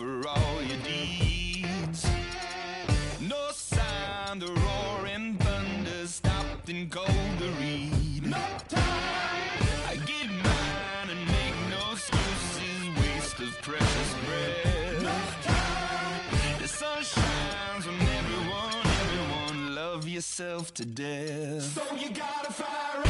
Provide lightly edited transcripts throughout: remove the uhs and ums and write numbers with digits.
for all your deeds. No sign, the roaring thunder stopped and cold to read. No time! I get mine and make no excuses, waste of precious breath. No time! The sun shines on everyone, love yourself to death. So you gotta fire up,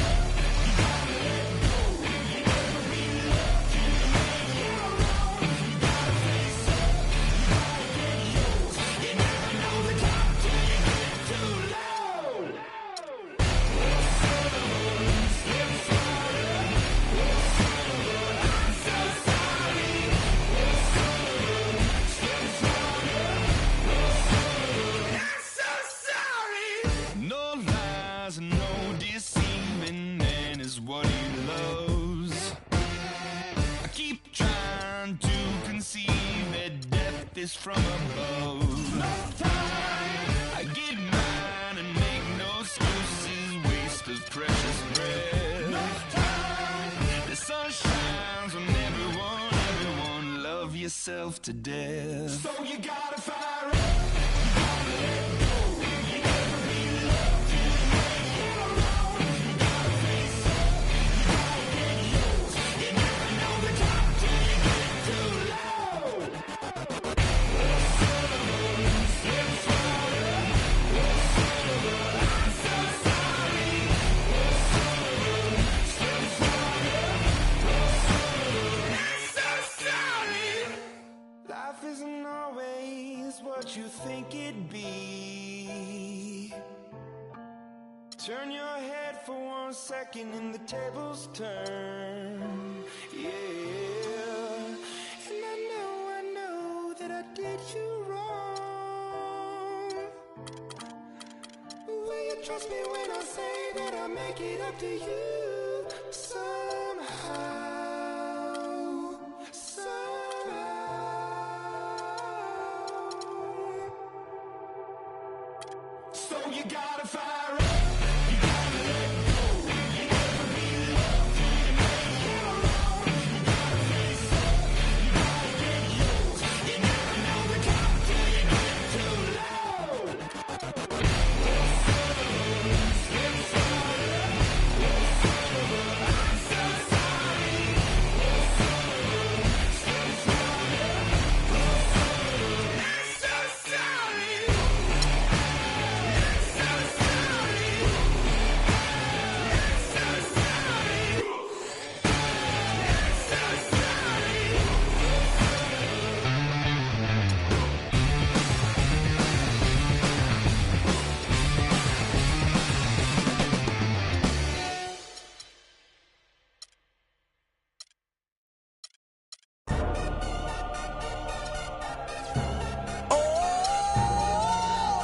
you gotta let go. You never be loved, you make your own. You gotta face up, you gotta get yours. You never know the top till you get too low. Slips harder. I'm so sorry. Slips harder. I'm so sorry. No lies, no deceiving, man is what he loves. I keep trying to conceive that death is from above. No time. I get mine and make no excuses, waste of precious breath. No time. The sun shines on everyone, love yourself to death. So you gotta fire up, you gotta let go. You never be loved, you make your own. You gotta face up, you gotta get yours. You never know the top till you get too low. Slips harder. I'm so sorry. Slips harder. I'm so sorry. Life isn't always what you think it'd be. Turn your head for 1 second and the tables turn. Yeah. And I know that I did you wrong. Will you trust me when I say that I'll make it up to you somehow? So you gotta fire up, you gotta let go. You never be loved, you make your own. You gotta face up, you gotta get yours. You never know the top till you get too low. Slips harder. I'm so sorry. Slips harder. I'm so sorry.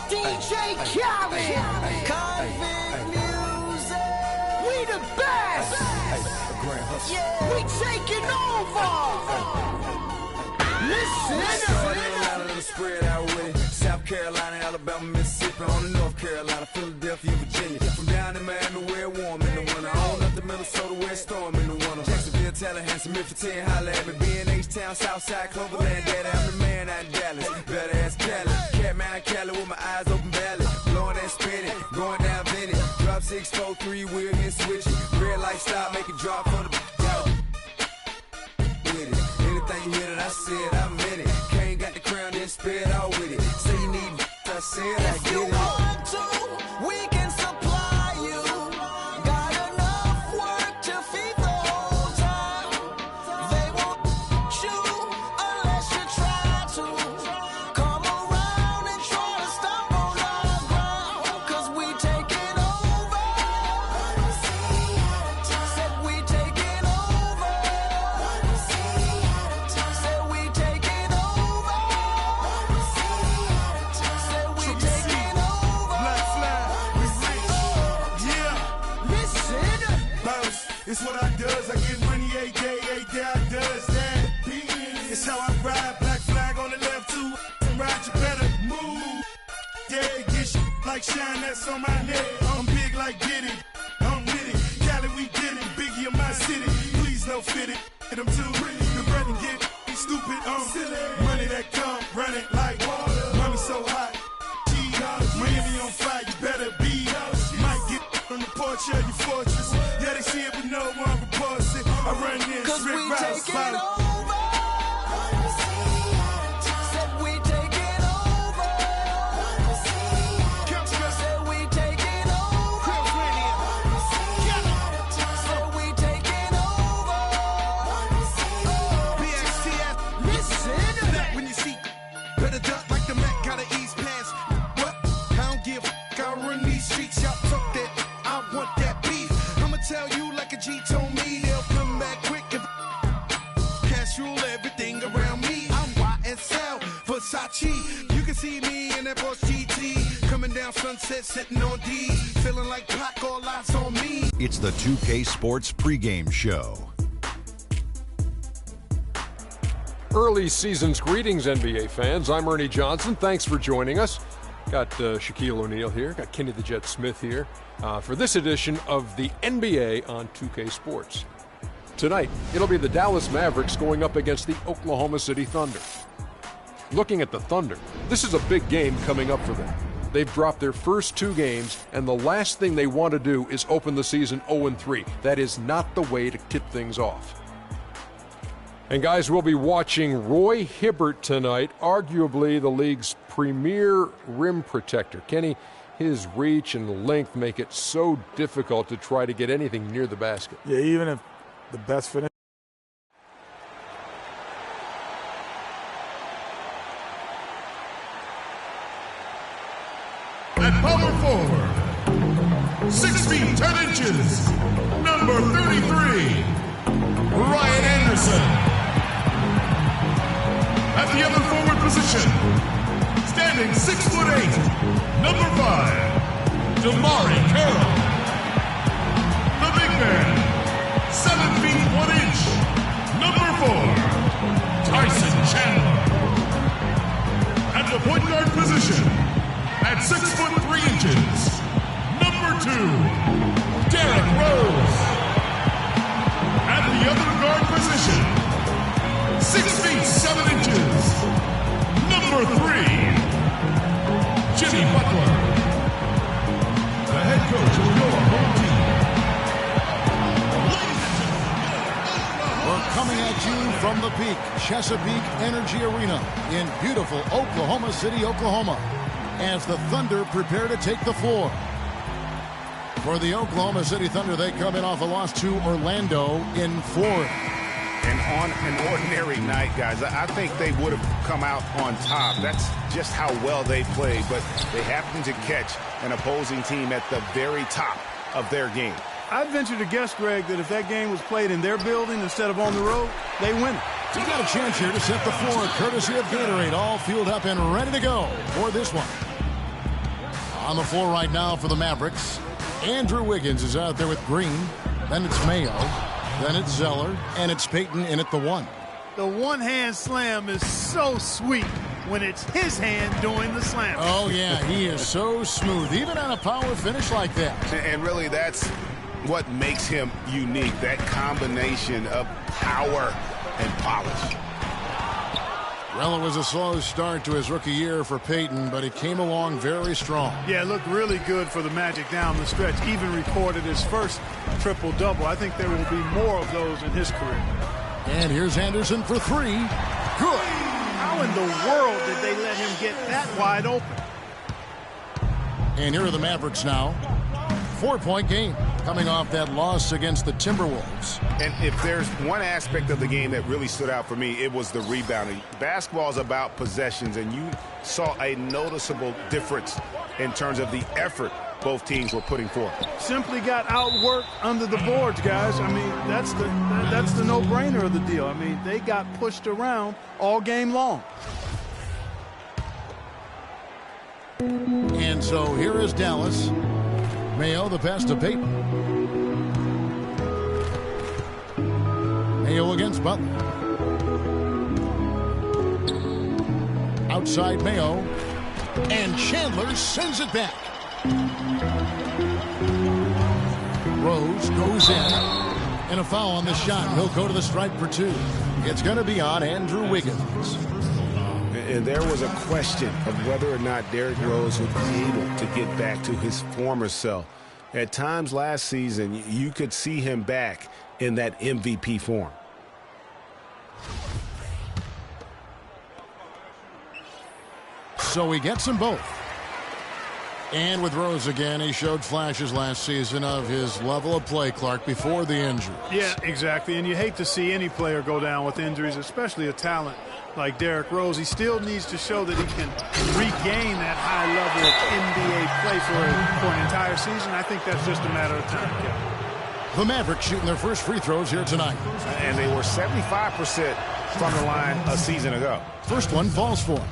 DJ Khaled, Convict Music, we the best, yeah, we taking over. Listen, spread out with it. South Carolina, Alabama, Mississippi, on to North Carolina, Philadelphia, Virginia. From down in Miami where it's warm in the winter, on up to Minnesota where it's storm in the winter. Jacksonville, Tallahassee, Memphis, 10, holla at me. B&H Town, Southside, Cloverland, daddy, I'm the man out in Dallas. Better ask Cali, Catman, Cali with my eyes open valley. Blowing and spinning, going down Vinny. Drop 6, 4, 3, wheel and switch it. Red light stop, make it drop for the with it. Anything you hear that I said, I meant it. Kane got the crown, then spit out with it. Say you need I said I get it. If you want to, we can supply you. Got enough work to feed the whole town. They won't you unless you try to. Come around and try to stop on our ground. Cause we taking over. Said we taking over. Said we taking over. Said we taking over. Black flag, we rich, yeah. Listen, Bounce, it's what I does. I get money every day I does that. It's how I ride. Black flag on the left too. Ride, you better move. Yeah, get shit like shine, that's on my neck. I'm big like Diddy, I'm with it. Cali, we did it. Biggie in my city. Please don't fit it. Hit them too. The bread and get stupid, silly. Money that comes. run this 'Cause we Rick Rouse taking bout. over. Said we taking over. Said we taking over. Said we taking over. BXTF. Listen. That when you see, better duck like the Mac, gotta ease past. What? I don't give a f***, I run these streets, y'all talk that. I want that beef. I'ma tell you like a G told me, they'll come back quick if cash rule everything around me. I'm YSL, Versace. You can see me in that Boss GT, coming down Sunset, sitting on D, feeling like Pac, all eyes on me. It's the 2K Sports pregame show. Early season's greetings, NBA fans. I'm Ernie Johnson. Thanks for joining us. Got Shaquille O'Neal here. Got Kenny the Jet Smith here for this edition of the NBA on 2K Sports. Tonight, it'll be the Dallas Mavericks going up against the Oklahoma City Thunder. Looking at the Thunder, this is a big game coming up for them. They've dropped their first 2 games, and the last thing they want to do is open the season 0-3. That is not the way to tip things off. And guys, we'll be watching Roy Hibbert tonight, arguably the league's premier rim protector. Kenny, his reach and length make it so difficult to try to get anything near the basket. Yeah, even if the best finish. At power forward, 6 feet 10 inches, number 33, Ryan Anderson. At the other forward position, standing 6'8", number 5, Damari Carroll. The big man, 7 feet 1 inch, number 4, Tyson Chandler. At the point guard position, at 6'3" number 2, Derrick Rose. At the other guard position, 6 feet 7 inches, number 3, Jimmy Butler. The head coach of your home team. We're coming at you from the peak, Chesapeake Energy Arena in beautiful Oklahoma City, Oklahoma, as the Thunder prepare to take the floor. For the Oklahoma City Thunder, they come in off a loss to Orlando in Florida. And on an ordinary night, guys, I think they would have come out on top. That's just how well they played, but they happened to catch an opposing team at the very top of their game. I'd venture to guess, Greg, that if that game was played in their building instead of on the road, they win it. So you got a chance here to set the floor, courtesy of Gatorade, all fueled up and ready to go for this one. On the floor right now for the Mavericks, Andrew Wiggins is out there with Green. Then it's Mayo. Then it's Zeller. And it's Payton in at the 1. The one-hand slam is so sweet when it's his hand doing the slam. Oh, yeah, he is so smooth, even on a power finish like that. And really, that's what makes him unique, that combination of power and polish. Well, it was a slow start to his rookie year for Payton, but he came along very strong. Yeah, it looked really good for the Magic down the stretch. Even recorded his first triple-double. I think there will be more of those in his career. And here's Anderson for 3. Good. How in the world did they let him get that wide open? And here are the Mavericks now. 4-point game coming off that loss against the Timberwolves. And if there's one aspect of the game that really stood out for me, it was the rebounding. Basketball is about possessions, and you saw a noticeable difference in terms of the effort both teams were putting forth. Simply got outworked under the boards, guys. I mean, that's the no-brainer of the deal. I mean, they got pushed around all game long. And so here is Dallas. Mayo, the pass to Payton. Mayo against Butler. Outside Mayo. And Chandler sends it back. Rose goes in. And a foul on the shot. He'll go to the stripe for 2. It's going to be on Andrew Wiggins. And there was a question of whether or not Derrick Rose would be able to get back to his former self. At times last season, you could see him back in that MVP form. So he gets them both. And with Rose again, he showed flashes last season of his level of play, Clark, before the injury. Yeah, exactly. And you hate to see any player go down with injuries, especially a talent like Derrick Rose. He still needs to show that he can regain that high level of NBA play for an entire season. I think that's just a matter of time, Kevin. The Mavericks shooting their first free throws here tonight. And they were 75% from the line a season ago. First one falls for him.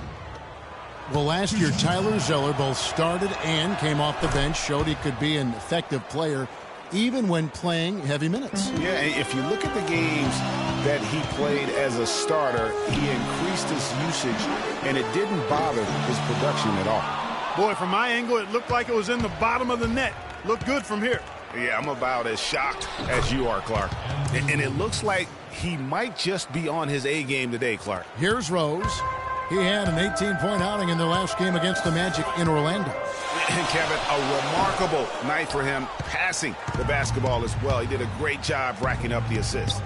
Well, last year, Tyler Zeller both started and came off the bench, showed he could be an effective player even when playing heavy minutes. Yeah, and if you look at the games that he played as a starter, he increased his usage, and it didn't bother his production at all. Boy, from my angle, it looked like it was in the bottom of the net. Looked good from here. Yeah, I'm about as shocked as you are, Clark. And it looks like he might just be on his A game today, Clark. Here's Rose. He had an 18-point outing in their last game against the Magic in Orlando. And Kevin, a remarkable night for him passing the basketball as well. He did a great job racking up the assists.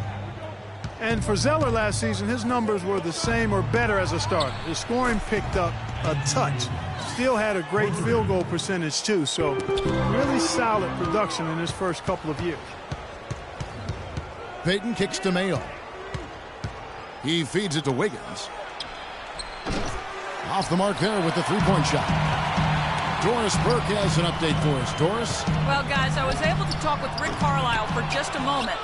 And for Zeller last season, his numbers were the same or better as a starter. His scoring picked up a touch. Still had a great field goal percentage, too. So really solid production in his first couple of years. Payton kicks to Mayo. He feeds it to Wiggins. Off the mark there with the three-point shot. Doris Burke has an update for us. Doris? Well, guys, I was able to talk with Rick Carlisle for just a moment.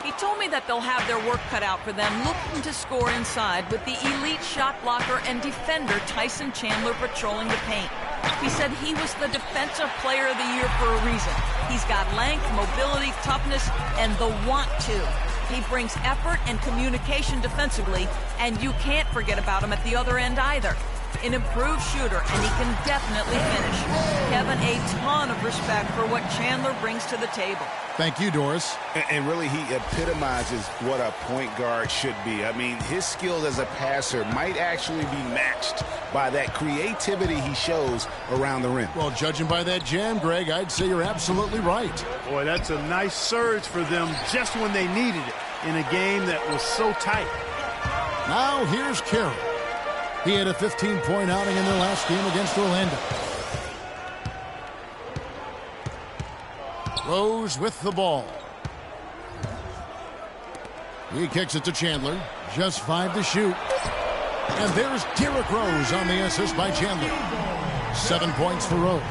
He told me that they'll have their work cut out for them looking to score inside with the elite shot blocker and defender Tyson Chandler patrolling the paint. He said he was the defensive player of the year for a reason. He's got length, mobility, toughness, and the want to. He brings effort and communication defensively, and you can't forget about him at the other end either. An improved shooter, and he can definitely finish. Kevin, a ton of respect for what Chandler brings to the table. Thank you, Doris. And really, he epitomizes what a point guard should be. I mean, his skills as a passer might actually be matched by that creativity he shows around the rim. Well, judging by that jam, Greg, I'd say you're absolutely right. Boy, that's a nice surge for them just when they needed it in a game that was so tight. Now here's Carroll. He had a 15-point outing in their last game against Orlando. Rose with the ball. He kicks it to Chandler. Just 5 to shoot. And there's Derrick Rose on the assist by Chandler. 7 points for Rose.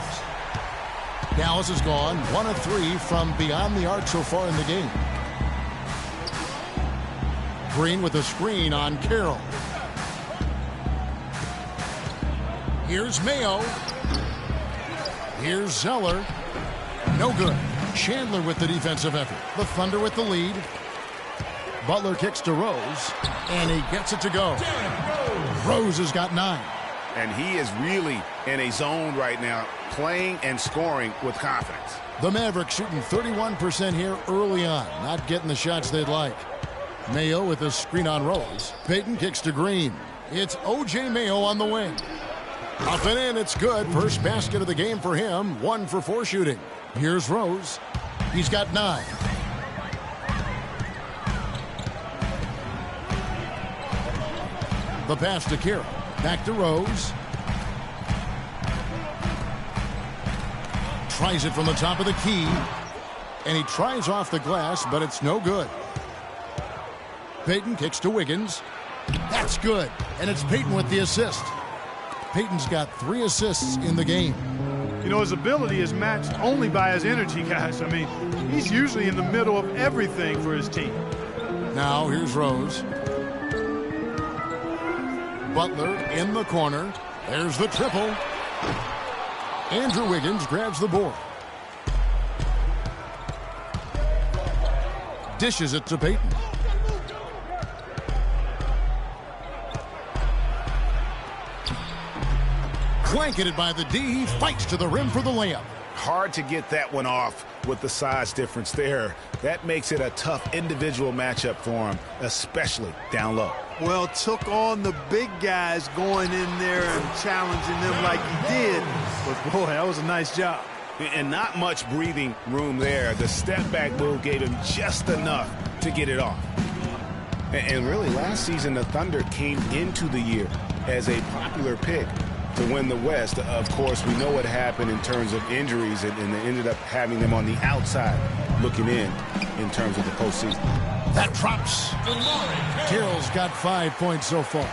Dallas has gone 1 of 3 from beyond the arc so far in the game. Green with a screen on Carroll. Here's Mayo. Here's Zeller. No good. Chandler with the defensive effort. The Thunder with the lead. Butler kicks to Rose, and he gets it to go. Rose has got 9. And he is really in a zone right now, playing and scoring with confidence. The Mavericks shooting 31% here early on, not getting the shots they'd like. Mayo with a screen on Rose. Payton kicks to Green. It's O.J. Mayo on the wing. Up and in, it's good. First basket of the game for him. 1 for 4 shooting. Here's Rose. He's got 9. The pass to Carroll. Back to Rose. Tries it from the top of the key. And he tries off the glass, but it's no good. Payton kicks to Wiggins. That's good. And it's Payton with the assist. Payton's got 3 assists in the game. You know, his ability is matched only by his energy, guys. I mean, he's usually in the middle of everything for his team. Now here's Rose. Butler in the corner. There's the triple. Andrew Wiggins grabs the board. Dishes it to Payton. Blanketed by the D. He fights to the rim for the layup. Hard to get that one off with the size difference there. That makes it a tough individual matchup for him, especially down low. Well, took on the big guys going in there and challenging them like he did. But, boy, that was a nice job. And not much breathing room there. The step-back move gave him just enough to get it off. And really, last season, the Thunder came into the year as a popular pick to win the West. Of course, we know what happened in terms of injuries, and they ended up having them on the outside looking in terms of the postseason. That drops. Tyrrell's got 5 points so far.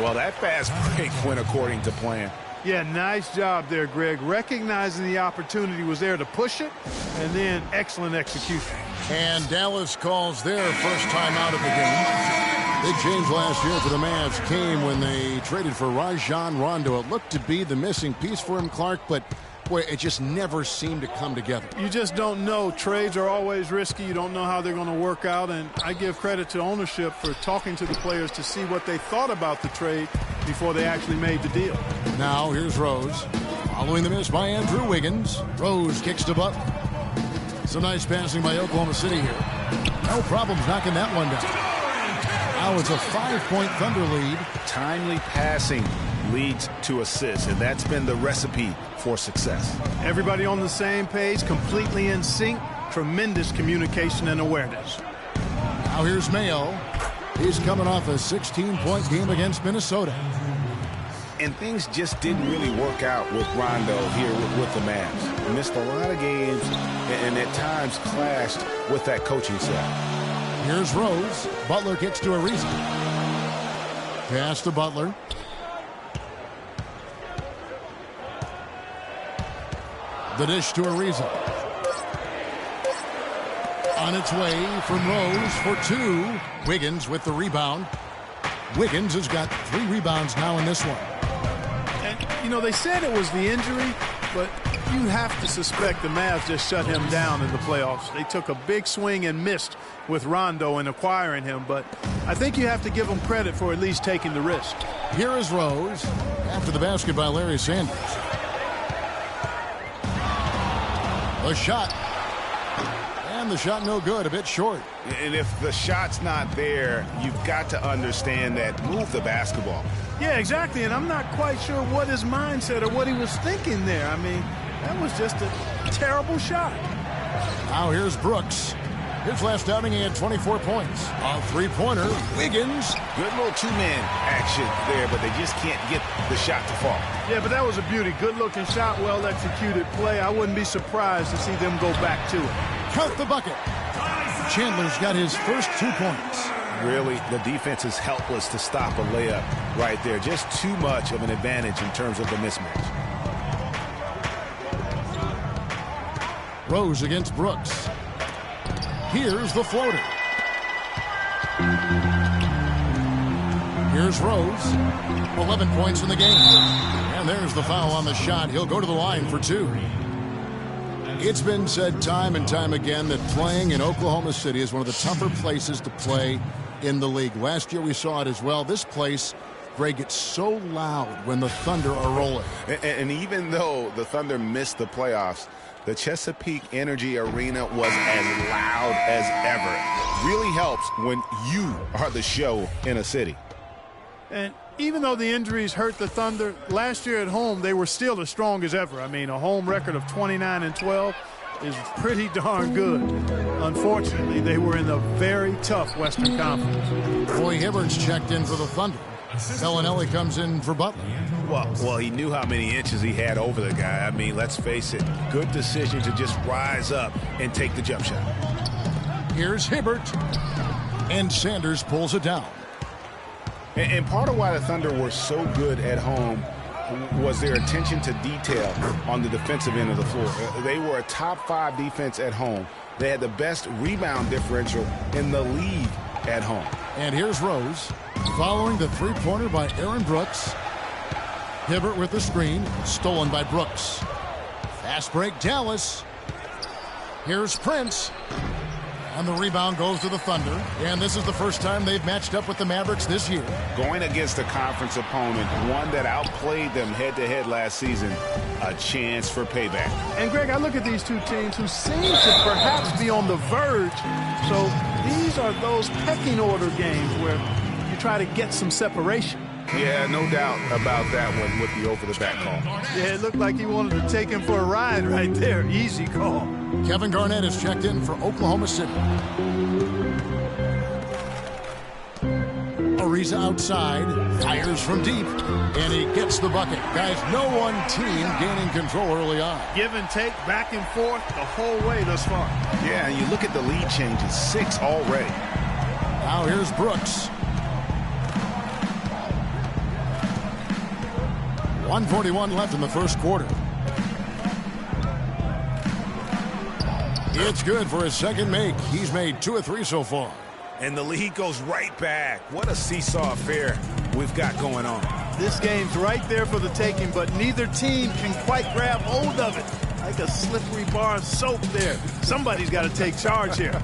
Well, that fast break went according to plan. Yeah, nice job there, Greg. Recognizing the opportunity was there to push it, and then excellent execution. And Dallas calls their first time out of the game. Big change last year for the Mavs came when they traded for Rajon Rondo. It looked to be the missing piece for him, Clark, but boy, it just never seemed to come together. You just don't know. Trades are always risky. You don't know how they're going to work out, and I give credit to ownership for talking to the players to see what they thought about the trade before they actually made the deal. Now here's Rose. Following the miss by Andrew Wiggins. Rose kicks to Butler. Some nice passing by Oklahoma City here. No problems knocking that one down. Now it's a 5-point Thunder lead. Timely passing leads to assists, and that's been the recipe for success. Everybody on the same page, completely in sync. Tremendous communication and awareness. Now here's Mayo. He's coming off a 16-point game against Minnesota. And things just didn't really work out with Rondo here with the Mavs. He missed a lot of games and at times clashed with that coaching staff. Here's Rose. Butler kicks to Ariza. Pass to Butler. The dish to Ariza. On its way from Rose for two. Wiggins with the rebound. Wiggins has got 3 rebounds now in this one. And, you know, they said it was the injury, but you have to suspect the Mavs just shut him down in the playoffs. They took a big swing and missed with Rondo in acquiring him, but I think you have to give them credit for at least taking the risk. Here is Rose after the basket by Larry Sanders. The shot. And the shot no good, a bit short. And if the shot's not there, you've got to understand that move the basketball. Yeah, exactly, and I'm not quite sure what his mindset or what he was thinking there. I mean, that was just a terrible shot. Now here's Brooks. His last outing, he had 24 points. A three-pointer, Wiggins. Good little two-man action there, but they just can't get the shot to fall. Yeah, but that was a beauty. Good-looking shot, well-executed play. I wouldn't be surprised to see them go back to it. Count the bucket. Chandler's got his first 2 points. Really, the defense is helpless to stop a layup right there. Just too much of an advantage in terms of the mismatch. Rose against Brooks. Here's the floater. Here's Rose. 11 points in the game. And there's the foul on the shot. He'll go to the line for 2. It's been said time and time again that playing in Oklahoma City is one of the tougher places to play in the league. Last year we saw it as well. This place, Greg, gets so loud when the Thunder are rolling. And even though the Thunder missed the playoffs, the Chesapeake Energy Arena was as loud as ever. It really helps when you are the show in a city. And even though the injuries hurt the Thunder, last year at home they were still as strong as ever. I mean, a home record of 29-12 is pretty darn good. Unfortunately, they were in a very tough Western Conference. Roy Hibbert's checked in for the Thunder. Bellinelli comes in for Butler. Well, he knew how many inches he had over the guy. I mean, let's face it, good decision to just rise up and take the jump shot. Here's Hibbert, and Sanders pulls it down. And part of why the Thunder were so good at home was their attention to detail on the defensive end of the floor. They were a top 5 defense at home. They had the best rebound differential in the league at home. And here's Rose, following the three-pointer by Aaron Brooks. Hibbert with the screen, stolen by Brooks. Fast break, Dallas. Here's Prince. And the rebound goes to the Thunder. And this is the first time they've matched up with the Mavericks this year. Going against a conference opponent, one that outplayed them head-to-head last season, a chance for payback. And, Greg, I look at these two teams who seem to perhaps be on the verge. So these are those pecking order games where you try to get some separation. Yeah, no doubt about that one with the over-the-back call. Yeah, it looked like he wanted to take him for a ride right there. Easy call. Kevin Garnett is checked in for Oklahoma City. Three's outside, fires from deep, and he gets the bucket. Guys, no one team gaining control early on. Give and take, back and forth the whole way thus far. Yeah, and you look at the lead changes, 6 already. Now here's Brooks. 1:41 left in the first quarter. It's good for his second make. He's made 2 of 3 so far. And the lead goes right back. What a seesaw affair we've got going on. This game's right there for the taking, but neither team can quite grab hold of it. Like a slippery bar of soap there. Somebody's got to take charge here.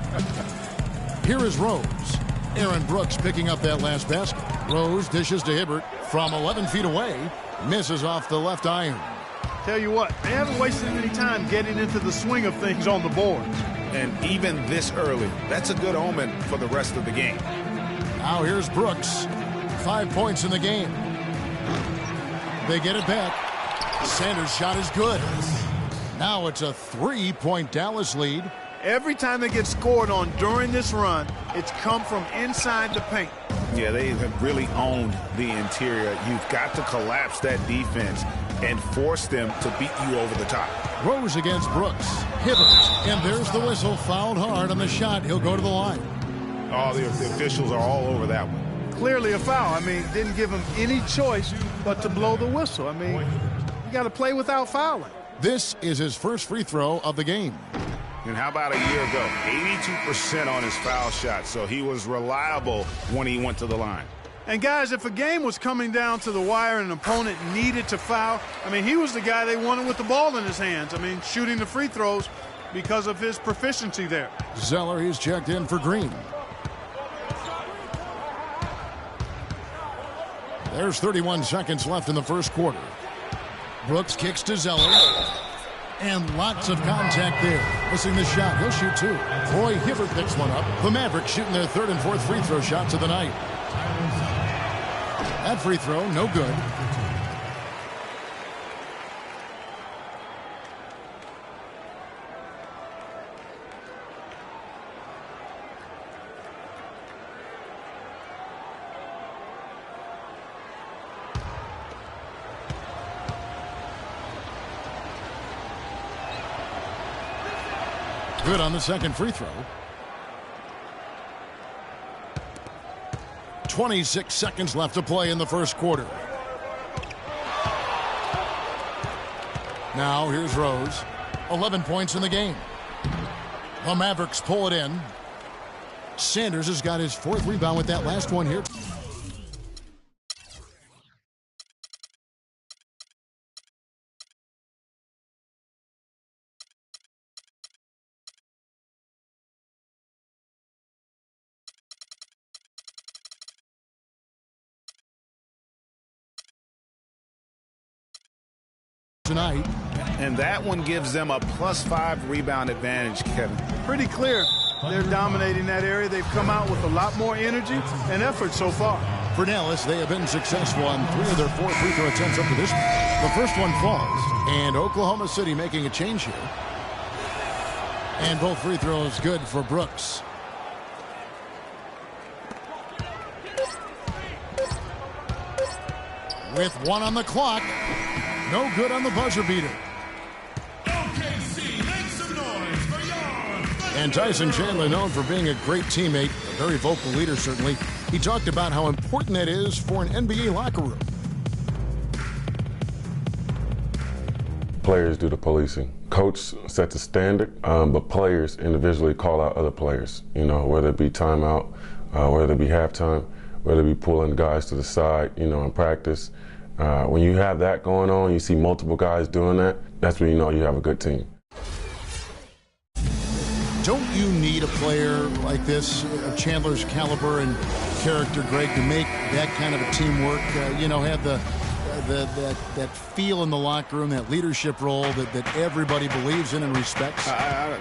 Here is Rose. Aaron Brooks picking up that last basket. Rose dishes to Hibbert from 11 feet away. Misses off the left iron. Tell you what, they haven't wasted any time getting into the swing of things on the boards. And even this early, that's a good omen for the rest of the game. Now here's Brooks. 5 points in the game. They get it back. Sanders' shot is good. Now it's a 3-point Dallas lead. Every time they get scored on during this run, it's come from inside the paint. Yeah, they have really owned the interior. You've got to collapse that defense and force them to beat you over the top. Rose against Brooks. Hibbert. And there's the whistle. Fouled hard on the shot. He'll go to the line. Oh, the officials are all over that one. Clearly a foul. I mean, didn't give him any choice but to blow the whistle. I mean, you got to play without fouling. This is his first free throw of the game. And how about a year ago? 82% on his foul shot, so he was reliable when he went to the line. And, guys, if a game was coming down to the wire and an opponent needed to foul, I mean, he was the guy they wanted with the ball in his hands. I mean, shooting the free throws because of his proficiency there. Zeller, he's checked in for Green. There's 31 seconds left in the first quarter. Brooks kicks to Zeller. And lots of contact there. Missing the shot. He'll shoot 2. Roy Hibbert picks one up. The Mavericks shooting their 3rd and 4th free throw shots of the night. That free throw, no good. Good on the second free throw. 26 seconds left to play in the first quarter. Now here's Rose. 11 points in the game. The Mavericks pull it in. Sanders has got his 4th rebound with that last one here. Tonight. And that one gives them a +5 rebound advantage, Kevin. Pretty clear. They're dominating that area. They've come out with a lot more energy and effort so far. For Dallas, they have been successful on 3 of their 4 free throw attempts up to this point. The first one falls. And Oklahoma City making a change here. And both free throws good for Brooks. With 1 on the clock. No good on the buzzer beater. OKC, make some noise for your... And Tyson Chandler, known for being a great teammate, a very vocal leader certainly. He talked about how important that is for an NBA locker room. Players do the policing. Coach sets the standard, but players individually call out other players. You know, whether it be timeout, whether it be halftime, whether it be pulling guys to the side, you know, in practice. When you have that going on, you see multiple guys doing that, that's when you know you have a good team. Don't you need a player like this, Chandler's caliber and character, Greg, to make that kind of a teamwork, you know, have that feel in the locker room, that leadership role that everybody believes in and respects?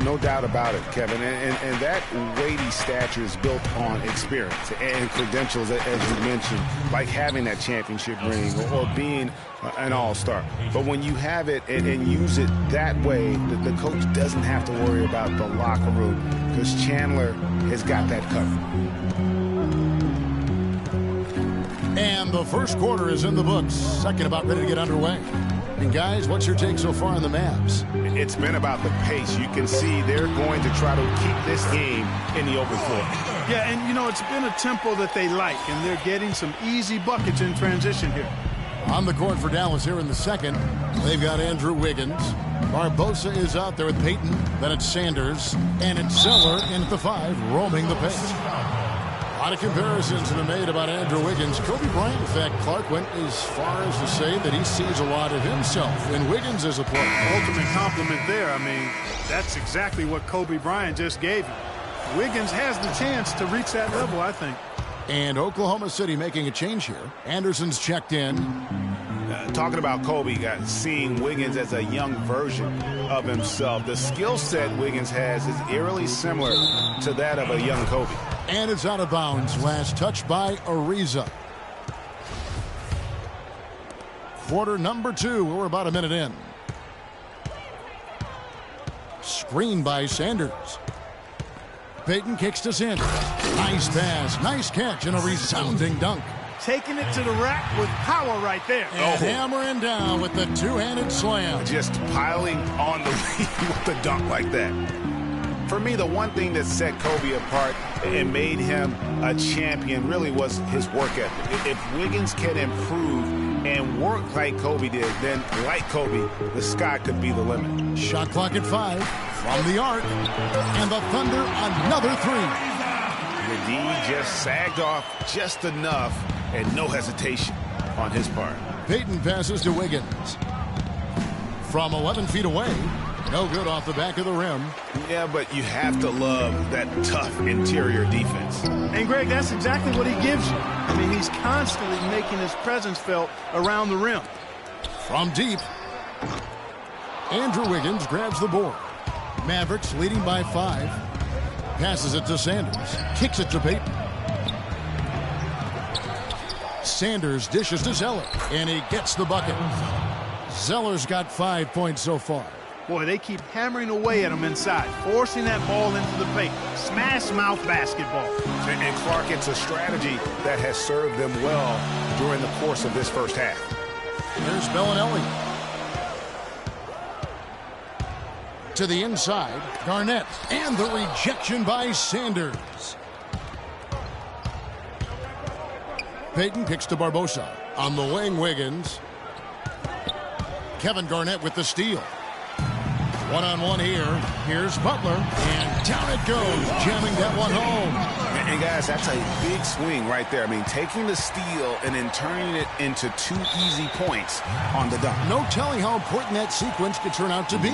No doubt about it, Kevin. And that weighty stature is built on experience and credentials, as you mentioned, like having that championship ring or being an all-star. But when you have it and use it that way, the coach doesn't have to worry about the locker room because Chandler has got that covered. And the first quarter is in the books. Second about ready to get underway. And guys, what's your take so far on the Mavs? It's been about the pace. You can see they're going to try to keep this game in the open floor. Yeah, and you know, it's been a tempo that they like, and they're getting some easy buckets in transition here. On the court for Dallas here in the second, they've got Andrew Wiggins. Barbosa is out there with Payton. Then it's Sanders. And it's Zeller in at the 5, roaming the paint. A lot of comparisons have been made about Andrew Wiggins. Kobe Bryant, in fact, Clark went as far as to say that he sees a lot of himself in Wiggins as a player. Ultimate compliment there. I mean, that's exactly what Kobe Bryant just gave him. Wiggins has the chance to reach that level, I think. And Oklahoma City making a change here. Anderson's checked in. Talking about Kobe, seeing Wiggins as a young version of himself. The skill set Wiggins has is eerily similar to that of a young Kobe. And it's out of bounds. Last touch by Ariza. Quarter number 2. We're about a minute in. Screen by Sanders. Payton kicks to Sanders. Nice pass, nice catch, and a resounding dunk. Taking it to the rack with power right there. And hammering down with the two-handed slam. Just piling on the lead with a dunk like that. For me, the one thing that set Kobe apart and made him a champion really was his work ethic. If Wiggins can improve and work like Kobe did, then like Kobe, the sky could be the limit. Shot clock at 5 from the arc. And the Thunder, another 3. The D just sagged off just enough and no hesitation on his part. Payton passes to Wiggins. From 11 feet away. No good off the back of the rim. Yeah, but you have to love that tough interior defense. And, Greg, that's exactly what he gives you. I mean, he's constantly making his presence felt around the rim. From deep, Andrew Wiggins grabs the board. Mavericks leading by 5. Passes it to Sanders. Kicks it to Payton. Sanders dishes to Zeller. And he gets the bucket. Zeller's got 5 points so far. Boy, they keep hammering away at him inside, forcing that ball into the paint. Smash mouth basketball. And Clark, it's a strategy that has served them well during the course of this first half. Here's Bellinelli. To the inside, Garnett. And the rejection by Sanders. Payton kicks to Barbosa. On the wing, Wiggins. Kevin Garnett with the steal. One-on-one here. Here's Butler. And down it goes, jamming that one home. And guys, that's a big swing right there. I mean, taking the steal and then turning it into 2 easy points on the dunk. No telling how important that sequence could turn out to be.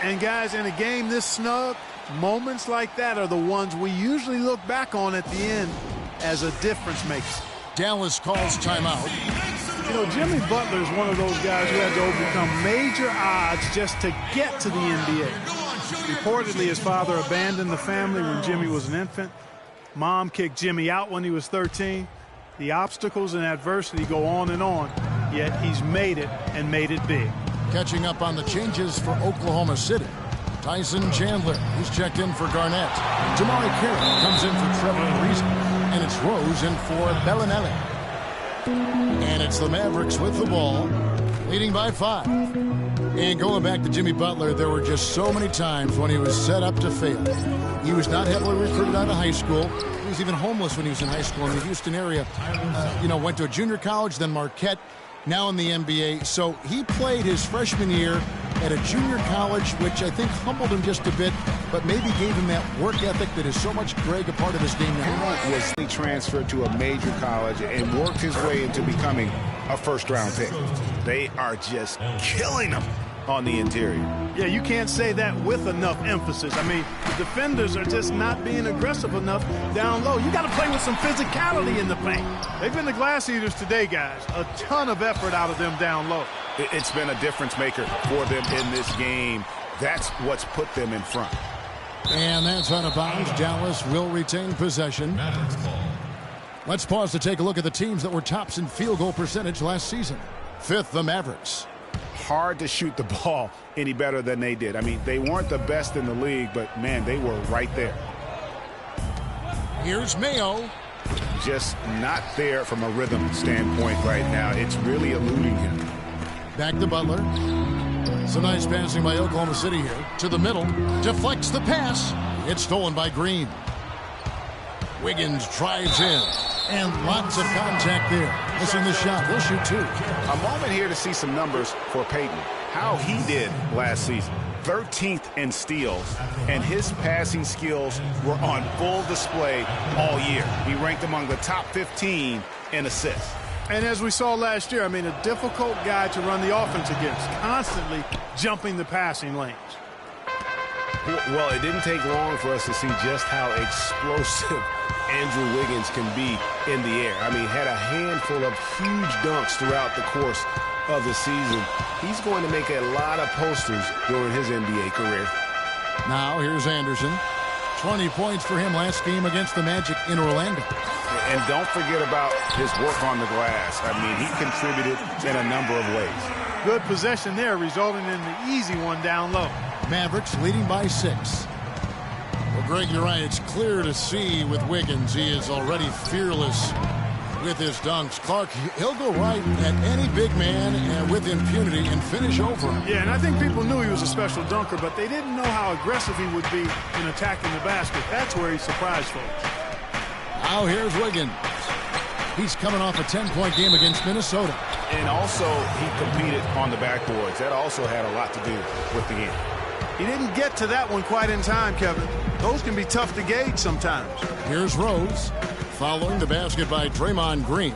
And guys, in a game this snug, moments like that are the ones we usually look back on at the end as a difference maker. Dallas calls timeout. You know, Jimmy Butler is one of those guys who had to overcome major odds just to get to the NBA. Reportedly, his father abandoned the family when Jimmy was an infant. Mom kicked Jimmy out when he was 13. The obstacles and adversity go on, yet he's made it and made it big. Catching up on the changes for Oklahoma City. Tyson Chandler, he's checked in for Garnett. Jamari Carroll comes in for Trevor Ariza. And it's Rose in for Bellinelli. And it's the Mavericks with the ball, leading by 5. And going back to Jimmy Butler, there were just so many times when he was set up to fail. He was not heavily recruited out of high school. He was even homeless when he was in high school in the Houston area. Went to a junior college, then Marquette, now in the NBA. So he played his freshman year at a junior college, which I think humbled him just a bit, but maybe gave him that work ethic that is so much, Greg, a part of his game now. He transferred to a major college and worked his way into becoming a first-round pick. They are just killing him on the interior. Yeah, you can't say that with enough emphasis. I mean, the defenders are just not being aggressive enough down low. You got to play with some physicality in the paint. They've been the glass eaters today, guys. A ton of effort out of them down low. It's been a difference maker for them in this game. That's what's put them in front. And that's out of bounds. Dallas will retain possession. Let's pause to take a look at the teams that were tops in field goal percentage last season. 5th, the Mavericks. Hard to shoot the ball any better than they did. I mean, they weren't the best in the league, but, man, they were right there. Here's Mayo just not there from a rhythm standpoint right now. It's really eluding him. Back to Butler. Some nice passing by Oklahoma City here. To the middle. Deflects the pass. It's stolen by Green. Wiggins drives in. And lots of contact there. Missing the shot. He'll shoot two. A moment here to see some numbers for Peyton. How he did last season. 13th in steals, and his passing skills were on full display all year. He ranked among the top 15 in assists. And as we saw last year, I mean, a difficult guy to run the offense against, constantly jumping the passing lanes. Well, it didn't take long for us to see just how explosive Andrew Wiggins can be in the air. I mean, had a handful of huge dunks throughout the course of the season. He's going to make a lot of posters during his NBA career. Now here's Anderson. 20 points for him last game against the Magic in Orlando. And don't forget about his work on the glass. I mean, he contributed in a number of ways. Good possession there, resulting in the easy one down low. Mavericks leading by 6. Well, Greg, you're right. It's clear to see with Wiggins. He is already fearless with his dunks. Clark, he'll go right at any big man and with impunity and finish over him. Yeah, and I think people knew he was a special dunker, but they didn't know how aggressive he would be in attacking the basket. That's where he surprised folks. Now here's Wiggins. He's coming off a 10-point game against Minnesota. And also, he competed on the backboards. That also had a lot to do with the game. He didn't get to that one quite in time, Kevin. Those can be tough to gauge sometimes. Here's Rose. Following the basket by Draymond Green.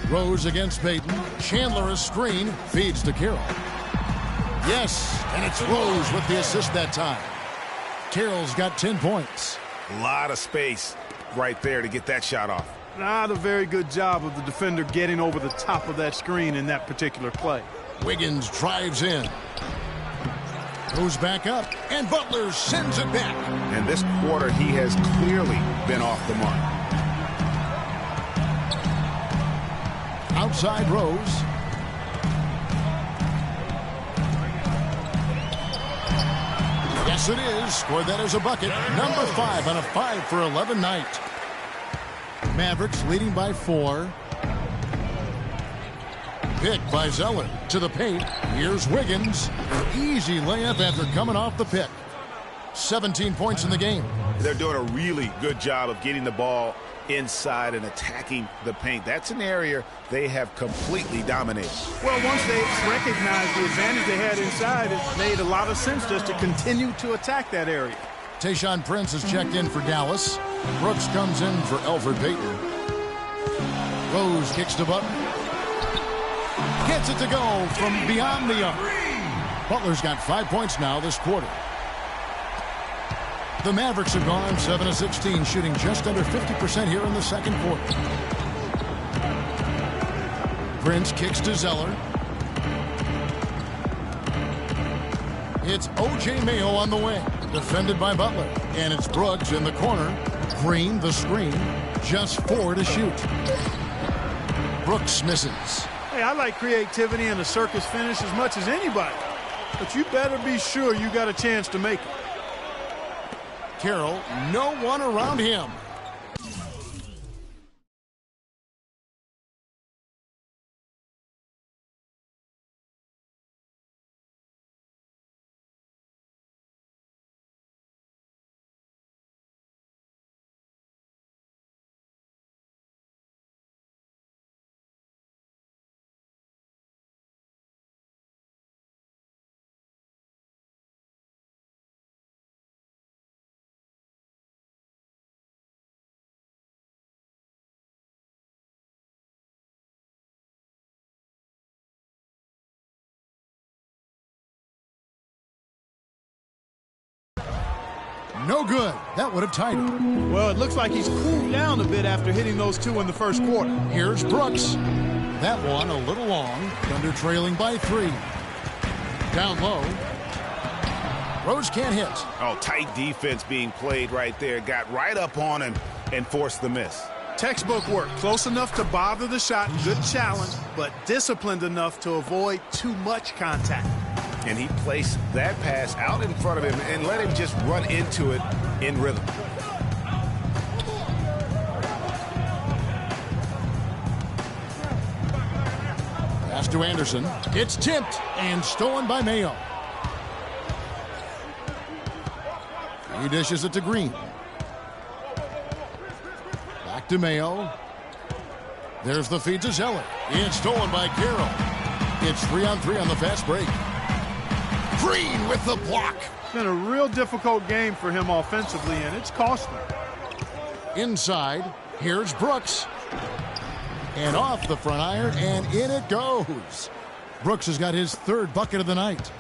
Rose against Peyton. Chandler a screen. Feeds to Carroll. Yes, and it's Rose with the assist that time. Carroll's got 10 points. A lot of space right there to get that shot off. Not a very good job of the defender getting over the top of that screen in that particular play. Wiggins drives in. Goes back up, and Butler sends it back. And this quarter, he has clearly been off the mark. Outside Rose. Yes, it is. Scored that as a bucket. Number 5 on a 5 for 11 night. Mavericks leading by 4. Pick by Zeller to the paint. Here's Wiggins. An easy layup after coming off the pick. 17 points in the game. They're doing a really good job of getting the ball inside and attacking the paint. That's an area they have completely dominated. Well, once they recognized the advantage they had inside, it made a lot of sense just to continue to attack that area. Tayshaun Prince has checked in for Dallas. Brooks comes in for Elfrid Payton. Rose kicks to Butler. Gets it to go from beyond the arc. Butler's got 5 points now this quarter. The Mavericks have gone 7 of 16, shooting just under 50% here in the second quarter. Prince kicks to Zeller. It's O.J. Mayo on the wing, defended by Butler. And it's Brooks in the corner. Green, the screen, just 4 to shoot. Brooks misses. Hey, I like creativity and a circus finish as much as anybody. But you better be sure you got a chance to make it. Carroll, no one around him. No good. That would have tied it. Well, it looks like he's cooled down a bit after hitting those 2 in the first quarter. Here's Brooks. That one a little long. Thunder trailing by 3. Down low. Rose can't hit. Oh, tight defense being played right there. Got right up on him and forced the miss. Textbook work. Close enough to bother the shot. Good challenge, but disciplined enough to avoid too much contact. And he placed that pass out in front of him and let him just run into it in rhythm. Pass to Anderson. It's tipped and stolen by Mayo. He dishes it to Green. Back to Mayo. There's the feed to Zeller. It's stolen by Carroll. It's 3-on-3 on the fast break. Green with the block. It's been a real difficult game for him offensively, and it's cost him. Inside, here's Brooks. And off the front iron, and in it goes. Brooks has got his third bucket of the night.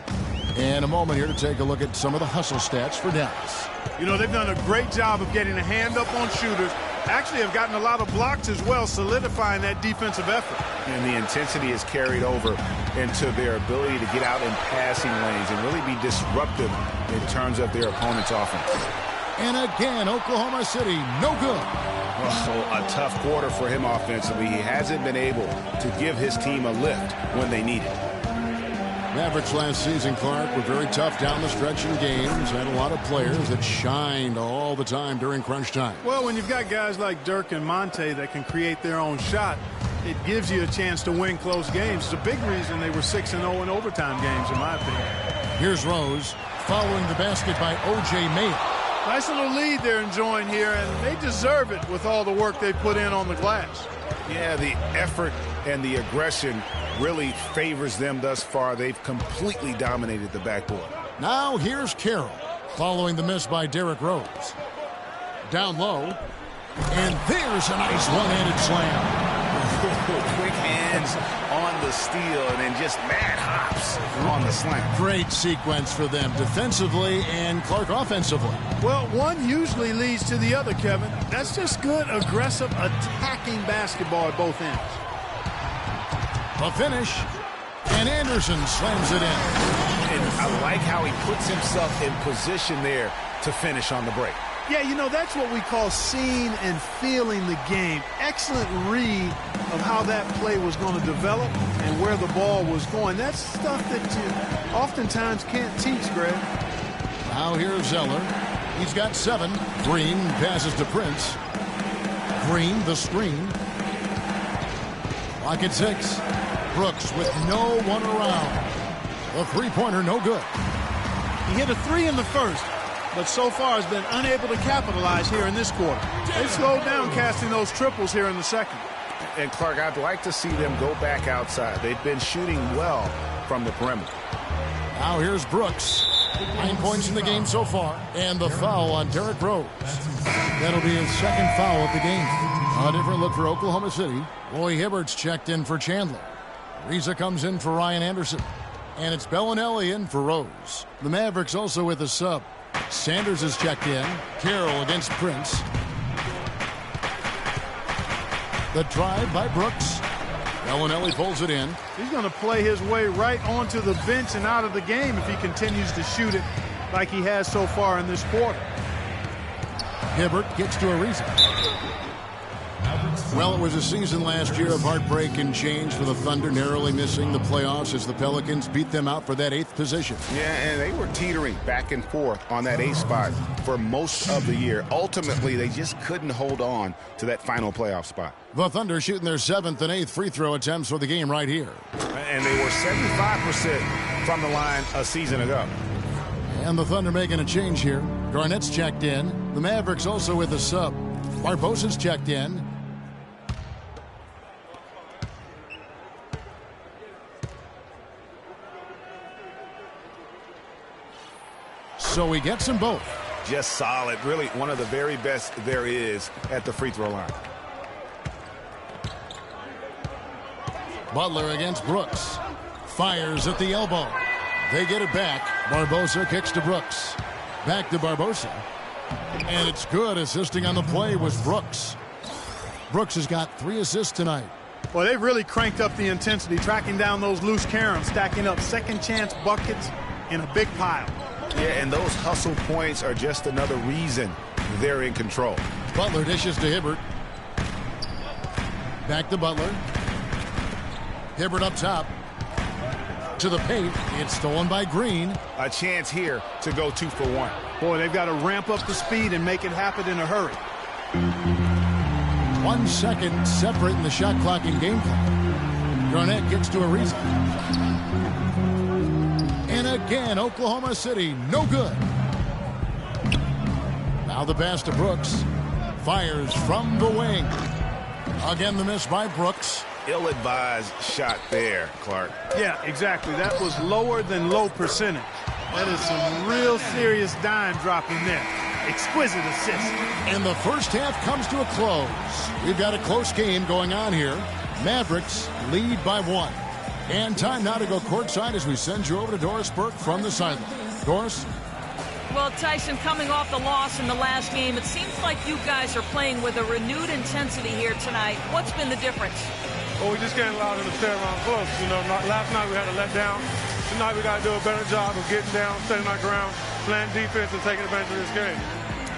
And a moment here to take a look at some of the hustle stats for Dallas. You know, they've done a great job of getting a hand up on shooters. Actually have gotten a lot of blocks as well, solidifying that defensive effort. And the intensity is carried over into their ability to get out in passing lanes and really be disruptive in terms of their opponent's offense. And again, Oklahoma City, no good. Oh, a tough quarter for him offensively. He hasn't been able to give his team a lift when they need it. Mavericks last season, Clark, were very tough down the stretch in games. Had a lot of players that shined all the time during crunch time. Well, when you've got guys like Dirk and Monte that can create their own shot, it gives you a chance to win close games. It's a big reason they were 6-0 in overtime games, in my opinion. Here's Rose following the basket by O.J. Mayo. Nice little lead they're enjoying here, and they deserve it with all the work they put in on the glass. Yeah, the effort and the aggression really favors them thus far. They've completely dominated the backboard. Now here's Carroll following the miss by Derrick Rose. Down low, and there's a nice one-handed slam. Quick hands on the steal and then just mad hops on the slam. Great sequence for them defensively and Clark offensively. Well, one usually leads to the other, Kevin. That's just good, aggressive, attacking basketball at both ends. A finish, and Anderson slams it in. And I like how he puts himself in position there to finish on the break. Yeah, you know, that's what we call seeing and feeling the game. Excellent read of how that play was going to develop and where the ball was going. That's stuff that you oftentimes can't teach, Greg. Now here's Zeller. He's got 7. Green passes to Prince. Green, the screen. Lock at 6. Brooks with no one around. The three-pointer, no good. He hit a 3 in the first, but so far has been unable to capitalize here in this quarter. They've slowed down casting those triples here in the second. And Clark, I'd like to see them go back outside. They've been shooting well from the perimeter. Now here's Brooks. 9 points in the game so far. And the foul on Derrick Rose. That'll be his second foul of the game. A different look for Oklahoma City. Roy Hibbert's checked in for Chandler. Reza comes in for Ryan Anderson. And it's Bellinelli in for Rose. The Mavericks also with a sub. Sanders is checked in. Carroll against Prince. The drive by Brooks. Bellinelli pulls it in. He's going to play his way right onto the bench and out of the game if he continues to shoot it like he has so far in this quarter. Hibbert gets to Ariza. Well, it was a season last year of heartbreak and change for the Thunder, narrowly missing the playoffs as the Pelicans beat them out for that 8th position. Yeah, and they were teetering back and forth on that 8th spot for most of the year. Ultimately, they just couldn't hold on to that final playoff spot. The Thunder shooting their 7th and 8th free throw attempts for the game right here. And they were 75% from the line a season ago. And the Thunder making a change here. Garnett's checked in. The Mavericks also with a sub. Barbosa's checked in. So he gets them both. Just solid. Really one of the very best there is at the free throw line. Butler against Brooks. Fires at the elbow. They get it back. Barbosa kicks to Brooks. Back to Barbosa. And it's good. Assisting on the play was Brooks. Brooks has got 3 assists tonight. Well, they've really cranked up the intensity, tracking down those loose caroms, stacking up second chance buckets in a big pile. Yeah, and those hustle points are just another reason they're in control. Butler dishes to Hibbert. Back to Butler. Hibbert up top. To the paint. It's stolen by Green. A chance here to go 2 for 1. Boy, they've got to ramp up the speed and make it happen in a hurry. 1 second separating the shot clock and game clock. Garnett gets to Ariza. And again, Oklahoma City, no good. Now the pass to Brooks. Fires from the wing. Again, the miss by Brooks. Ill-advised shot there, Clark. Yeah, exactly. That was lower than low percentage. That is some real serious dime dropping there. Exquisite assist. And the first half comes to a close. We've got a close game going on here. Mavericks lead by 1. And time now to go courtside as we send you over to Doris Burke from the sideline. Doris? Well, Tyson, coming off the loss in the last game, it seems like you guys are playing with a renewed intensity here tonight. What's been the difference? Well, we just can't allow them to stay around close. You know, last night we had a letdown. Tonight we got to do a better job of getting down, staying our ground, playing defense, and taking advantage of this game.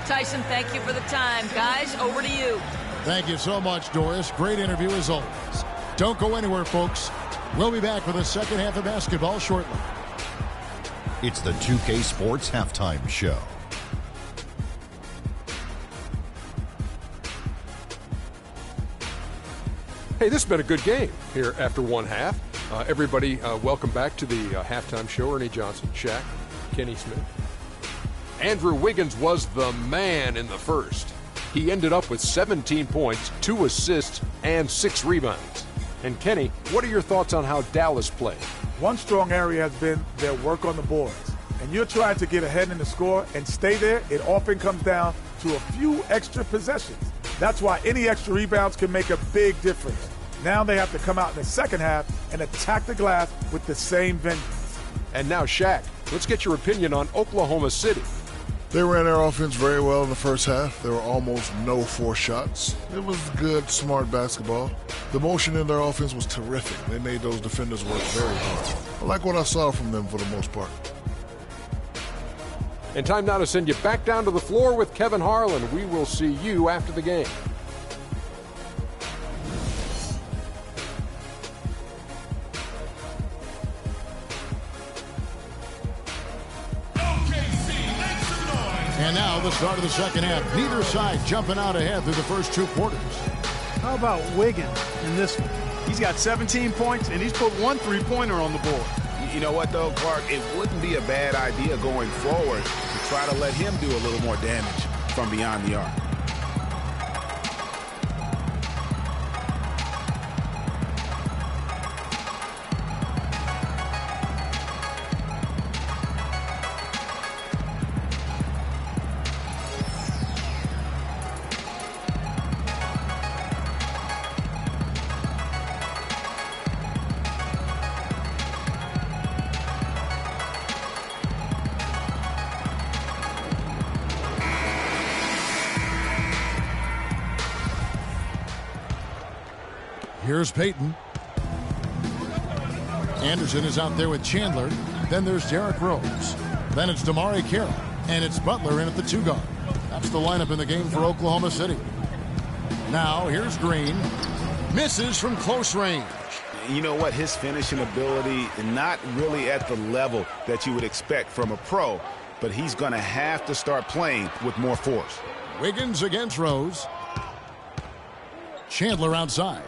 Tyson, thank you for the time. Guys, over to you. Thank you so much, Doris. Great interview as always. Don't go anywhere, folks. We'll be back with the second half of basketball shortly. It's the 2K Sports Halftime Show. Hey, this has been a good game here after one half. Everybody, welcome back to the halftime show. Ernie Johnson, Shaq, Kenny Smith. Andrew Wiggins was the man in the first. He ended up with 17 points, 2 assists, and 6 rebounds. And Kenny, what are your thoughts on how Dallas played? One strong area has been their work on the boards. And you're trying to get ahead in the score and stay there. It often comes down to a few extra possessions. That's why any extra rebounds can make a big difference. Now they have to come out in the second half and attack the glass with the same vengeance. And now, Shaq, let's get your opinion on Oklahoma City. They ran their offense very well in the first half. There were almost no forced shots. It was good, smart basketball. The motion in their offense was terrific. They made those defenders work very hard. I like what I saw from them for the most part. And time now to send you back down to the floor with Kevin Harlan. We will see you after the game. And now the start of the second half. Neither side jumping out ahead through the first 2 quarters. How about Wiggins in this one? He's got 17 points, and he's put 1 3-pointer on the board. You know what, though, Clark? It wouldn't be a bad idea going forward to try to let him do a little more damage from beyond the arc. Here's Peyton. Anderson is out there with Chandler. Then there's Derrick Rose. Then it's Damari Carroll. And it's Butler in at the 2 guard. That's the lineup in the game for Oklahoma City. Now here's Green. Misses from close range. You know what? His finishing ability, not really at the level that you would expect from a pro, but he's going to have to start playing with more force. Wiggins against Rose. Chandler outside.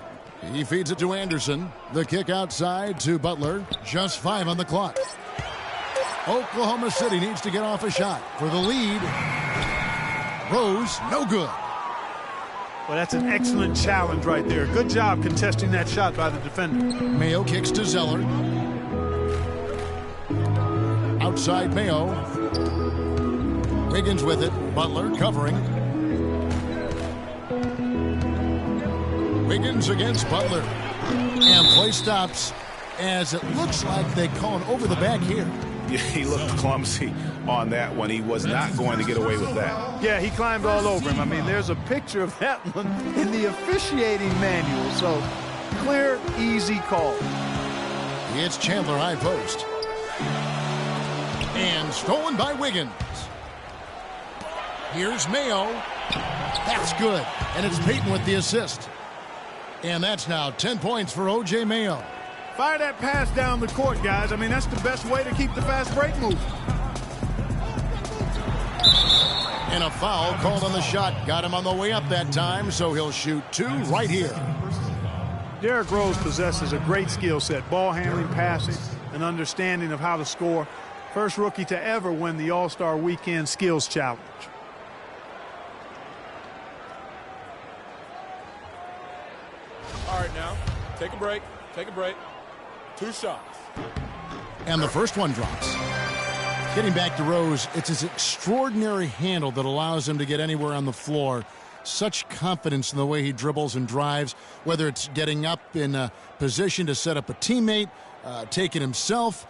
He feeds it to Anderson. The kick outside to Butler. Just 5 on the clock. Oklahoma City needs to get off a shot for the lead. Rose, no good. Well, that's an excellent challenge right there. Good job contesting that shot by the defender. Mayo kicks to Zeller. Outside Mayo. Wiggins with it. Butler covering. Wiggins against Butler. And play stops as it looks like they call an over the back here. Yeah, he looked clumsy on that one. He was not going to get away with that. Yeah, he climbed all over him. I mean, there's a picture of that one in the officiating manual. So, clear, easy call. It's Chandler high post. And stolen by Wiggins. Here's Mayo. That's good. And it's Peyton with the assist. And that's now 10 points for O.J. Mayo. Fire that pass down the court, guys. I mean, that's the best way to keep the fast break moving. And a foul called on the shot. Got him on the way up that time, so he'll shoot 2 right here. Derrick Rose possesses a great skill set, ball handling, passing, and understanding of how to score. First rookie to ever win the All-Star Weekend Skills Challenge. All right, now, take a break. Take a break. 2 shots. And the first one drops. Getting back to Rose, it's his extraordinary handle that allows him to get anywhere on the floor. Such confidence in the way he dribbles and drives, whether it's getting up in a position to set up a teammate, taking himself.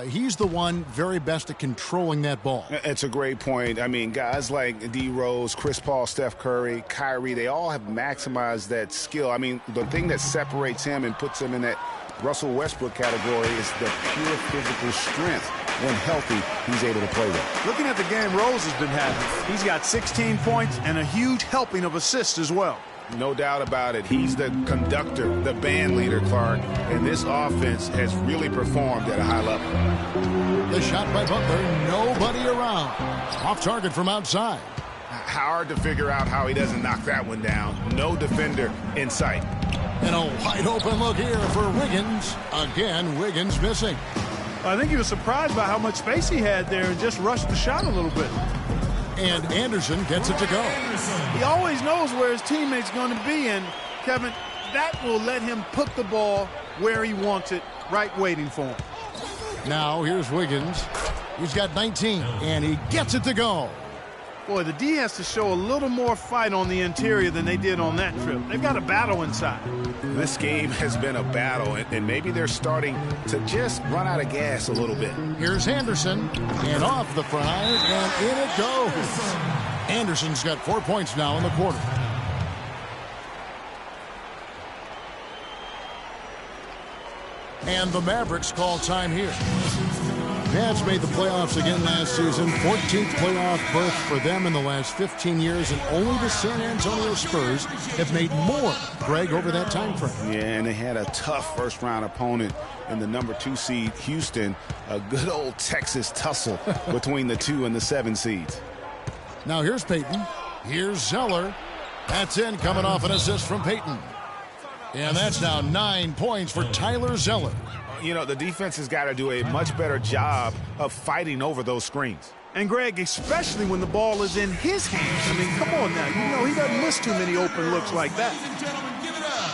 He's the one very best at controlling that ball. It's a great point. I mean, guys like D. Rose, Chris Paul, Steph Curry, Kyrie, they all have maximized that skill. I mean, the thing that separates him and puts him in that Russell Westbrook category is the pure physical strength. When healthy, he's able to play with. Looking at the game Rose has been having, he's got 16 points and a huge helping of assists as well. No doubt about it. He's the conductor, the band leader, Clark, and this offense has really performed at a high level. The shot by Butler, nobody around. Off target from outside. Hard to figure out how he doesn't knock that one down. No defender in sight. And a wide open look here for Wiggins. Again, Wiggins missing. I think he was surprised by how much space he had there and just rushed the shot a little bit. And Anderson gets it to go. He always knows where his teammate's going to be, and Kevin, that will let him put the ball where he wants it, right waiting for him. Now here's Wiggins. He's got 19, and he gets it to go. Boy, the D has to show a little more fight on the interior than they did on that trip. They've got a battle inside. This game has been a battle, and maybe they're starting to just run out of gas a little bit. Here's Anderson, and off the front iron, and in it goes. Anderson's got 4 points now in the quarter. And the Mavericks call time here. Mavs made the playoffs again last season. 14th playoff berth for them in the last 15 years, and only the San Antonio Spurs have made more, Greg, over that time frame. Yeah, and they had a tough first-round opponent in the number 2 seed, Houston. A good old Texas tussle between the 2 and the 7 seeds. Now here's Payton. Here's Zeller. That's in, coming off an assist from Payton. And that's now 9 points for Tyler Zeller. You know, the defense has got to do a much better job of fighting over those screens. And, Greg, especially when the ball is in his hands. I mean, come on now. You know he doesn't miss too many open looks like that. Ladies and gentlemen, give it up.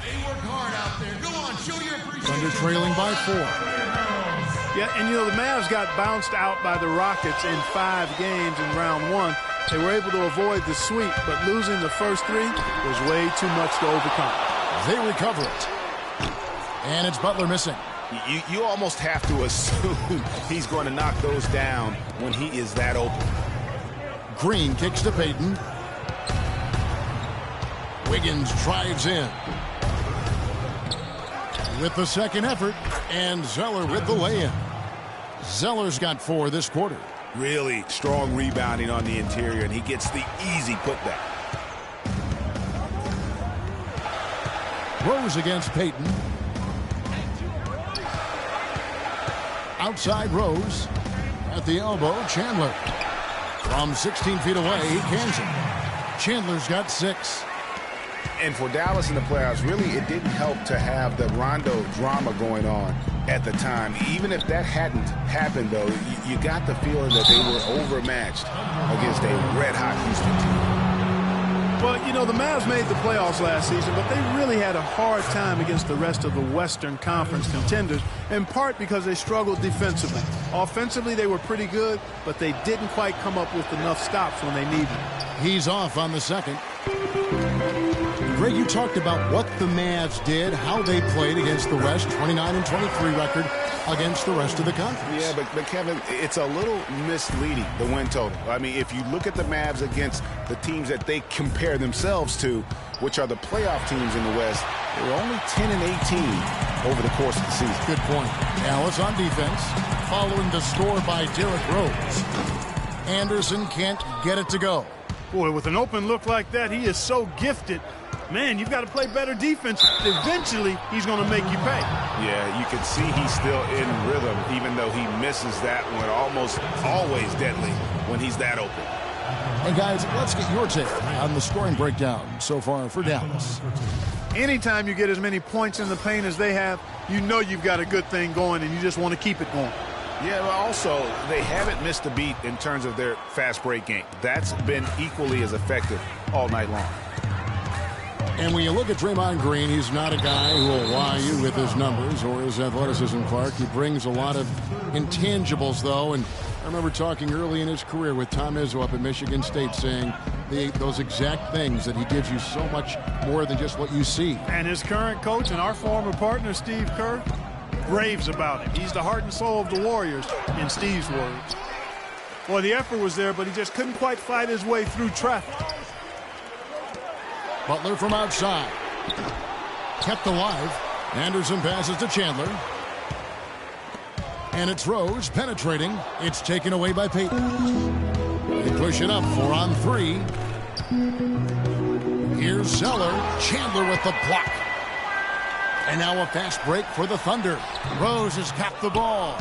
They work hard out there. Go on, show your appreciation. Thunder trailing by 4. Yeah, and, you know, the Mavs got bounced out by the Rockets in 5 games in round 1. They were able to avoid the sweep, but losing the first 3 was way too much to overcome. They recover it. And it's Butler missing. You almost have to assume he's going to knock those down when he is that open. Green kicks to Payton. Wiggins drives in. With the second effort, and Zeller with the lay-in. Zeller's got 4 this quarter. Really strong rebounding on the interior, and he gets the easy putback. Rose against Payton. Outside Rose. At the elbow, Chandler. From 16 feet away, he cans it. Chandler's got 6. And for Dallas in the playoffs, really, it didn't help to have the Rondo drama going on at the time. Even if that hadn't happened, though, you got the feeling that they were overmatched against a red-hot Houston team. Well, you know, the Mavs made the playoffs last season, but they really had a hard time against the rest of the Western Conference contenders, in part because they struggled defensively. Offensively, they were pretty good, but they didn't quite come up with enough stops when they needed it. He's off on the second. Greg, you talked about what the Mavs did, how they played against the West, 29-23 record against the rest of the conference. Yeah, but Kevin, it's a little misleading, the win total. I mean, if you look at the Mavs against the teams that they compare themselves to, which are the playoff teams in the West, they were only 10-18 over the course of the season. Good point. Dallas on defense, following the score by Derrick Rose. Anderson can't get it to go. Boy, with an open look like that, he is so gifted. Man, you've got to play better defense. Eventually, he's going to make you pay. Yeah, you can see he's still in rhythm, even though he misses that one. Almost always deadly when he's that open. And guys, let's get your take on the scoring breakdown so far for Dallas. Anytime you get as many points in the paint as they have, you know you've got a good thing going, and you just want to keep it going. Yeah, but also, they haven't missed a beat in terms of their fast break game. That's been equally as effective all night long. And when you look at Draymond Green, he's not a guy who will wow you with his numbers or his athleticism, Clark. He brings a lot of intangibles, though, and I remember talking early in his career with Tom Izzo up at Michigan State saying those exact things, that he gives you so much more than just what you see. And his current coach and our former partner, Steve Kerr, raves about him. He's the heart and soul of the Warriors, in Steve's words. Well, the effort was there, but he just couldn't quite fight his way through traffic. Butler from outside. Kept alive. Anderson passes to Chandler. And it's Rose penetrating. It's taken away by Payton. They push it up 4-on-3. Here's Zeller. Chandler with the block. And now a fast break for the Thunder. Rose has capped the ball.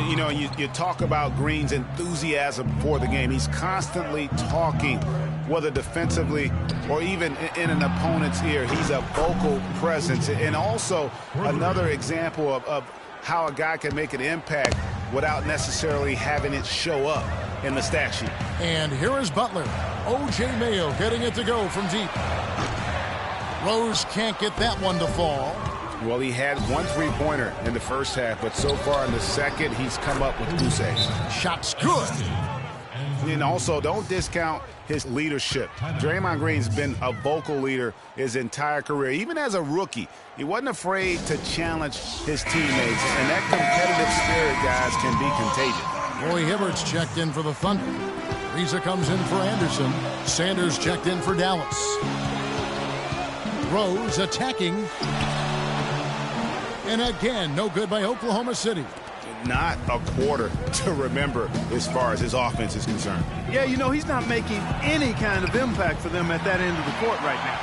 You know, you talk about Green's enthusiasm for the game. He's constantly talking, whether defensively or even in an opponent's ear. He's a vocal presence. And also another example of how a guy can make an impact without necessarily having it show up in the stat sheet. And here is Butler. O.J. Mayo getting it to go from deep. Rose can't get that one to fall. Well, he had one three-pointer in the first half, but so far in the second, he's come up with goose eggs. Shot's good. And also, don't discount his leadership. Draymond Green's been a vocal leader his entire career. Even as a rookie, he wasn't afraid to challenge his teammates. And that competitive spirit, guys, can be contagious. Roy Hibbert's checked in for the Thunder. Reza comes in for Anderson. Sanders checked in for Dallas. Rose attacking. And again, no good by Oklahoma City. Not a quarter to remember as far as his offense is concerned. Yeah, you know, he's not making any kind of impact for them at that end of the court right now.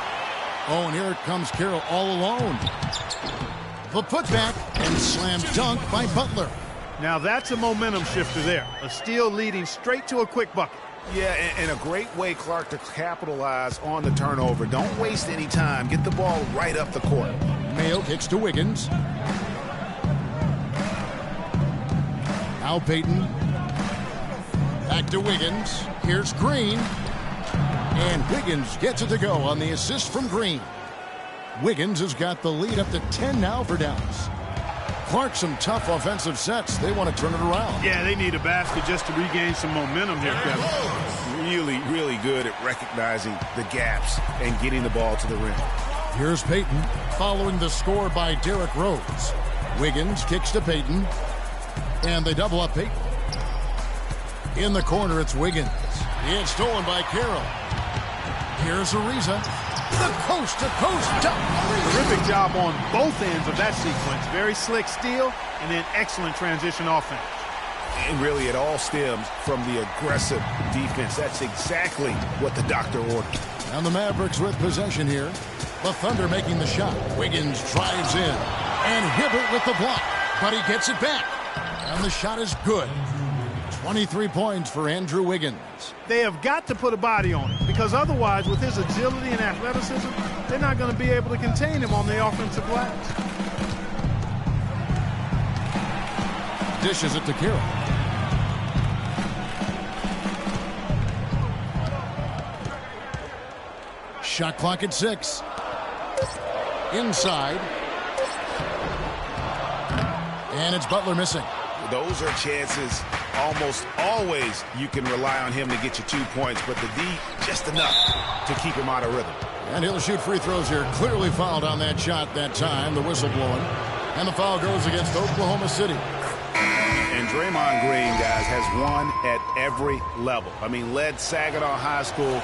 Oh, and here comes Carroll all alone. The putback and slam dunk by Butler. Now that's a momentum shifter there. A steal leading straight to a quick bucket. Yeah, and a great way, Clark, to capitalize on the turnover. Don't waste any time. Get the ball right up the court. Mayo kicks to Wiggins. Now Payton. Back to Wiggins. Here's Green. And Wiggins gets it to go on the assist from Green. Wiggins has got the lead up to 10 now for Dallas. Clark, some tough offensive sets. They want to turn it around. Yeah, they need a basket just to regain some momentum here, Kevin. Really, really good at recognizing the gaps and getting the ball to the rim. Here's Payton following the score by Derrick Rose. Wiggins kicks to Payton. And they double up Payton. In the corner, it's Wiggins. It's stolen by Carroll. Here's Ariza. The coast-to-coast dunk. Terrific job on both ends of that sequence. Very slick steal and then excellent transition offense. And really, it all stems from the aggressive defense. That's exactly what the doctor ordered. And the Mavericks with possession here. The Thunder making the shot. Wiggins drives in. And Hibbert with the block. But he gets it back. And the shot is good. 23 points for Andrew Wiggins. They have got to put a body on it, because otherwise, with his agility and athleticism, they're not going to be able to contain him on the offensive glass. Dishes it to Carroll. Shot clock at 6. Inside. And it's Butler missing. Those are chances almost always you can rely on him to get you 2 points, but the D just enough to keep him out of rhythm. And he'll shoot free throws here. Clearly fouled on that shot that time. The whistle blowing. And the foul goes against Oklahoma City. And Draymond Green, guys, has won at every level. I mean, led Saginaw High School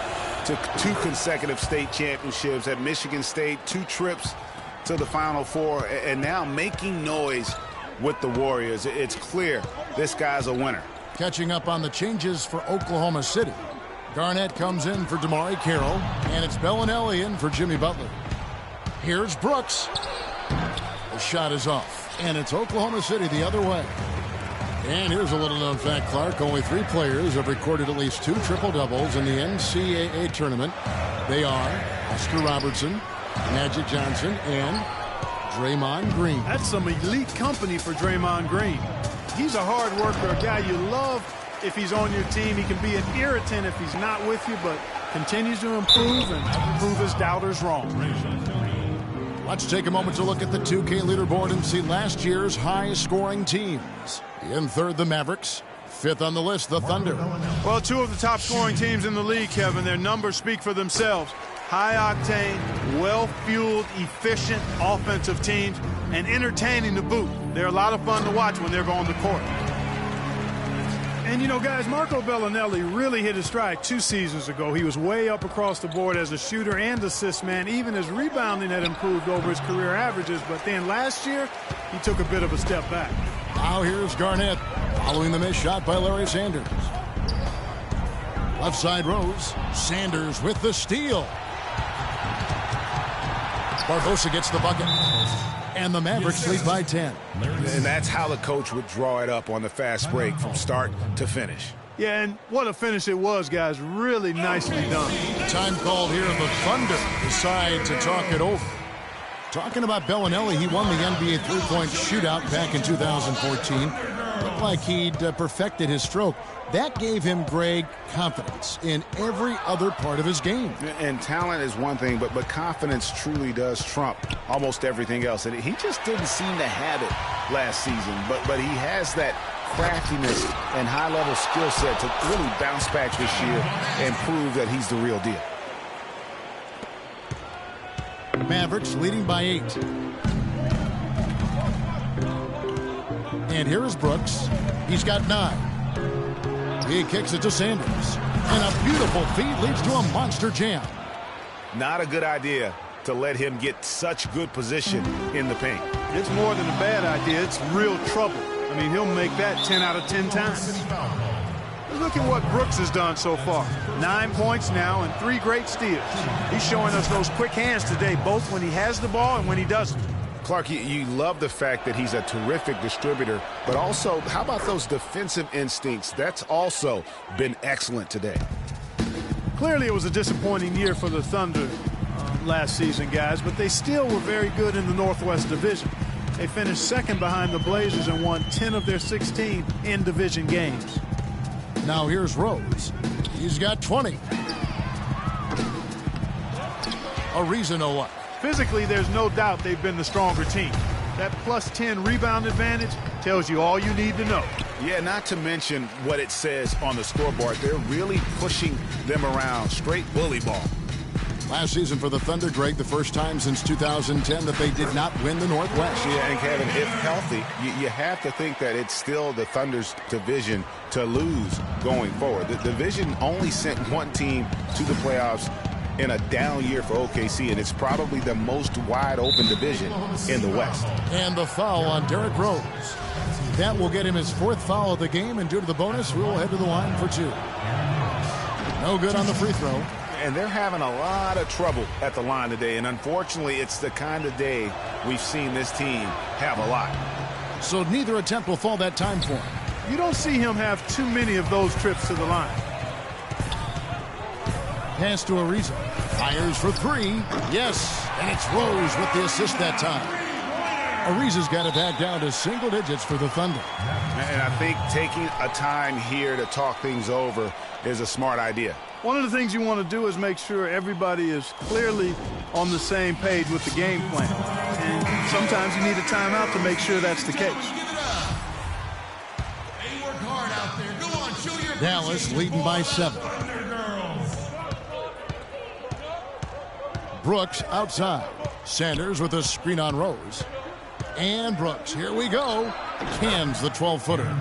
to 2 consecutive state championships at Michigan State, 2 trips to the Final Four, and now making noise with the Warriors. It's clear this guy's a winner. Catching up on the changes for Oklahoma City. Garnett comes in for DeMar Carroll, and it's Bellinelli in for Jimmy Butler. Here's Brooks. The shot is off, and it's Oklahoma City the other way. And here's a little-known fact, Clark. Only 3 players have recorded at least 2 triple-doubles in the NCAA tournament. They are Oscar Robertson, Magic Johnson, and Draymond Green. That's some elite company for Draymond Green. He's a hard worker, a guy you love if he's on your team. He can be an irritant if he's not with you, but continues to improve and prove his doubters wrong. Let's take a moment to look at the 2K leaderboard and see last year's high-scoring teams. In third, the Mavericks. Fifth on the list, the Thunder. Well, two of the top-scoring teams in the league, Kevin. Their numbers speak for themselves. High-octane, well-fueled, efficient offensive teams, and entertaining to boot. They're a lot of fun to watch when they're on the court. And, you know, guys, Marco Bellinelli really hit his stride 2 seasons ago. He was way up across the board as a shooter and assist man. Even his rebounding had improved over his career averages. But then last year, he took a bit of a step back. Now here's Garnett, following the missed shot by Larry Sanders. Left side Rose. Sanders with the steal. Barbosa gets the bucket. And the Mavericks lead by 10. And that's how the coach would draw it up on the fast break from start to finish. Yeah, and what a finish it was, guys. Really nicely done. Time called here. The Thunder decide to talk it over. Talking about Bellinelli, he won the NBA three-point shootout back in 2014. Looked like he'd perfected his stroke. That gave him, Greg, confidence in every other part of his game. And talent is one thing, but confidence truly does trump almost everything else. And he just didn't seem to have it last season. But he has that craftiness and high-level skill set to really bounce back this year and prove that he's the real deal. Mavericks leading by 8. And here is Brooks. He's got 9. He kicks it to Sanders. And a beautiful feed leads to a monster jam. Not a good idea to let him get such good position in the paint. It's more than a bad idea. It's real trouble. I mean, he'll make that 10 out of 10 times. Look at what Brooks has done so far. 9 points now and 3 great steals. He's showing us those quick hands today, both when he has the ball and when he doesn't. Clark, you love the fact that he's a terrific distributor, but also, how about those defensive instincts? That's also been excellent today. Clearly, it was a disappointing year for the Thunder last season, guys, but they still were very good in the Northwest Division. They finished second behind the Blazers and won 10 of their 16 in-division games. Now here's Rose. He's got 20. Ariza no luck. Physically, there's no doubt they've been the stronger team. That plus 10 rebound advantage tells you all you need to know. Yeah, not to mention what it says on the scoreboard. They're really pushing them around. Straight bully ball. Last season for the Thunder, Greg, the first time since 2010 that they did not win the Northwest. Yeah, and Kevin, if healthy, you have to think that it's still the Thunder's division to lose going forward. The division only sent one team to the playoffs in a down year for OKC, and it's probably the most wide-open division in the West. And the foul on Derrick Rose. That will get him his 4th foul of the game, and due to the bonus, we'll head to the line for 2. No good on the free throw. And they're having a lot of trouble at the line today, and unfortunately, it's the kind of day we've seen this team have a lot. So neither attempt will fall that time for him. You don't see him have too many of those trips to the line. Pass to Ariza. Fires for 3. Yes, and it's Rose with the assist that time. Ariza's got it back down to single digits for the Thunder. And I think taking a time here to talk things over is a smart idea. One of the things you want to do is make sure everybody is clearly on the same page with the game plan. And sometimes you need a timeout to make sure that's the case. Dallas leading by 7. Brooks outside. Sanders with a screen on Rose. And Brooks, here we go. Cans the 12-footer.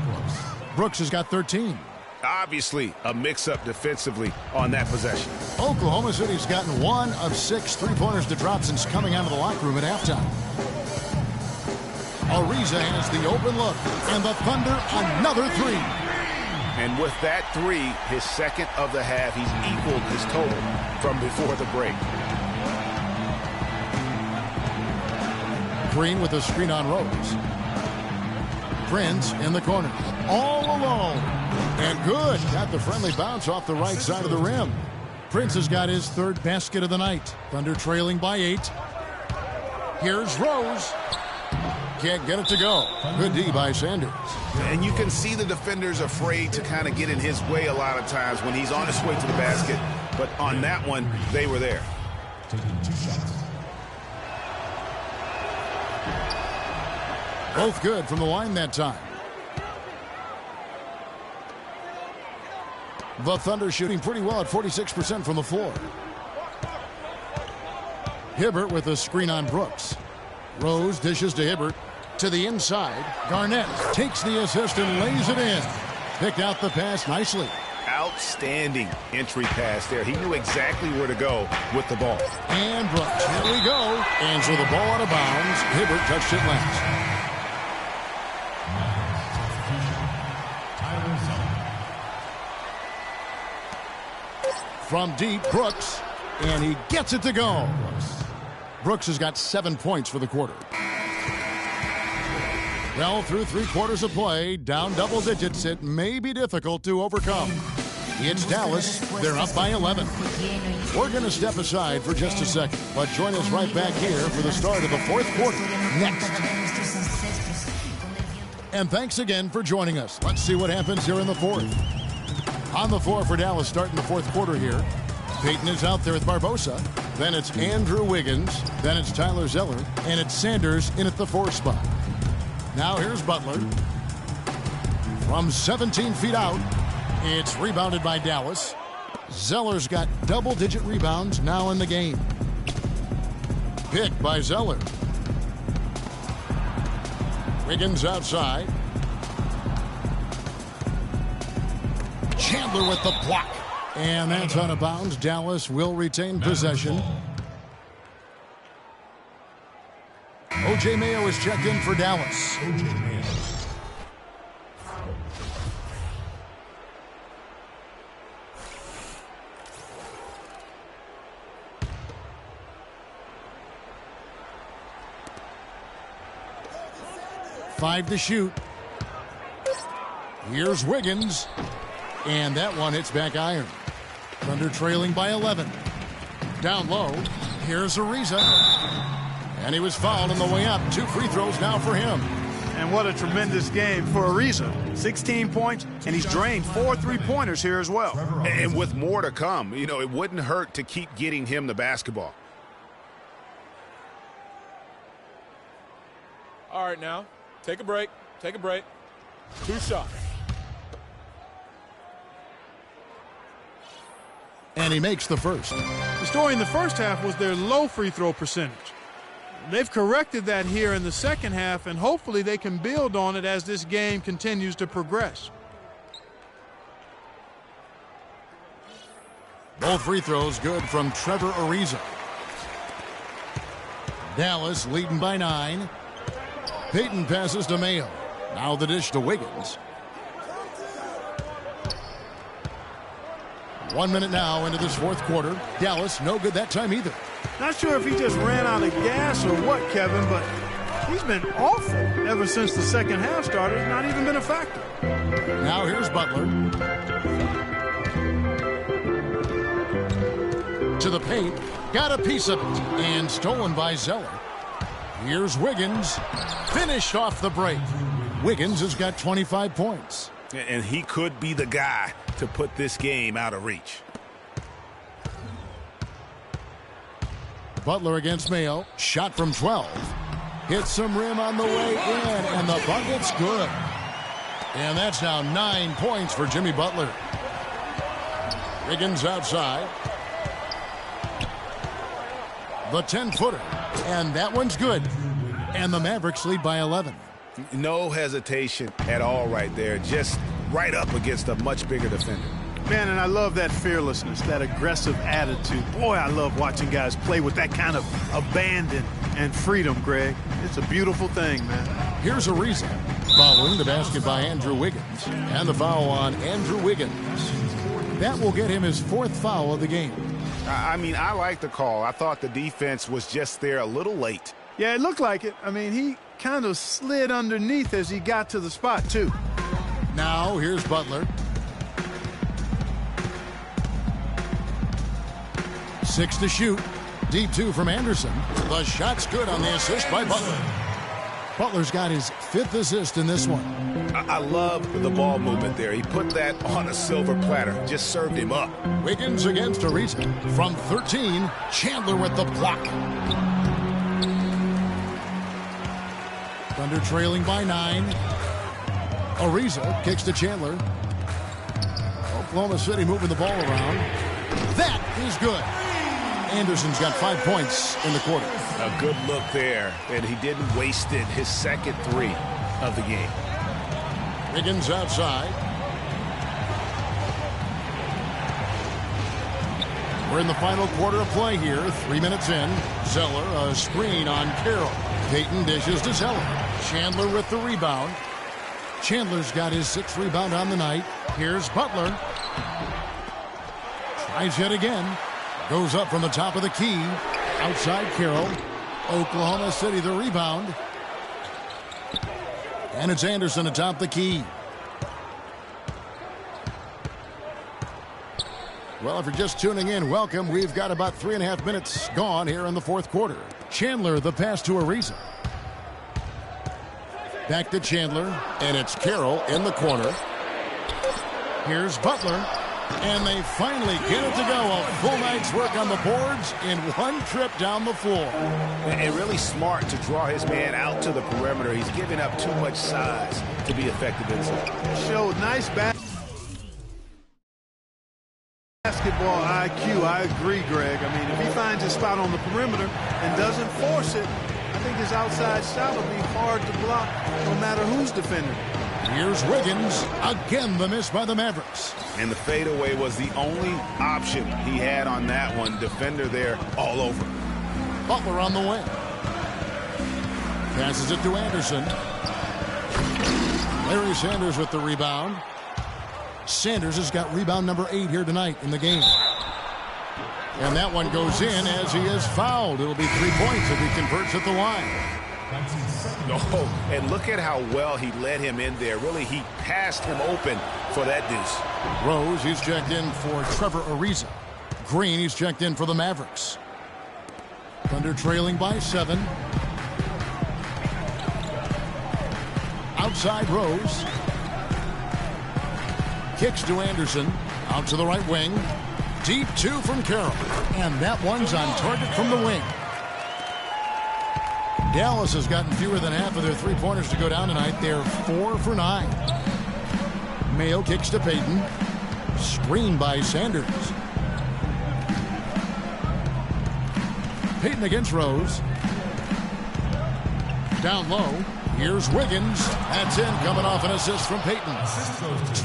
Brooks has got 13. Obviously, a mix-up defensively on that possession. Oklahoma City's gotten 1 of 6 three-pointers to drop since coming out of the locker room at halftime. Ariza has the open look, and the Thunder another 3. And with that 3, his second of the half, he's equaled his total from before the break. Green with a screen on Rose. Prince in the corner. All alone. And good. Got the friendly bounce off the right side of the rim. Prince has got his third basket of the night. Thunder trailing by 8. Here's Rose. Can't get it to go. Good D by Sanders. And you can see the defenders afraid to kind of get in his way a lot of times when he's on his way to the basket. But on that one, they were there. Taking 2 shots. Both good from the line that time. The Thunder shooting pretty well at 46% from the floor. Hibbert with a screen on Brooks. Rose dishes to Hibbert. To the inside. Garnett takes the assist and lays it in. Picked out the pass nicely. Outstanding entry pass there. He knew exactly where to go with the ball. And Brooks, here we go. And so the ball out of bounds. Hibbert touched it last. From deep, Brooks. And he gets it to go. Brooks has got 7 points for the quarter. Well, through 3 quarters of play, down double digits, it may be difficult to overcome. It's Dallas. They're up by 11. We're going to step aside for just a second, but join us right back here for the start of the 4th quarter next. And thanks again for joining us. Let's see what happens here in the 4th. On the floor for Dallas starting the 4th quarter here. Payton is out there with Barbosa. Then it's Andrew Wiggins. Then it's Tyler Zeller. And it's Sanders in at the 4 spot. Now here's Butler. From 17 feet out, it's rebounded by Dallas. Zeller's got double-digit rebounds now in the game. Picked by Zeller. Wiggins outside. Chandler with the block. And that's out of bounds. Dallas will retain possession. O.J. Mayo is checked in for Dallas. O.J. Mayo. Five to shoot. Here's Wiggins. And that one hits back iron. Thunder trailing by 11. Down low. Here's Ariza. And he was fouled on the way up. 2 free throws now for him. And what a tremendous game for Ariza. 16 points, and he's drained 4 3-pointers here as well. And with more to come, you know, it wouldn't hurt to keep getting him the basketball. All right, now, take a break. Take a break. 2 shots. And he makes the first. The story in the first half was their low free throw percentage. They've corrected that here in the second half, and hopefully they can build on it as this game continues to progress. Both free throws good from Trevor Ariza. Dallas leading by 9. Payton passes to Mayo. Now the dish to Wiggins. 1 minute now into this 4th quarter. Dallas no good that time either. Not sure if he just ran out of gas or what, Kevin, but he's been awful ever since the second half started. Not even been a factor. Now here's Butler. To the paint. Got a piece of it. And stolen by Zeller. Here's Wiggins. Finished off the break. Wiggins has got 25 points. And he could be the guy to put this game out of reach. Butler against Mayo. Shot from 12. Hits some rim on the way in, and the bucket's good. And that's now 9 points for Jimmy Butler. Wiggins outside. The 10-footer. And that one's good. And the Mavericks lead by 11. No hesitation at all right there. Just right up against a much bigger defender. Man, and I love that fearlessness, that aggressive attitude. Boy, I love watching guys play with that kind of abandon and freedom, Greg. It's a beautiful thing, man. Here's Ariza. Following the basket by Andrew Wiggins. And the foul on Andrew Wiggins. That will get him his 4th foul of the game. I mean, I like the call. I thought the defense was just there a little late. Yeah, it looked like it. I mean, he kind of slid underneath as he got to the spot, too. Now, here's Butler. 6 to shoot. Deep 2 from Anderson. The shot's good on the assist by Butler. Butler's got his 5th assist in this one. I love the ball movement there. He put that on a silver platter. Just served him up. Wiggins against Ariza. From 13, Chandler with the block. Thunder trailing by 9. Ariza kicks to Chandler. Oklahoma City moving the ball around. That is good. Anderson's got 5 points in the quarter. A good look there, and he didn't waste it. His second 3 of the game. Wiggins outside. We're in the final quarter of play here. 3 minutes in. Zeller, a screen on Carroll. Payton dishes to Zeller. Chandler with the rebound. Chandler's got his 6th rebound on the night. Here's Butler. Tries yet again. Goes up from the top of the key. Outside Carroll. Oklahoma City the rebound. And it's Anderson atop the key. Well, if you're just tuning in, welcome. We've got about 3.5 minutes gone here in the 4th quarter. Chandler, the pass to Ariza. Back to Chandler, and it's Carroll in the corner. Here's Butler, and they finally get it to go. A full night's work on the boards in one trip down the floor. And really smart to draw his man out to the perimeter. He's giving up too much size to be effective inside. Showed nice basketball IQ. I agree, Greg. I mean, if he finds his spot on the perimeter and doesn't force it, I think his outside shot will be hard to block no matter who's defending. Here's Wiggins. Again, the miss by the Mavericks. And the fadeaway was the only option he had on that one. Defender there all over. Butler on the wing. Passes it to Anderson. Larry Sanders with the rebound. Sanders has got rebound number 8 here tonight in the game. And that one goes in as he is fouled. It'll be 3 points if he converts at the line. Oh, and look at how well he led him in there. Really, he passed him open for that deuce. Rose, he's checked in for Trevor Ariza. Green, he's checked in for the Mavericks. Thunder trailing by 7. Outside Rose. Kicks to Anderson. Out to the right wing. Deep 2 from Carroll. And that one's on target from the wing. Dallas has gotten fewer than half of their 3-pointers to go down tonight. They're 4 for 9. Mayo kicks to Payton. Screen by Sanders. Payton against Rose. Down low. Here's Wiggins. That's in, coming off an assist from Payton.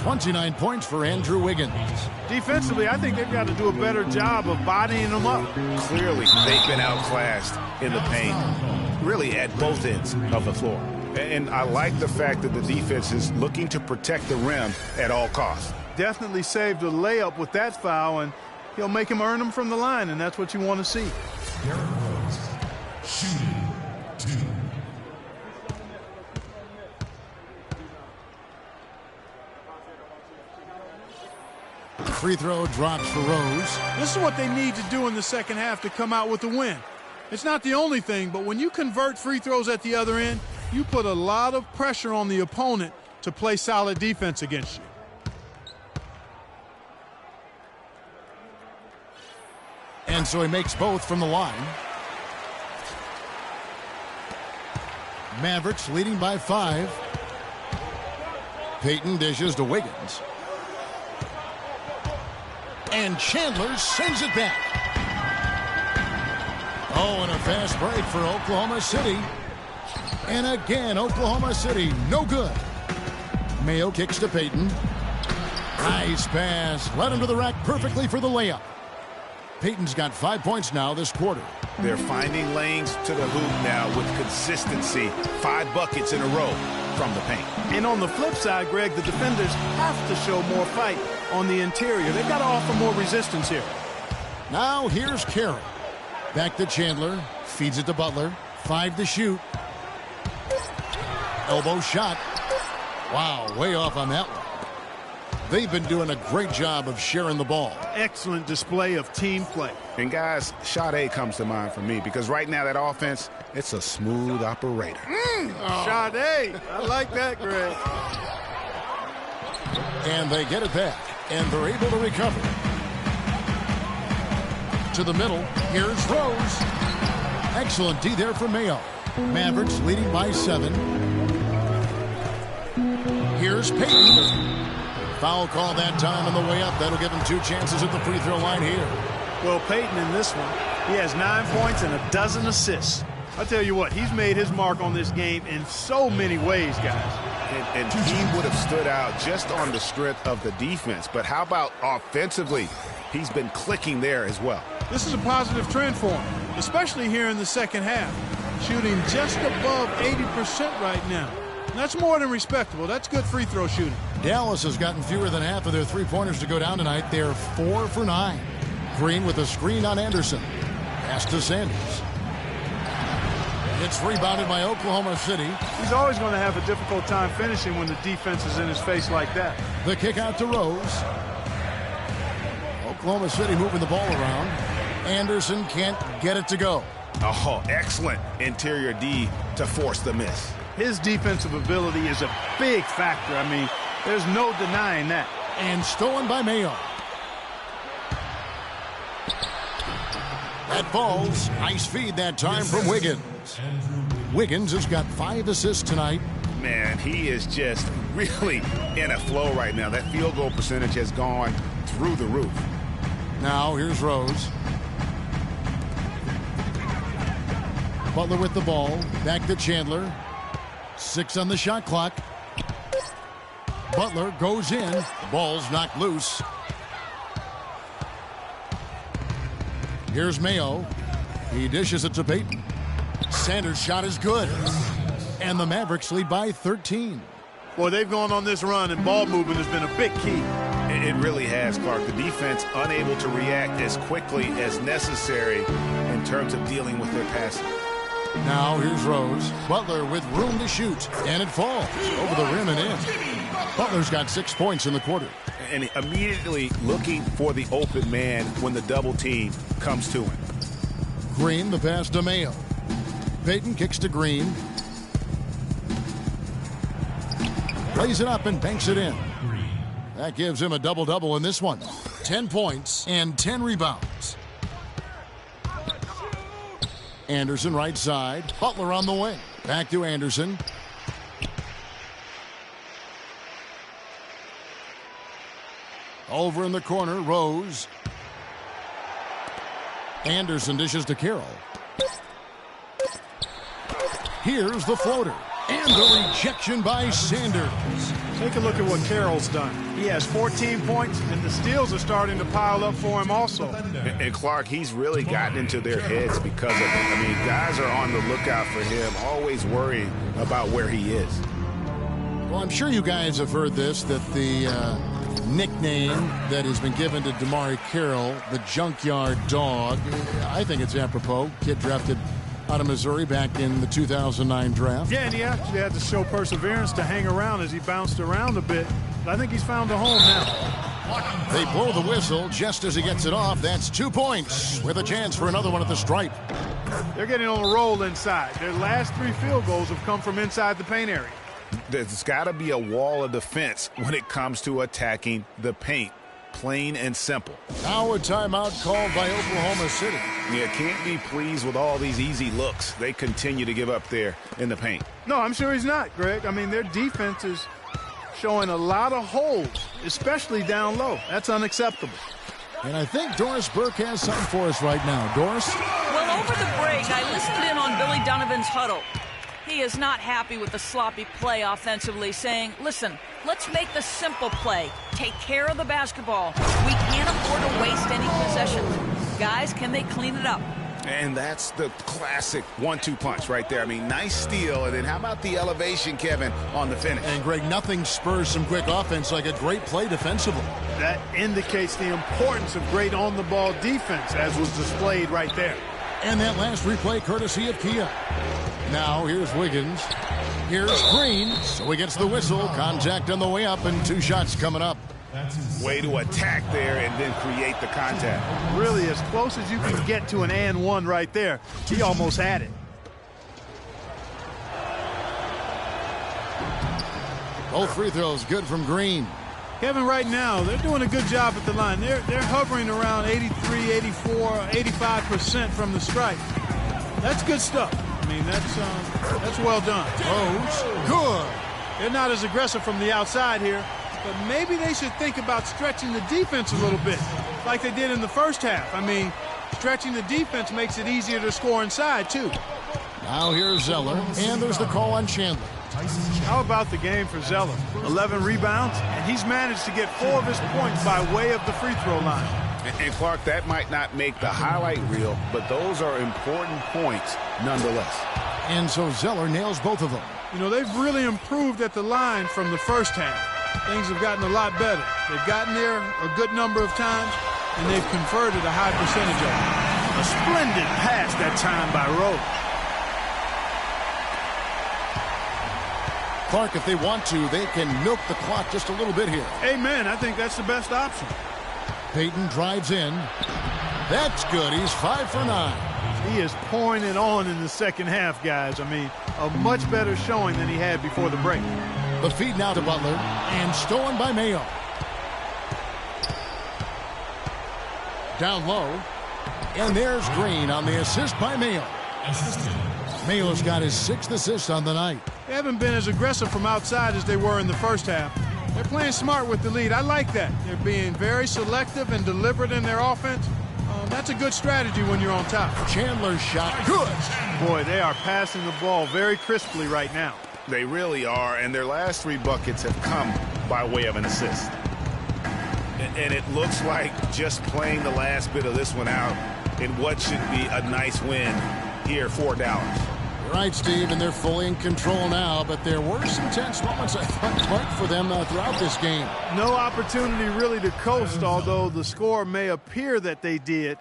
29 points for Andrew Wiggins. Defensively, I think they've got to do a better job of bodying them up. Clearly, they've been outclassed in the paint, really at both ends of the floor. And I like the fact that the defense is looking to protect the rim at all costs. Definitely saved a layup with that foul, and he'll make him earn them from the line, and that's what you want to see. Derrick Rose, shooting 2. Free throw drops for Rose. This is what they need to do in the second half to come out with the win. It's not the only thing, but when you convert free throws at the other end, you put a lot of pressure on the opponent to play solid defense against you. And so he makes both from the line. Mavericks leading by 5. Payton dishes to Wiggins. And Chandler sends it back. Oh, and a fast break for Oklahoma City. And again, Oklahoma City, no good. Mayo kicks to Payton. Nice pass. Led him to the rack perfectly for the layup. Payton's got 5 points now this quarter. They're finding lanes to the hoop now with consistency. 5 buckets in a row from the paint. And on the flip side, Greg, the defenders have to show more fight on the interior. They've got to offer more resistance here. Now here's Carroll. Back to Chandler. Feeds it to Butler. 5 to shoot. Elbow shot. Wow, way off on that one. They've been doing a great job of sharing the ball. Excellent display of team play. And guys, Sade comes to mind for me because right now that offense, it's a smooth operator. Sade, I like that, Greg. And they get it back, and they're able to recover. To the middle, here's Rose. Excellent D there for Mayo. Mavericks leading by 7. Here's Payton. Foul call that time on the way up. That'll give him 2 chances at the free throw line here. Well, Payton in this one, he has 9 points and a dozen assists. I tell you what, he's made his mark on this game in so many ways, guys. And he would have stood out just on the strength of the defense. But how about offensively? He's been clicking there as well. This is a positive trend for him, especially here in the second half. Shooting just above 80% right now. And that's more than respectable. That's good free throw shooting. Dallas has gotten fewer than half of their 3-pointers to go down tonight. They're 4 for 9. Green with a screen on Anderson. Pass to Sanders. It's rebounded by Oklahoma City. He's always going to have a difficult time finishing when the defense is in his face like that. The kick out to Rose. Oklahoma City moving the ball around. Anderson can't get it to go. Oh, excellent interior D to force the miss. His defensive ability is a big factor. I mean, there's no denying that. And stolen by Mayo. That falls. Nice feed that time from Wiggins. Wiggins has got 5 assists tonight. Man, he is just really in a flow right now. That field goal percentage has gone through the roof. Now here's Rose. Butler with the ball. Back to Chandler. 6 on the shot clock. Butler goes in. The ball's knocked loose. Here's Mayo. He dishes it to Payton. Sanders' shot is good. And the Mavericks lead by 13. Boy, they've gone on this run, and ball movement has been a big key. It really has, Clark. The defense unable to react as quickly as necessary in terms of dealing with their passing. Now here's Rose. Butler with room to shoot. And it falls over the rim and in. Butler's got 6 points in the quarter. And immediately looking for the open man when the double team comes to him. Green, the pass to Mayo. Payton kicks to Green. Plays it up and banks it in. That gives him a double-double in this one. 10 points and 10 rebounds. Anderson right side. Butler on the wing. Back to Anderson. Over in the corner, Rose. Anderson dishes to Carroll. Here's the floater. And the rejection by Sanders. Take a look at what Carroll's done. He has 14 points, and the steals are starting to pile up for him also. And Clark, he's really gotten into their heads because of it. I mean, guys are on the lookout for him, always worrying about where he is. Well, I'm sure you guys have heard this, that the nickname that has been given to DeMarre Carroll, the Junkyard Dog, I think it's apropos. Kid drafted out of Missouri back in the 2009 draft. Yeah, and he actually had to show perseverance to hang around as he bounced around a bit. But I think he's found a home now. They blow the whistle just as he gets it off. That's 2 points with a chance for another one at the stripe. They're getting on a roll inside. Their last 3 field goals have come from inside the paint area. There's got to be a wall of defense when it comes to attacking the paint. Plain and simple. Now a timeout called by Oklahoma City. Yeah, can't be pleased with all these easy looks they continue to give up there in the paint. No, I'm sure he's not, Greg. I mean, their defense is showing a lot of holes, especially down low. That's unacceptable. And I think Doris Burke has something for us right now. Doris? Well, over the break, I listened in on Billy Donovan's huddle. He is not happy with the sloppy play offensively, saying, listen, let's make the simple play. Take care of the basketball. We can't afford to waste any possessions. Guys, can they clean it up? And that's the classic 1-2 punch right there. I mean, nice steal. And then how about the elevation, Kevin, on the finish? And, Greg, nothing spurs some quick offense like a great play defensively. That indicates the importance of great on-the-ball defense, as was displayed right there. And that last replay courtesy of Kia. Now here's Wiggins. Here's Green. So he gets the whistle. Contact on the way up and 2 shots coming up. Way to attack there and then create the contact. Really, as close as you can get to an and one right there. He almost had it. Both free throws good from Green. Kevin, right now, they're doing a good job at the line. They're hovering around 83, 84, 85% from the stripe. That's good stuff. I mean, that's well done. Rose, good. They're not as aggressive from the outside here, but maybe they should think about stretching the defense a little bit, like they did in the first half. I mean, stretching the defense makes it easier to score inside, too. Now here's Zeller, and there's the call on Chandler. How about the game for Zeller? 11 rebounds, and he's managed to get 4 of his points by way of the free throw line. And Clark, that might not make the highlight reel, but those are important points nonetheless. And so Zeller nails both of them. You know, they've really improved at the line from the first half. Things have gotten a lot better. They've gotten there a good number of times, and they've converted a high percentage of it. A splendid pass that time by Rose. Clark, if they want to, they can milk the clock just a little bit here. Amen. I think that's the best option. Payton drives in. That's good. He's 5 for 9. He is pouring it on in the second half, guys. I mean, a much better showing than he had before the break. The feed now to Butler, and stolen by Mayo. Down low, and there's Green on the assist by Mayo. Mayo's got his 6th assist on the night. They haven't been as aggressive from outside as they were in the first half. They're playing smart with the lead. I like that. They're being very selective and deliberate in their offense. That's a good strategy when you're on top. Chandler's shot, good. Boy, they are passing the ball very crisply right now. They really are, and their last 3 buckets have come by way of an assist. And it looks like just playing the last bit of this one out in what should be a nice win here for Dallas. Right, Steve, and they're fully in control now, but there were some tense moments, I thought, for them throughout this game. No opportunity really to coast, although the score may appear that they did.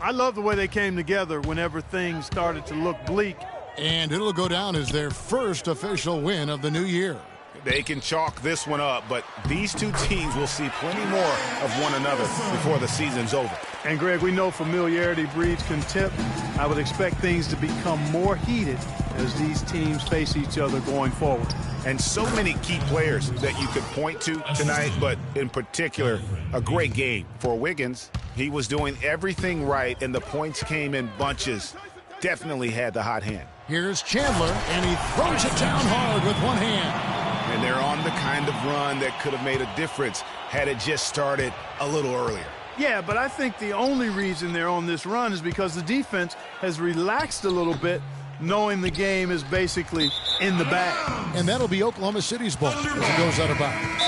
I love the way they came together whenever things started to look bleak. And it'll go down as their first official win of the new year. They can chalk this one up, but these two teams will see plenty more of one another before the season's over. And, Greg, we know familiarity breeds contempt. I would expect things to become more heated as these teams face each other going forward. And so many key players that you could point to tonight, but in particular, a great game for Wiggins. He was doing everything right, and the points came in bunches. Definitely had the hot hand. Here's Chandler, and he throws it down hard with one hand. And they're on the kind of run that could have made a difference had it just started a little earlier. Yeah, but I think the only reason they're on this run is because the defense has relaxed a little bit, knowing the game is basically in the bag. And that'll be Oklahoma City's ball as it goes out of bounds.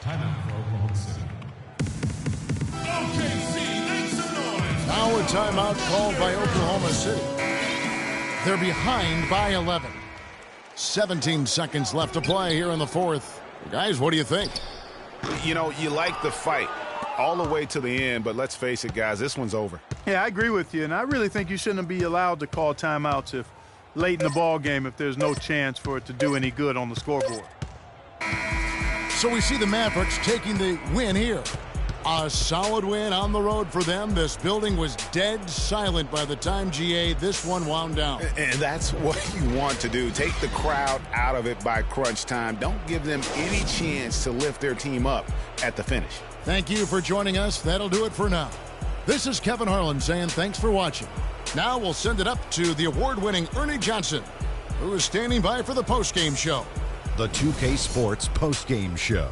Timeout for Oklahoma City. OKC, make some noise. Now a timeout called by Oklahoma City. They're behind by 11. 17 seconds left to play here in the fourth. Guys, what do you think? You know, you like the fight all the way to the end, but let's face it, guys, this one's over. Yeah, I agree with you, and I really think you shouldn't be allowed to call timeouts if late in the ball game if there's no chance for it to do any good on the scoreboard. So we see the Mavericks taking the win here. A solid win on the road for them. This building was dead silent by the time, GA, this one wound down. And that's what you want to do. Take the crowd out of it by crunch time. Don't give them any chance to lift their team up at the finish. Thank you for joining us. That'll do it for now. This is Kevin Harlan saying thanks for watching. Now we'll send it up to the award-winning Ernie Johnson, who is standing by for the postgame show. The 2K Sports postgame show.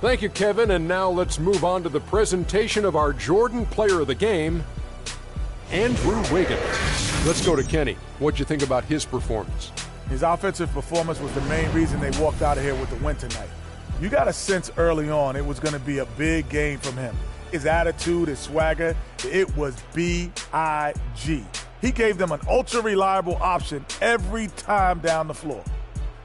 Thank you, Kevin. And now let's move on to the presentation of our Jordan Player of the Game, Andrew Wiggins. Let's go to Kenny. What'd you think about his performance? His offensive performance was the main reason they walked out of here with the win tonight. You got a sense early on it was going to be a big game from him. His attitude, his swagger, it was B-I-G. He gave them an ultra-reliable option every time down the floor.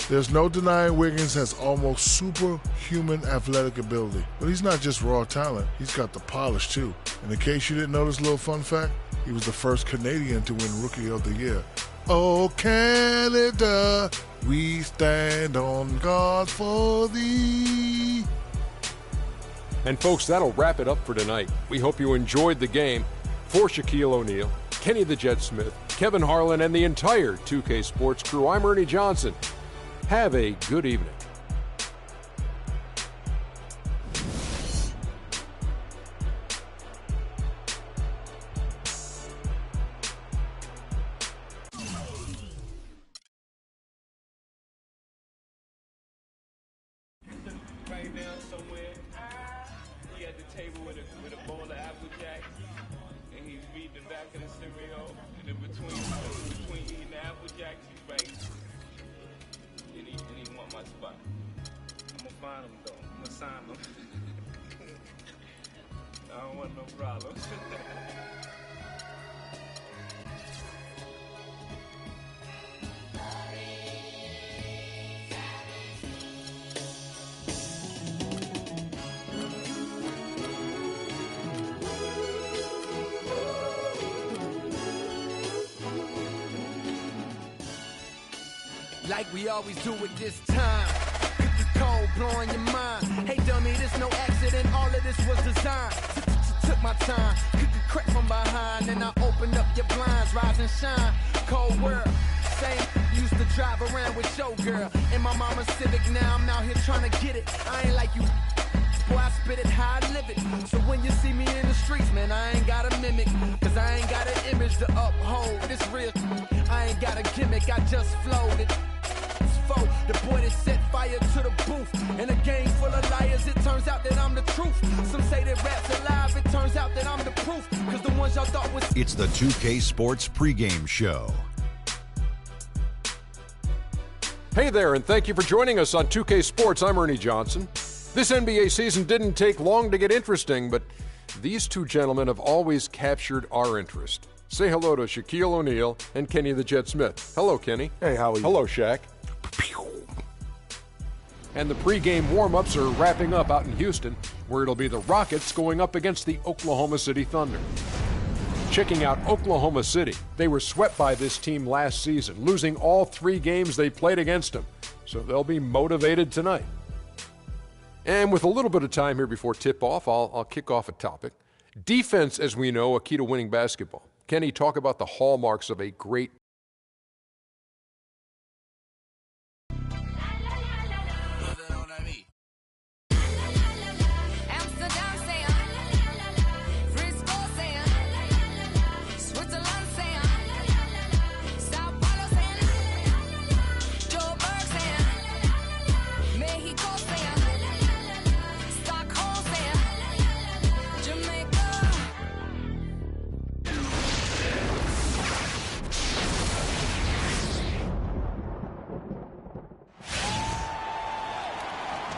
There's no denying Wiggins has almost superhuman athletic ability. But he's not just raw talent, he's got the polish too. And in case you didn't know this little fun fact, he was the first Canadian to win Rookie of the Year. Oh, Canada, we stand on guard for thee. And folks, that'll wrap it up for tonight. We hope you enjoyed the game. For Shaquille O'Neal, Kenny the Jet Smith, Kevin Harlan, and the entire 2K Sports crew, I'm Ernie Johnson. Have a good evening. Right down somewhere, he at the table with a bowl of Apple Jacks, and he's reading the back of the cereal, and in between eating the Apple Jacks, he's writing. And he want my spot. I'm gonna find him though. I'm gonna sign him. I don't want no problems. Like we always do it this time. Cookie cold, blowing your mind. Hey dummy, this no accident, all of this was designed. Took my time, cookie crack from behind. And I opened up your blinds, rise and shine. Cold world, same used to drive around with your girl. In my mama's Civic, now I'm out here trying to get it. I ain't like you, boy, I spit it how I live it. So when you see me in the streets, man, I ain't got a mimic. Cause I ain't got an image to uphold. This real, I ain't got a gimmick, I just flowed it. The boy that set fire to the booth. In a game full of liars, it turns out that I'm the truth. Some say that rap's alive, it turns out that I'm the proof. Cause the ones y'all thought was... It's the 2K Sports pregame show. Hey there, and thank you for joining us on 2K Sports. I'm Ernie Johnson. This NBA season didn't take long to get interesting, but these two gentlemen have always captured our interest. Say hello to Shaquille O'Neal and Kenny the Jet Smith. Hello, Kenny. Hey, how are you? Hello, Shaq. And the pregame warm-ups are wrapping up out in Houston, where it'll be the Rockets going up against the Oklahoma City Thunder. Checking out Oklahoma City, they were swept by this team last season, losing all 3 games they played against them, so they'll be motivated tonight. And with a little bit of time here before tip-off, I'll kick off a topic. Defense, as we know, a key to winning basketball. Kenny, talk about the hallmarks of a great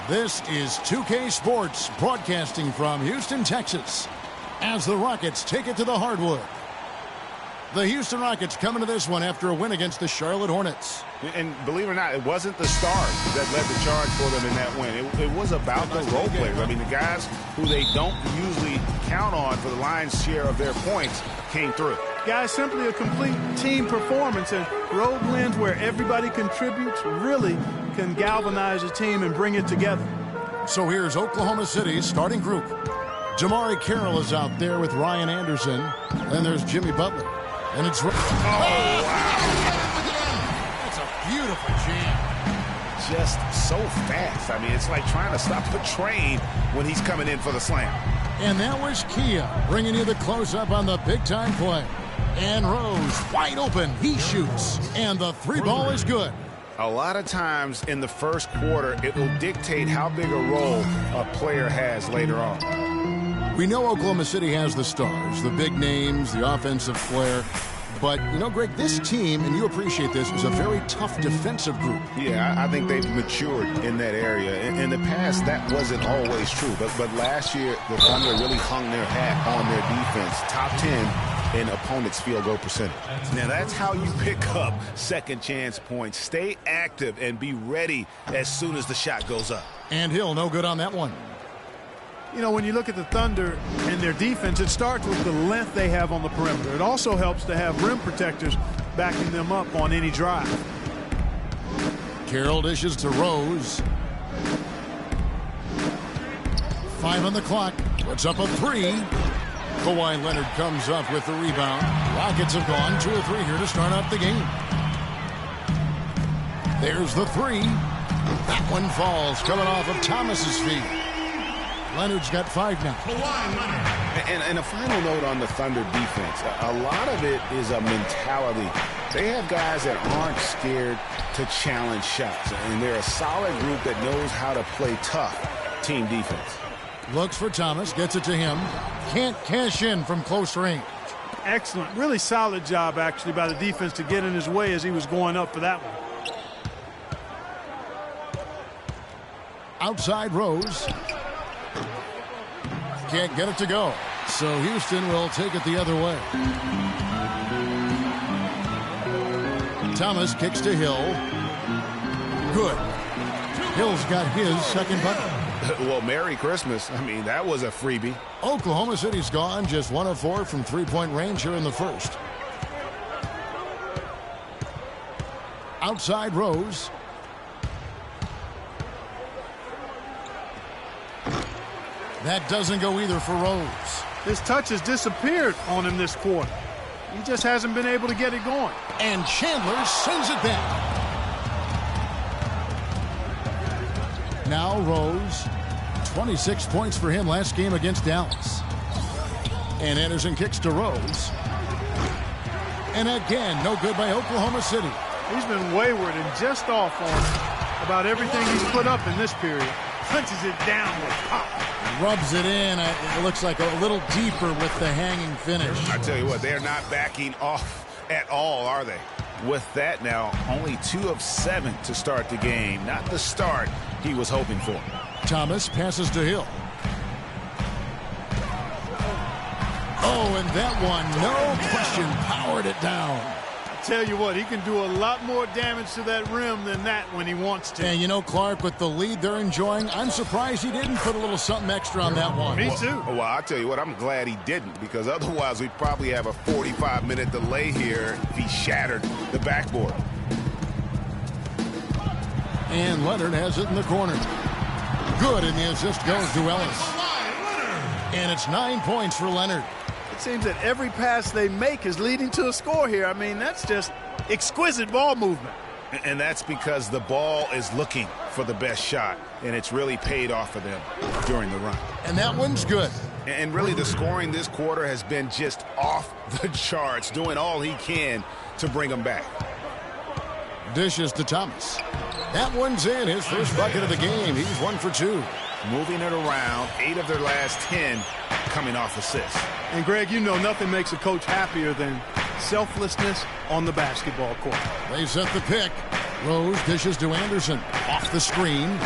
This is 2K Sports, broadcasting from Houston, Texas, as the Rockets take it to the hardwood. The Houston Rockets coming to this one after a win against the Charlotte Hornets. And believe it or not, it wasn't the stars that led the charge for them in that win. It was about the role players. I mean, the guys who they don't usually count on for the lion's share of their points came through. Guys, simply a complete team performance, and road wins where everybody contributes really can galvanize a team and bring it together. So here's Oklahoma City's starting group. Jamari Carroll is out there with Ryan Anderson. Then there's Jimmy Butler. And it's... Oh, wow. That's a beautiful jam. Just so fast. I mean, it's like trying to stop the train when he's coming in for the slam. And that was Kia bringing you the close-up on the big-time play. And Rose, wide open, he shoots. And the 3-ball is good. A lot of times in the first quarter, it will dictate how big a role a player has later on. We know Oklahoma City has the stars, the big names, the offensive flair. But, you know, Greg, this team, and you appreciate this, is a very tough defensive group. Yeah, I think they've matured in that area. In the past, that wasn't always true. But last year, the Thunder really hung their hat on their defense. Top 10 an opponent's field goal percentage. Now, that's how you pick up second chance points. Stay active and be ready as soon as the shot goes up. And Hill, no good on that one. You know, when you look at the Thunder and their defense, it starts with the length they have on the perimeter. It also helps to have rim protectors backing them up on any drive. Carroll dishes to Rose. 5 on the clock. Puts up a 3. Kawhi Leonard comes up with the rebound. Rockets have gone 2 or 3 here to start out the game. There's the 3. That one falls, coming off of Thomas's feet. Leonard's got 5 now. And a final note on the Thunder defense. A lot of it is a mentality. They have guys that aren't scared to challenge shots. And they're a solid group that knows how to play tough team defense. Looks for Thomas, gets it to him. Can't cash in from close range. Excellent. Really solid job, actually, by the defense to get in his way as he was going up for that one. Outside Rose. Can't get it to go. So Houston will take it the other way. Thomas kicks to Hill. Good. Hill's got his second bucket. Well, Merry Christmas. I mean, that was a freebie. Oklahoma City's gone just 1 of 4 from three-point range here in the first. Outside Rose. That doesn't go either for Rose. His touch has disappeared on him this quarter. He just hasn't been able to get it going. And Chandler sends it back. Now Rose, 26 points for him last game against Dallas. And Anderson kicks to Rose. And again, no good by Oklahoma City. He's been wayward and just off on about everything he's put up in this period. Punches it down with pop. Rubs it in. It looks like a little deeper with the hanging finish. I tell you what, they're not backing off at all, are they? With that now, only 2 of 7 to start the game. Not the start he was hoping for. Thomas passes to Hill. Oh, and that one, no question, powered it down. Tell you what, he can do a lot more damage to that rim than that when he wants to. And you know, Clark, with the lead they're enjoying, I'm surprised he didn't put a little something extra on that one. Me too. Well, I tell you what, I'm glad he didn't, because otherwise we'd probably have a 45-minute delay here if he shattered the backboard. And Leonard has it in the corner. Good, and the assist goes to Ellis. And it's 9 points for Leonard. It seems that every pass they make is leading to a score here. I mean, that's just exquisite ball movement. And that's because the ball is looking for the best shot, and it's really paid off for them during the run. And that one's good. And really, the scoring this quarter has been just off the charts, doing all he can to bring them back. Dishes to Thomas. That one's in, his first bucket of the game. He's 1 for 2. Moving it around, 8 of their last 10 coming off assists. And, Greg, you know nothing makes a coach happier than selflessness on the basketball court. They set the pick. Rose dishes to Anderson. Off the screen.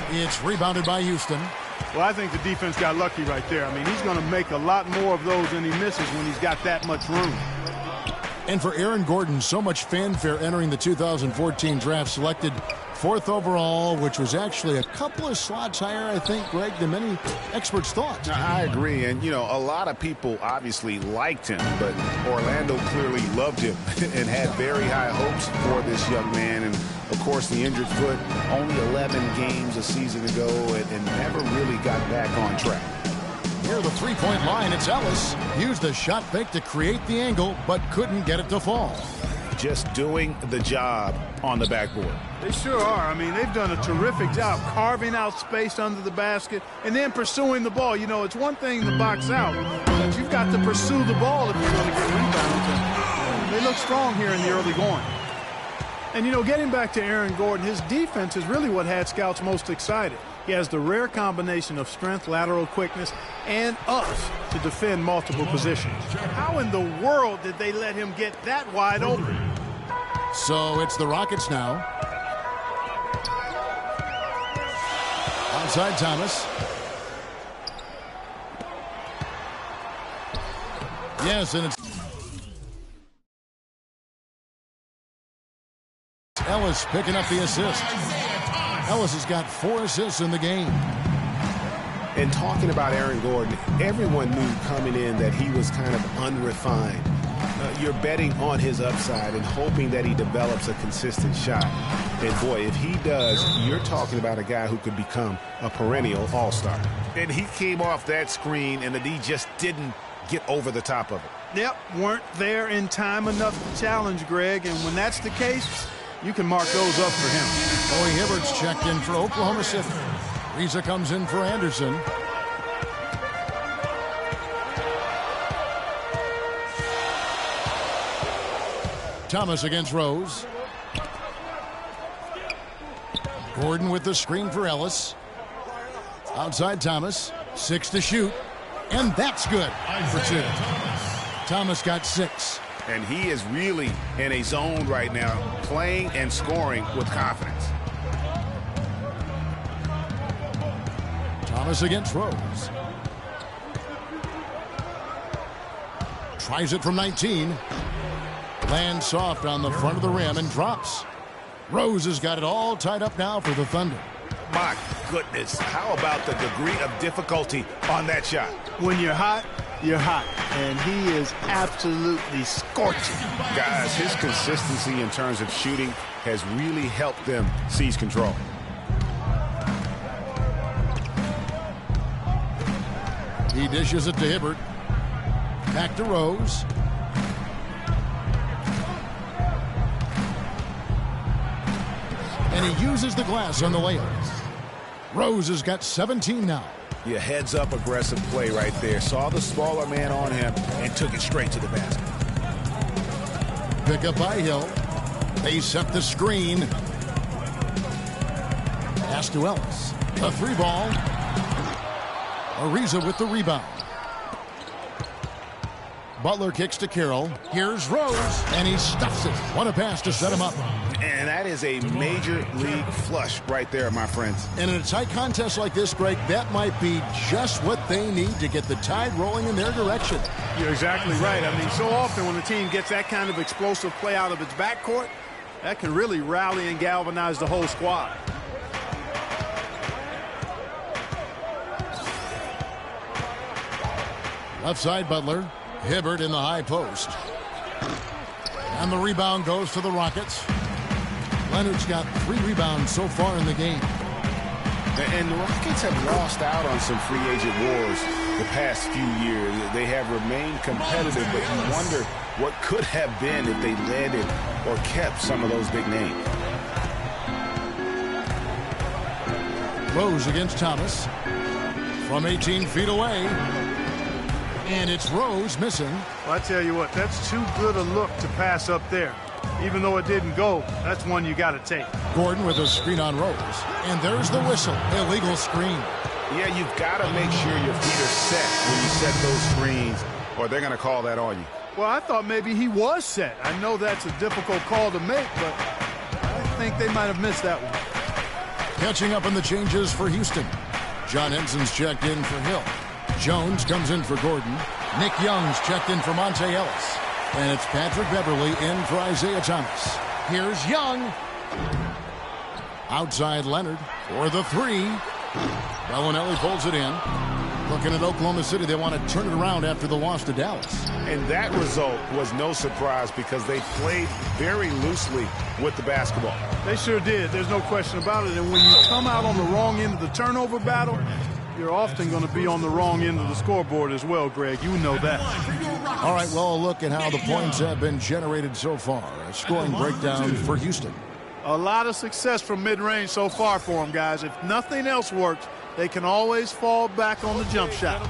It's rebounded by Houston. Well, I think the defense got lucky right there. I mean, he's going to make a lot more of those than he misses when he's got that much room. And for Aaron Gordon, so much fanfare entering the 2014 draft, selected 4th overall, which was actually a couple of slots higher, I think, Greg, than many experts thought. I agree. And, you know, a lot of people obviously liked him, but Orlando clearly loved him and had very high hopes for this young man. And, of course, the injured foot, only 11 games a season ago and never really got back on track. Near the three-point line, it's Ellis. Used the shot fake to create the angle, but couldn't get it to fall. Just doing the job on the backboard. They sure are. I mean, they've done a terrific job carving out space under the basket and then pursuing the ball. You know, it's one thing to box out, but you've got to pursue the ball if you're going to get rebounds. They look strong here in the early going. And, you know, getting back to Aaron Gordon, his defense is really what had scouts most excited. He has the rare combination of strength, lateral quickness, and ups to defend multiple positions. How in the world did they let him get that wide open? So it's the Rockets now. Outside Thomas. Yes, and it's Ellis picking up the assist. Ellis has got 4 assists in the game. And talking about Aaron Gordon, everyone knew coming in that he was kind of unrefined. You're betting on his upside and hoping that he develops a consistent shot. And boy, if he does, you're talking about a guy who could become a perennial all-star. And he came off that screen, and the D just didn't get over the top of it. Yep, weren't there in time enough to challenge Greg, and when that's the case, you can mark those up for him. Boy, Hibbert's checked in for Oklahoma City. Reza comes in for Anderson. Thomas against Rose. Gordon with the screen for Ellis. Outside Thomas. 6 to shoot. And that's good for 2. Thomas got 6. And he is really in a zone right now, playing and scoring with confidence. Thomas against Rose. Tries it from 19. Lands soft on the front of the rim and drops. Rose has got it all tied up now for the Thunder. My goodness, how about the degree of difficulty on that shot? When you're hot, you're hot. And he is absolutely scorching. Guys, his consistency in terms of shooting has really helped them seize control. He dishes it to Hibbert. Back to Rose. And he uses the glass on the layup. Rose has got 17 now. Yeah, heads-up aggressive play right there. Saw the smaller man on him and took it straight to the basket. Pick up by Hill. They set the screen. Pass to Ellis. A 3-ball. Ariza with the rebound. Butler kicks to Carroll. Here's Rose, and he stuffs it. What a pass to set him up. And that is a major league flush right there, my friends. And in a tight contest like this, Greg, that might be just what they need to get the tide rolling in their direction. You're exactly right. I mean, so often when a team gets that kind of explosive play out of its backcourt, that can really rally and galvanize the whole squad. Left side, Butler. Hibbert in the high post. And the rebound goes to the Rockets. Leonard's got 3 rebounds so far in the game. And the Rockets have lost out on some free agent wars the past few years. They have remained competitive, but you wonder what could have been if they landed or kept some of those big names. Rose against Thomas. From 18 feet away. And it's Rose missing. Well, I tell you what, that's too good a look to pass up there. Even though it didn't go, that's one you got to take. Gordon with a screen on Rose. And there's the whistle. Illegal screen. Yeah, you've got to make sure your feet are set when you set those screens, or they're going to call that on you. Well, I thought maybe he was set. I know that's a difficult call to make, but I think they might have missed that one. Catching up on the changes for Houston. John Henson's checked in for Hill. Jones comes in for Gordon. Nick Young's checked in for Monte Ellis. And it's Patrick Beverly in for Isaiah Thomas. Here's Young. Outside Leonard for the 3. Bellinelli pulls it in. Looking at Oklahoma City, they want to turn it around after the loss to Dallas. And that result was no surprise because they played very loosely with the basketball. They sure did. There's no question about it. And when you come out on the wrong end of the turnover battle, you're often going to be on the wrong end of the scoreboard as well, Greg. You know that. All right, well, a look at how the points have been generated so far. A scoring breakdown for Houston. A lot of success from mid-range so far for them, guys. If nothing else works, they can always fall back on the jump shot.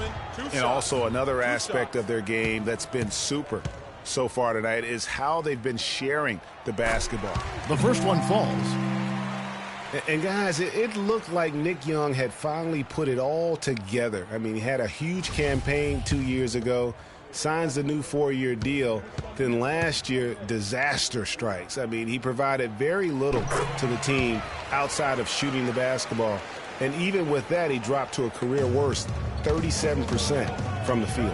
And also another aspect of their game that's been super so far tonight is how they've been sharing the basketball. The first one falls. And guys, it looked like Nick Young had finally put it all together. I mean, he had a huge campaign 2 years ago, signs a new 4-year deal. Then last year, disaster strikes. I mean, he provided very little to the team outside of shooting the basketball. And even with that, he dropped to a career worst, 37% from the field.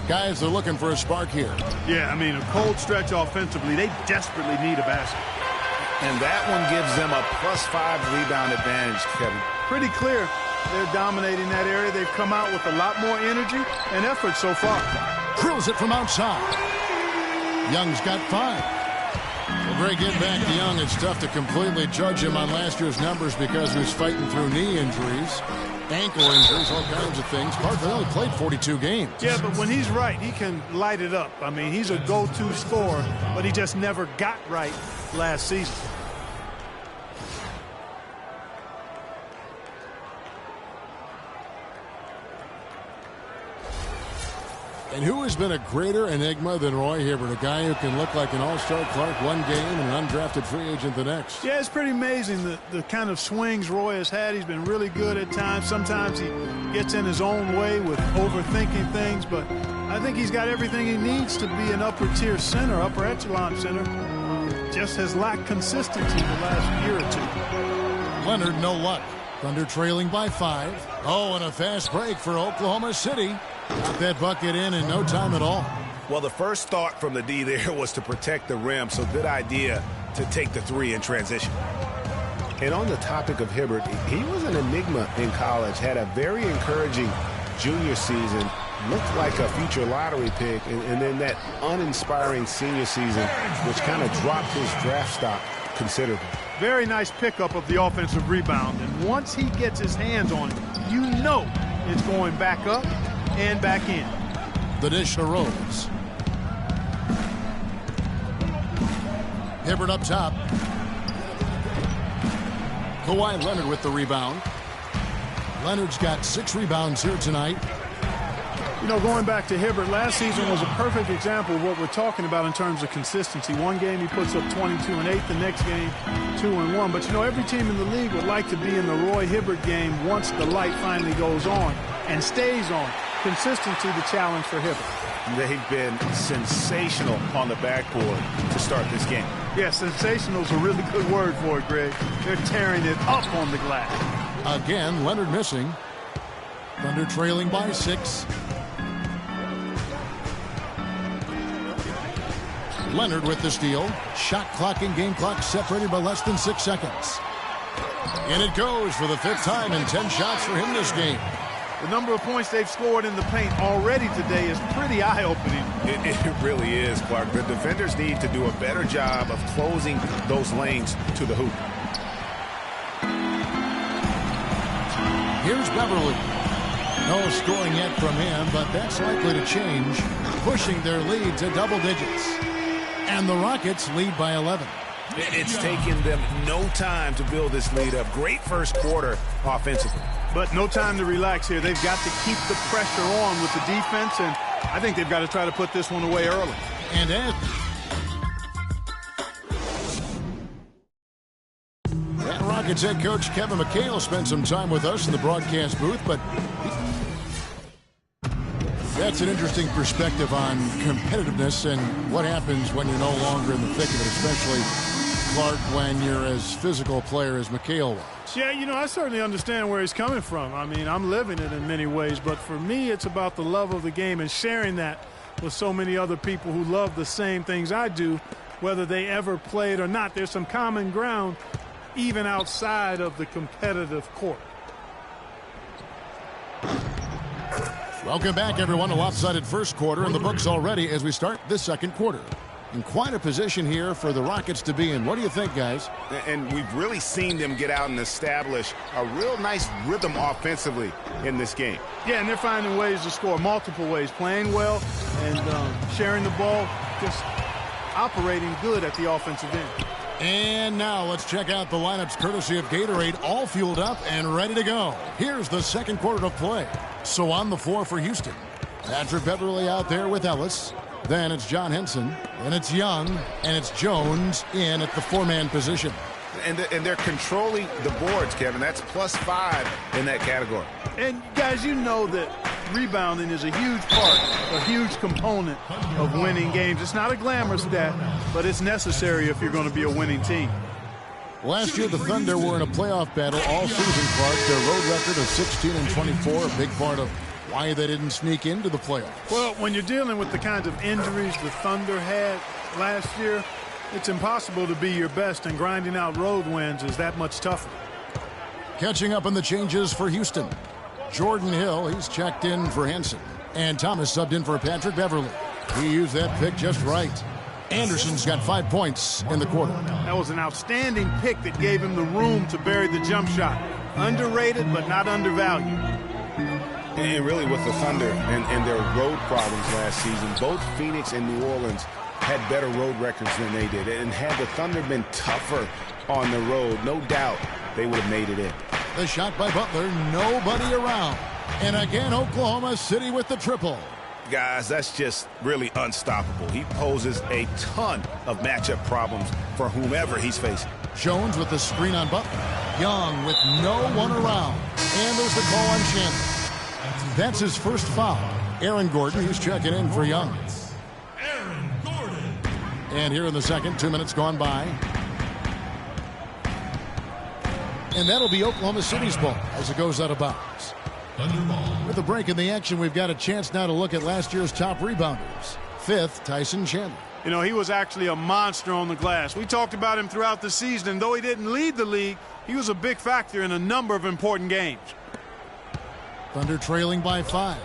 Guys, they're looking for a spark here. Yeah, I mean, a cold stretch offensively. They desperately need a basket. And that one gives them a +5 rebound advantage, Kevin. Pretty clear. They're dominating that area. They've come out with a lot more energy and effort so far. Drills it from outside. Young's got 5. Well, Greg, get back to Young. It's tough to completely judge him on last year's numbers because he was fighting through knee injuries, ankle injuries, all kinds of things. Clark only played 42 games. Yeah, but when he's right, he can light it up. I mean, he's a go-to scorer, but he just never got right last season. And who has been a greater enigma than Roy Hibbert, a guy who can look like an all-star Clark one game and an undrafted free agent the next? Yeah, it's pretty amazing the kind of swings Roy has had. He's been really good at times. Sometimes he gets in his own way with overthinking things, but I think he's got everything he needs to be an upper-tier center, upper-echelon center. Just has lacked consistency the last year or two. Leonard, no luck. Thunder trailing by 5. Oh, and a fast break for Oklahoma City. Got that bucket in no time at all. Well, the first thought from the D there was to protect the rim, so good idea to take the 3 in transition. And on the topic of Hibbert, he was an enigma in college, had a very encouraging junior season, looked like a future lottery pick, and then that uninspiring senior season, which kind of dropped his draft stock considerably. Very nice pickup of the offensive rebound, and once he gets his hands on it, you know it's going back up and back in. The dish to Rose. Hibbert up top. Kawhi Leonard with the rebound. Leonard's got 6 rebounds here tonight. You know, going back to Hibbert, last season was a perfect example of what we're talking about in terms of consistency. One game he puts up 22 and 8, the next game 2 and 1. But you know, every team in the league would like to be in the Roy Hibbert game once the light finally goes on and stays on. Consistency, the challenge for Hibbert. They've been sensational on the backboard to start this game. Yeah, sensational is a really good word for it, Greg. They're tearing it up on the glass. Again, Leonard missing. Thunder trailing by 6. Leonard with the steal. Shot clock and game clock separated by less than 6 seconds. And it goes for the 5th time and 10 shots for him this game. The number of points they've scored in the paint already today is pretty eye-opening. It really is, Clark. The defenders need to do a better job of closing those lanes to the hoop. Here's Beverly. No scoring yet from him, but that's likely to change, pushing their lead to double digits. And the Rockets lead by 11. It's taken them no time to build this lead up. Great first quarter offensively. But no time to relax here. They've got to keep the pressure on with the defense, and I think they've got to try to put this one away early. And as Rockets head coach Kevin McHale spent some time with us in the broadcast booth, but that's an interesting perspective on competitiveness and what happens when you're no longer in the thick of it, especially, Clark, when you're as physical a player as McHale was. Yeah, you know, I certainly understand where he's coming from. I mean, I'm living it in many ways, but for me, it's about the love of the game and sharing that with so many other people who love the same things I do, whether they ever played or not. There's some common ground even outside of the competitive court. Welcome back, everyone. A lopsided first quarter in the books already as we start this second quarter. In quite a position here for the Rockets to be in. What do you think, guys? And we've really seen them get out and establish a real nice rhythm offensively in this game. Yeah, and they're finding ways to score, multiple ways, playing well and sharing the ball, just operating good at the offensive end. And now let's check out the lineups courtesy of Gatorade, all fueled up and ready to go. Here's the second quarter of play. So on the floor for Houston, Patrick Beverly out there with Ellis. Then it's John Henson, and it's Young, and it's Jones in at the 4-man position. And they're controlling the boards, Kevin. That's +5 in that category. And, guys, you know that rebounding is a huge part, a huge component of winning games. It's not a glamorous stat, but it's necessary if you're going to be a winning team. Last year, the Thunder were in a playoff battle all season, Clark. Their road record of 16-24, a big part of why they didn't sneak into the playoffs. Well, when you're dealing with the kinds of injuries the Thunder had last year, It's impossible to be your best, and grinding out road wins is that much tougher. Catching up on the changes for Houston. Jordan Hill, he's checked in for Henson. And Thomas subbed in for Patrick Beverly. He used that pick just right. Anderson's got 5 points in the quarter. That was an outstanding pick that gave him the room to bury the jump shot. Underrated, but not undervalued. And really with the Thunder and their road problems last season, both Phoenix and New Orleans had better road records than they did. And had the Thunder been tougher on the road, no doubt they would have made it in. The shot by Butler, nobody around. And again, Oklahoma City with the triple. Guys, that's just really unstoppable. He poses a ton of matchup problems for whomever he's facing. Jones with the screen on Butler. Young with no one around. And there's the call on Chandler. That's his first foul. Aaron Gordon, he's checking in for Young. Aaron Gordon. And here in the second, 2 minutes gone by. And that'll be Oklahoma City's ball as it goes out of bounds. With a break in the action, we've got a chance now to look at last year's top rebounders. Fifth, Tyson Chandler. You know, he was actually a monster on the glass. We talked about him throughout the season, and though he didn't lead the league, he was a big factor in a number of important games. Thunder trailing by 5.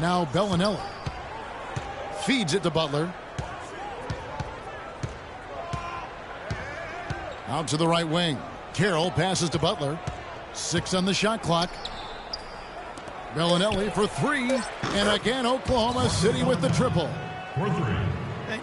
Now Bellinelli. Feeds it to Butler. Out to the right wing. Carroll passes to Butler. 6 on the shot clock. Bellinelli for 3. And again, Oklahoma City with the triple. For 3.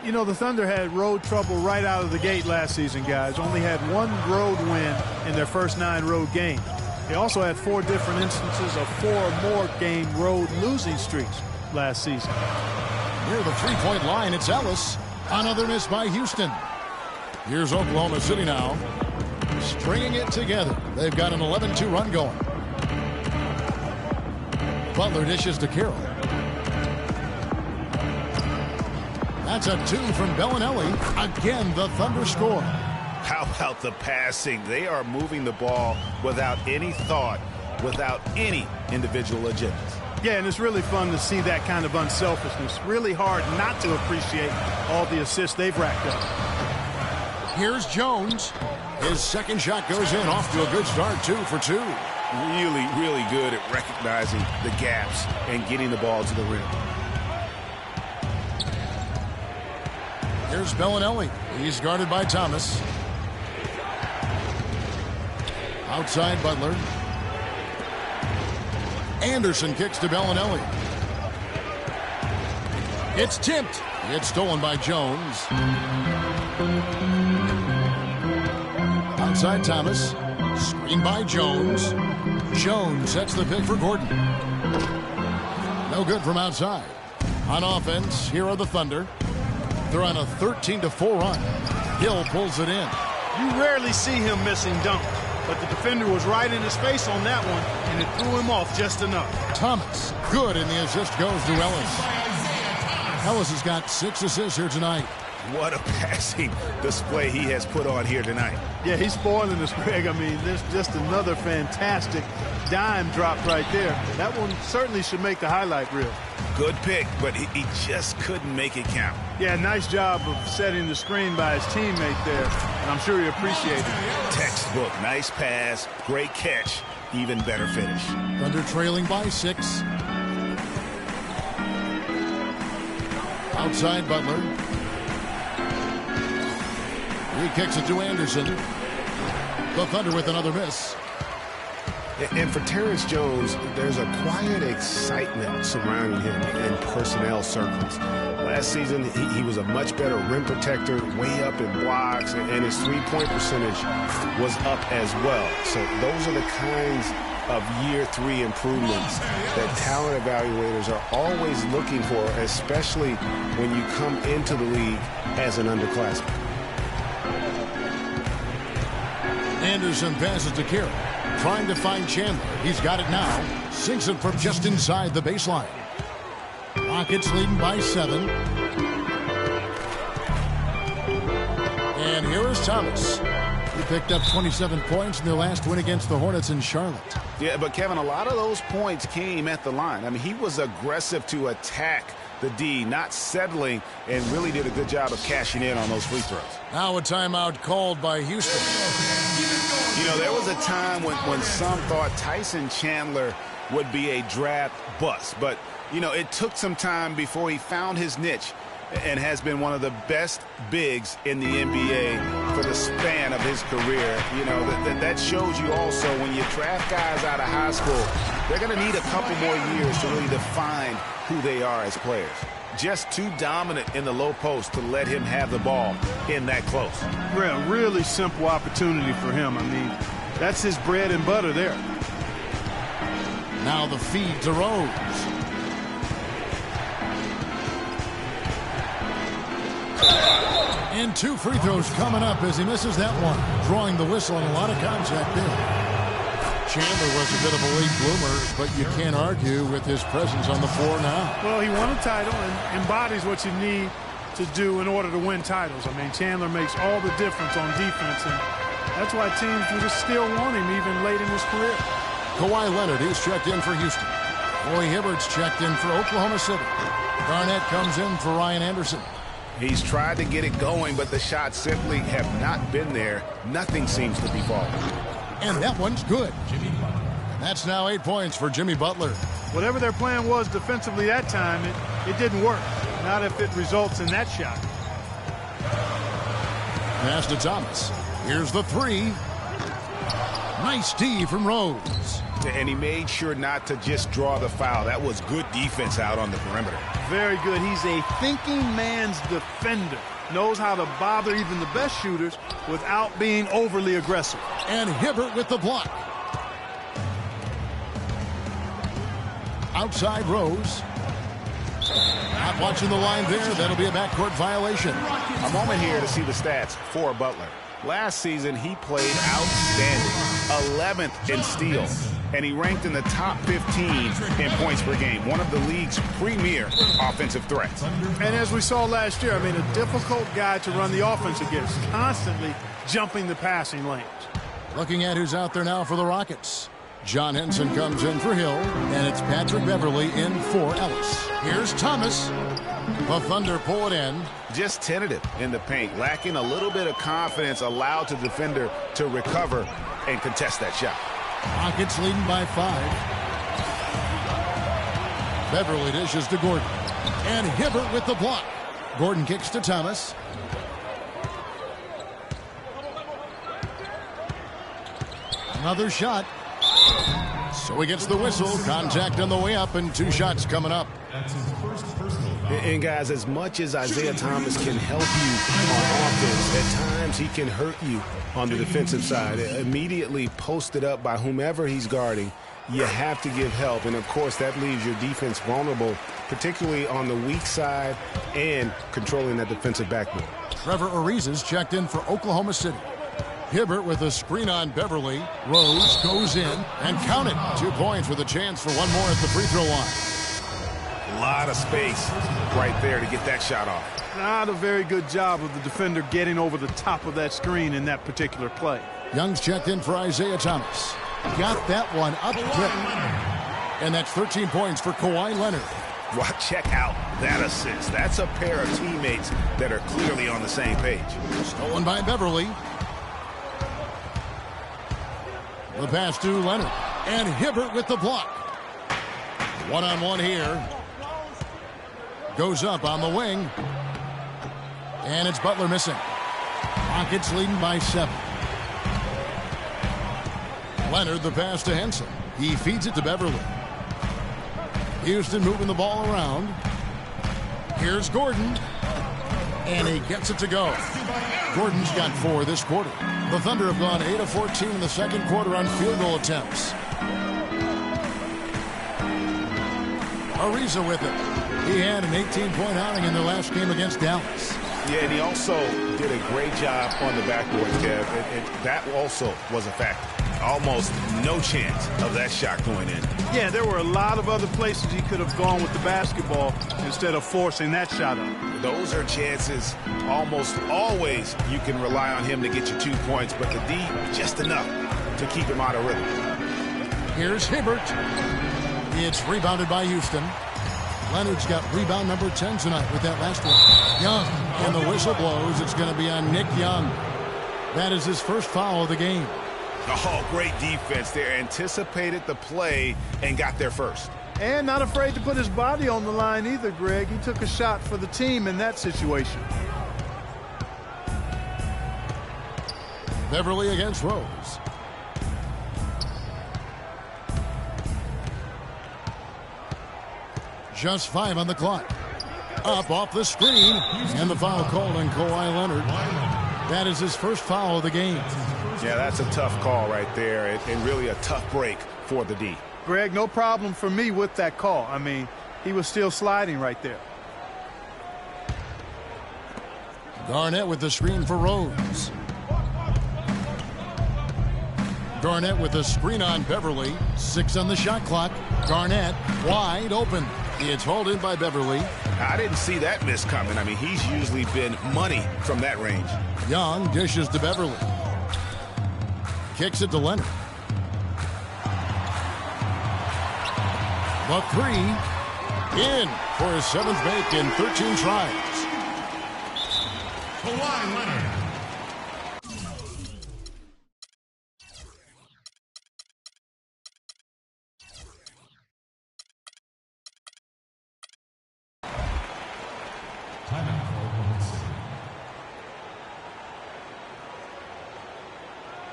You know, the Thunder had road trouble right out of the gate last season, guys. Only had 1 road win in their first 9 road games. They also had 4 different instances of 4 or more game road losing streaks last season. Near the three-point line, it's Ellis. Another miss by Houston. Here's Oklahoma City now. Stringing it together. They've got an 11-2 run going. Butler dishes to Carroll. That's a 2 from Bellinelli. Again, the Thunder score. How about the passing? They are moving the ball without any thought, without any individual agendas. Yeah, and it's really fun to see that kind of unselfishness. Really hard not to appreciate all the assists they've racked up. Here's Jones. His second shot goes in, off to a good start, 2 for 2. Really, really good at recognizing the gaps and getting the ball to the rim. Here's Bellinelli. He's guarded by Thomas. Outside Butler. Anderson kicks to Bellinelli. It's tipped. It's stolen by Jones. Outside Thomas. Screen by Jones. Jones sets the pick for Gordon. No good from outside. On offense, here are the Thunder. They're on a 13-4 run. Hill pulls it in. You rarely see him missing dunks, but the defender was right in his face on that one, and it threw him off just enough. Thomas, good, and the assist goes to Ellis. Ellis has got 6 assists here tonight. What a passing display he has put on here tonight. Yeah, he's spoiling us, Greg. I mean, there's just another fantastic dime drop right there. That one certainly should make the highlight reel. Good pick, but he just couldn't make it count. Yeah, nice job of setting the screen by his teammate there, and I'm sure he appreciated it. Textbook, nice pass, great catch, even better finish. Thunder trailing by 6. Outside Butler. He kicks it to Anderson. The Thunder with another miss. And for Terrence Jones, there's a quiet excitement surrounding him in personnel circles. Last season, he was a much better rim protector, way up in blocks, and his three-point percentage was up as well. So those are the kinds of year 3 improvements that talent evaluators are always looking for, especially when you come into the league as an underclassman. Anderson passes to Carroll. Trying to find Chandler. He's got it now. Sinks it from just inside the baseline. Rockets leading by 7. And here is Thomas. He picked up 27 points in their last win against the Hornets in Charlotte. Yeah, but Kevin, a lot of those points came at the line. I mean, he was aggressive to attack the D, not settling, and really did a good job of cashing in on those free throws. Now a timeout called by Houston. You know, there was a time when some thought Tyson Chandler would be a draft bust. But, you know, it took some time before he found his niche and has been one of the best bigs in the NBA for the span of his career. You know, that shows you also when you draft guys out of high school, they're going to need a couple more years to really define who they are as players. Just too dominant in the low post to let him have the ball in that close. Really simple opportunity for him. I mean, that's his bread and butter there. Now the feed to Rose. And 2 free throws coming up as he misses that one. Drawing the whistle and a lot of contact there. Chandler was a bit of a late bloomer, but you can't argue with his presence on the floor now. Well, he won a title and embodies what you need to do in order to win titles. I mean, Chandler makes all the difference on defense, and that's why teams will just still want him even late in his career. Kawhi Leonard, he's checked in for Houston. Roy Hibbert's checked in for Oklahoma City. Garnett comes in for Ryan Anderson. He's tried to get it going, but the shots simply have not been there. Nothing seems to be falling. And that one's good. And that's now 8 points for Jimmy Butler. Whatever their plan was defensively that time, it didn't work. Not if it results in that shot. Pass to Thomas. Here's the 3. Nice D from Rose. And he made sure not to just draw the foul. That was good defense out on the perimeter. Very good. He's a thinking man's defender. Knows how to bother even the best shooters without being overly aggressive. And Hibbert with the block. Outside Rose. Not watching the line there. That'll be a backcourt violation. A moment here to see the stats for Butler. Last season, he played outstanding. 11th in steals. And he ranked in the top 15 in points per game. One of the league's premier offensive threats. And as we saw last year, I mean, a difficult guy to run the offense against. Constantly jumping the passing lanes. Looking at who's out there now for the Rockets. John Henson comes in for Hill, and it's Patrick Beverly in for Ellis. Here's Thomas. The Thunder pull it in. Just tentative in the paint, lacking a little bit of confidence, allowed the defender to recover and contest that shot. Rockets leading by 5. Beverly dishes to Gordon. And Hibbert with the block. Gordon kicks to Thomas. Another shot. So he gets the whistle. Contact on the way up, and 2 shots coming up. And guys, as much as Isaiah Thomas can help you on offense, at times he can hurt you on the defensive side. Immediately posted up by whomever he's guarding, you have to give help. And, of course, that leaves your defense vulnerable, particularly on the weak side and controlling that defensive backboard. Trevor Ariza's checked in for Oklahoma City. Hibbert with a screen on Beverly. Rose goes in and count it. 2 points with a chance for one more at the free throw line. A lot of space right there to get that shot off. Not a very good job of the defender getting over the top of that screen in that particular play. Young's checked in for Isaiah Thomas. Got that one up quick. And that's 13 points for Kawhi Leonard. Well, check out that assist. That's a pair of teammates that are clearly on the same page. Stolen by Beverly. The pass to Leonard. And Hibbert with the block. One-on-one here. Goes up on the wing. And it's Butler missing. Rockets leading by 7. Leonard the pass to Henson. He feeds it to Beverly. Houston moving the ball around. Here's Gordon. And he gets it to go. Gordon's got 4 this quarter. The Thunder have gone 8 of 14 in the second quarter on field goal attempts. Ariza with it. He had an 18-point outing in their last game against Dallas. Yeah, and he also did a great job on the backboard, Kev. And that also was a factor. Almost no chance of that shot going in. Yeah, there were a lot of other places he could have gone with the basketball instead of forcing that shot up. Those are chances almost always you can rely on him to get you 2 points, but the D, just enough to keep him out of rhythm. Here's Hibbert. It's rebounded by Houston. Leonard's got rebound number 10 tonight with that last one. Young, and the whistle blows. It's going to be on Nick Young. That is his first foul of the game. Oh, great defense there. Anticipated the play and got there first. And not afraid to put his body on the line either, Greg. He took a shot for the team in that situation. Beverly against Rose. Just 5 on the clock. Up off the screen. And the foul called on Kawhi Leonard. That is his first foul of the game. Yeah, that's a tough call right there, and really a tough break for the D. Greg, no problem for me with that call. I mean, he was still sliding right there. Garnett with the screen for Rose. Garnett with the screen on Beverly. 6 on the shot clock. Garnett wide open. It's hauled in by Beverly. I didn't see that miss coming. I mean, he's usually been money from that range. Young dishes to Beverly. Kicks it to Leonard. The 3 in for his 7th make in 13 tries. Kawhi Leonard.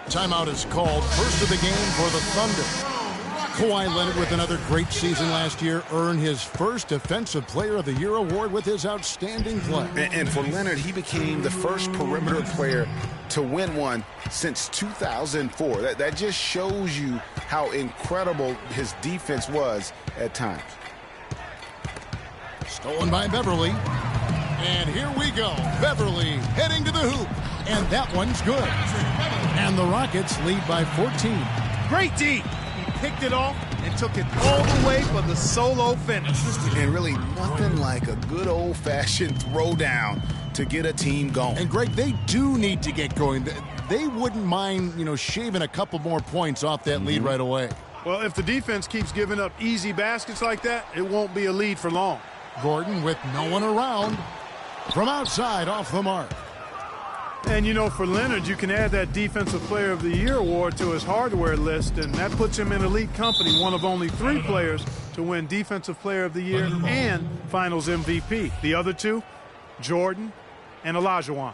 Timeout is called. First of the game for the Thunder. Kawhi Leonard, with another great season last year, earned his first Defensive Player of the Year award with his outstanding play. And for Leonard, he became the first perimeter player to win one since 2004. That just shows you how incredible his defense was at times. Stolen by Beverly. And here we go. Beverly heading to the hoop. And that one's good. And the Rockets lead by 14. Great D. He picked it off and took it all the way for the solo finish. And really nothing like a good old-fashioned throwdown to get a team going. And Greg, they do need to get going. They wouldn't mind, shaving a couple more points off that lead right away. Well, if the defense keeps giving up easy baskets like that, it won't be a lead for long. Gordon with no one around. From outside, off the mark. And, for Leonard, you can add that Defensive Player of the Year award to his hardware list, and that puts him in elite company, one of only 3 players to win Defensive Player of the Year and Finals MVP. The other 2, Jordan and Olajuwon.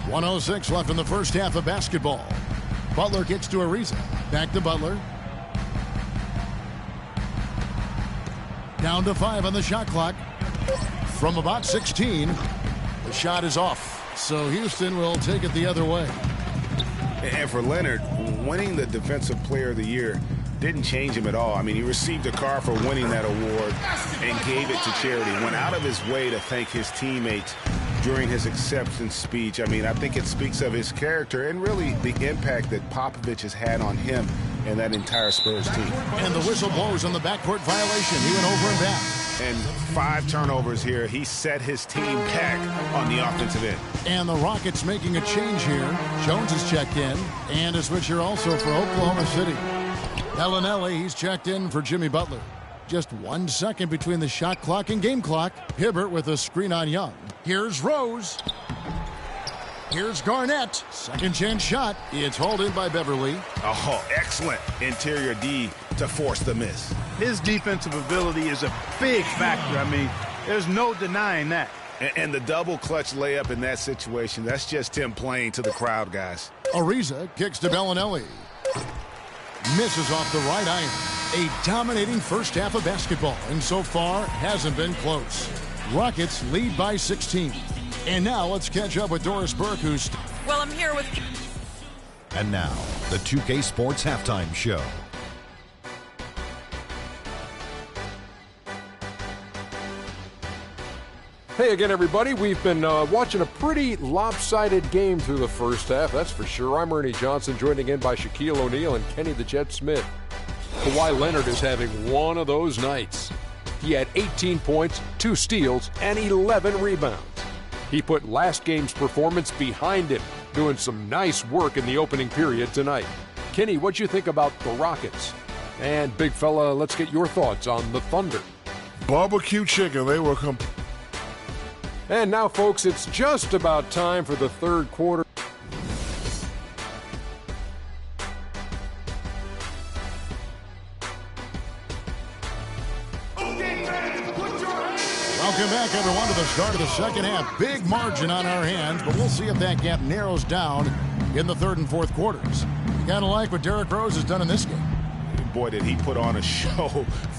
1:06 left in the first half of basketball. Butler kicks to Ariza. Back to Butler. Down to 5 on the shot clock. From about 16, the shot is off. So Houston will take it the other way. And for Leonard, winning the Defensive Player of the Year didn't change him at all. I mean, he received a car for winning that award and gave it to charity. Went out of his way to thank his teammates during his acceptance speech. I mean, I think it speaks of his character and really the impact that Popovich has had on him and that entire Spurs team. And the whistle blows on the backcourt violation. He went over and back. And 5 turnovers here. He set his team back on the offensive end. And the Rockets making a change here. Jones is checked in. And a switcher also for Oklahoma City. Bellinelli, he's checked in for Jimmy Butler. Just 1 second between the shot clock and game clock. Hibbert with a screen on Young. Here's Rose. Here's Garnett. Second chance shot. It's hauled in by Beverly. Oh, excellent interior D to force the miss. His defensive ability is a big factor. I mean, there's no denying that. And the double clutch layup in that situation, that's just him playing to the crowd, guys. Ariza kicks to Bellinelli. Misses off the right iron. A dominating first half of basketball, and so far hasn't been close. Rockets lead by 16. And now let's catch up with Doris Burke, who's... Well, I'm here with... And now, the 2K Sports Halftime Show. Hey again, everybody. We've been watching a pretty lopsided game through the first half, that's for sure. I'm Ernie Johnson, joined again by Shaquille O'Neal and Kenny the Jet Smith. Kawhi Leonard is having one of those nights. He had 18 points, 2 steals, and 11 rebounds. He put last game's performance behind him, doing some nice work in the opening period tonight. Kenny, what'd you think about the Rockets? And big fella, let's get your thoughts on the Thunder. Barbecue chicken, they were And now, folks, it's just about time for the third quarter. Welcome back, everyone, to the start of the second half. Big margin on our hands, but we'll see if that gap narrows down in the third and fourth quarters. Kind of like what Derrick Rose has done in this game. Boy, did he put on a show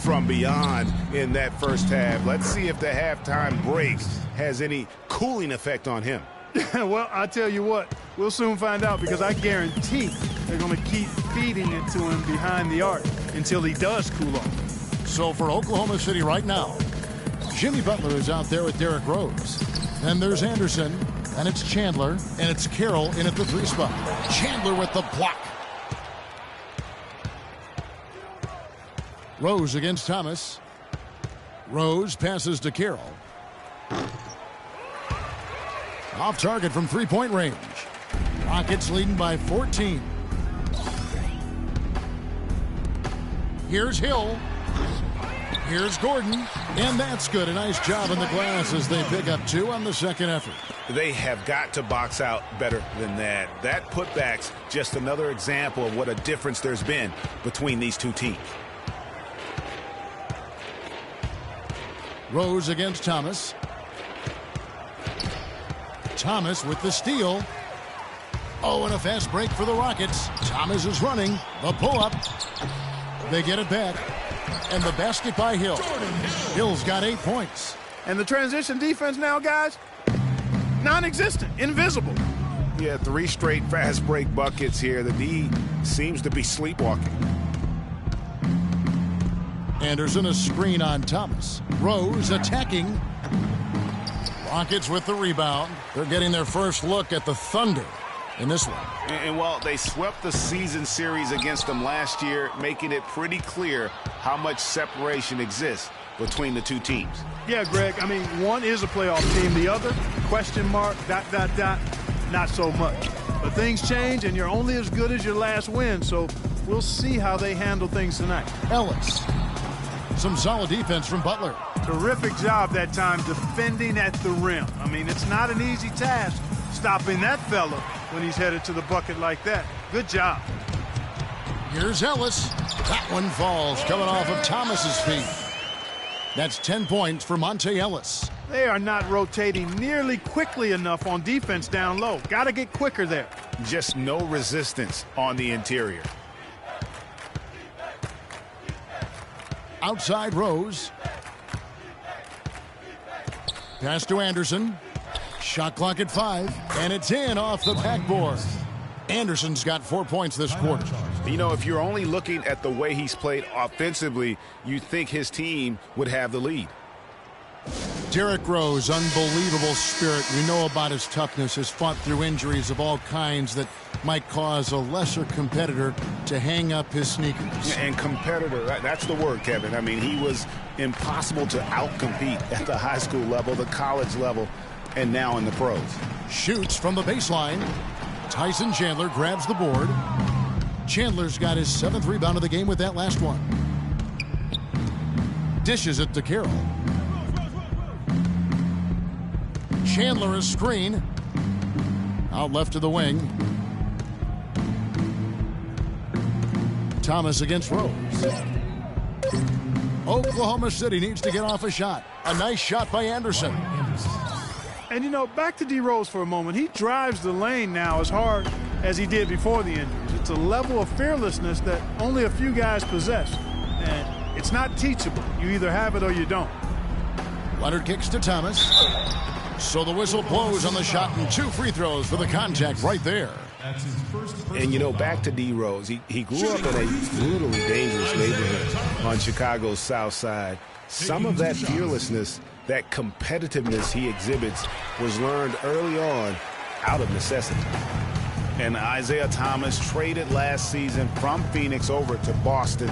from beyond in that first half. Let's see if the halftime break has any cooling effect on him. Well, I tell you what, we'll soon find out, because I guarantee they're going to keep feeding it to him behind the arc until he does cool off. So for Oklahoma City right now, Jimmy Butler is out there with Derrick Rose. Then there's Anderson, and it's Chandler, and it's Carroll in at the 3 spot. Chandler with the block. Rose against Thomas. Rose passes to Carroll. Off target from three-point range. Rockets leading by 14. Here's Hill. Here's Gordon, and that's good. A nice job in the glass as they pick up 2 on the second effort. They have got to box out better than that. That putback's just another example of what a difference there's been between these two teams. Rose against Thomas. Thomas with the steal. Oh, and a fast break for the Rockets. Thomas is running. The pull-up. They get it back. And the basket by Hill. Hill's got 8 points. And the transition defense now, guys, non-existent, invisible. Yeah, 3 straight fast break buckets here. The D seems to be sleepwalking. Anderson a screen on Thomas. Rose attacking. Rockets with the rebound. They're getting their first look at the Thunder in this one. And while they swept the season series against them last year, making it pretty clear how much separation exists between the two teams. Yeah, Greg, I mean, one is a playoff team. The other, question mark, ... not so much. But things change, and you're only as good as your last win, so we'll see how they handle things tonight. Ellis. Some solid defense from Butler. Terrific job that time defending at the rim. I mean, it's not an easy task stopping that fella when he's headed to the bucket like that. Good job. Here's Ellis. That one falls, coming off of Thomas's feet. That's 10 points for Monte Ellis. They are not rotating nearly quickly enough on defense down low. Got to get quicker there. Just no resistance on the interior. Outside Rose. Pass to Anderson. Shot clock at 5, and it's in off the backboard. Anderson's got 4 points this quarter. You know, if you're only looking at the way he's played offensively, you'd think his team would have the lead. Derrick Rose, unbelievable spirit. We know about his toughness, has fought through injuries of all kinds that might cause a lesser competitor to hang up his sneakers. And competitor, that's the word, Kevin. I mean, he was impossible to outcompete at the high school level, the college level, and now in the pros. Shoots from the baseline. Tyson Chandler grabs the board. Chandler's got his 7th rebound of the game with that last one. Dishes it to Carroll. Chandler a screen. Out left to the wing. Thomas against Rose. Oklahoma City needs to get off a shot. A nice shot by Anderson. And, you know, back to D. Rose for a moment. He drives the lane now as hard as he did before the injuries. It's a level of fearlessness that only a few guys possess. And it's not teachable. You either have it or you don't. Leonard kicks to Thomas. So the whistle blows on the shot and 2 free throws for the contact right there. And, you know, back to D. Rose. He grew up in a brutally dangerous neighborhood on Chicago's South Side. Some of that fearlessness, that competitiveness he exhibits was learned early on out of necessity. And Isaiah Thomas, traded last season from Phoenix over to Boston,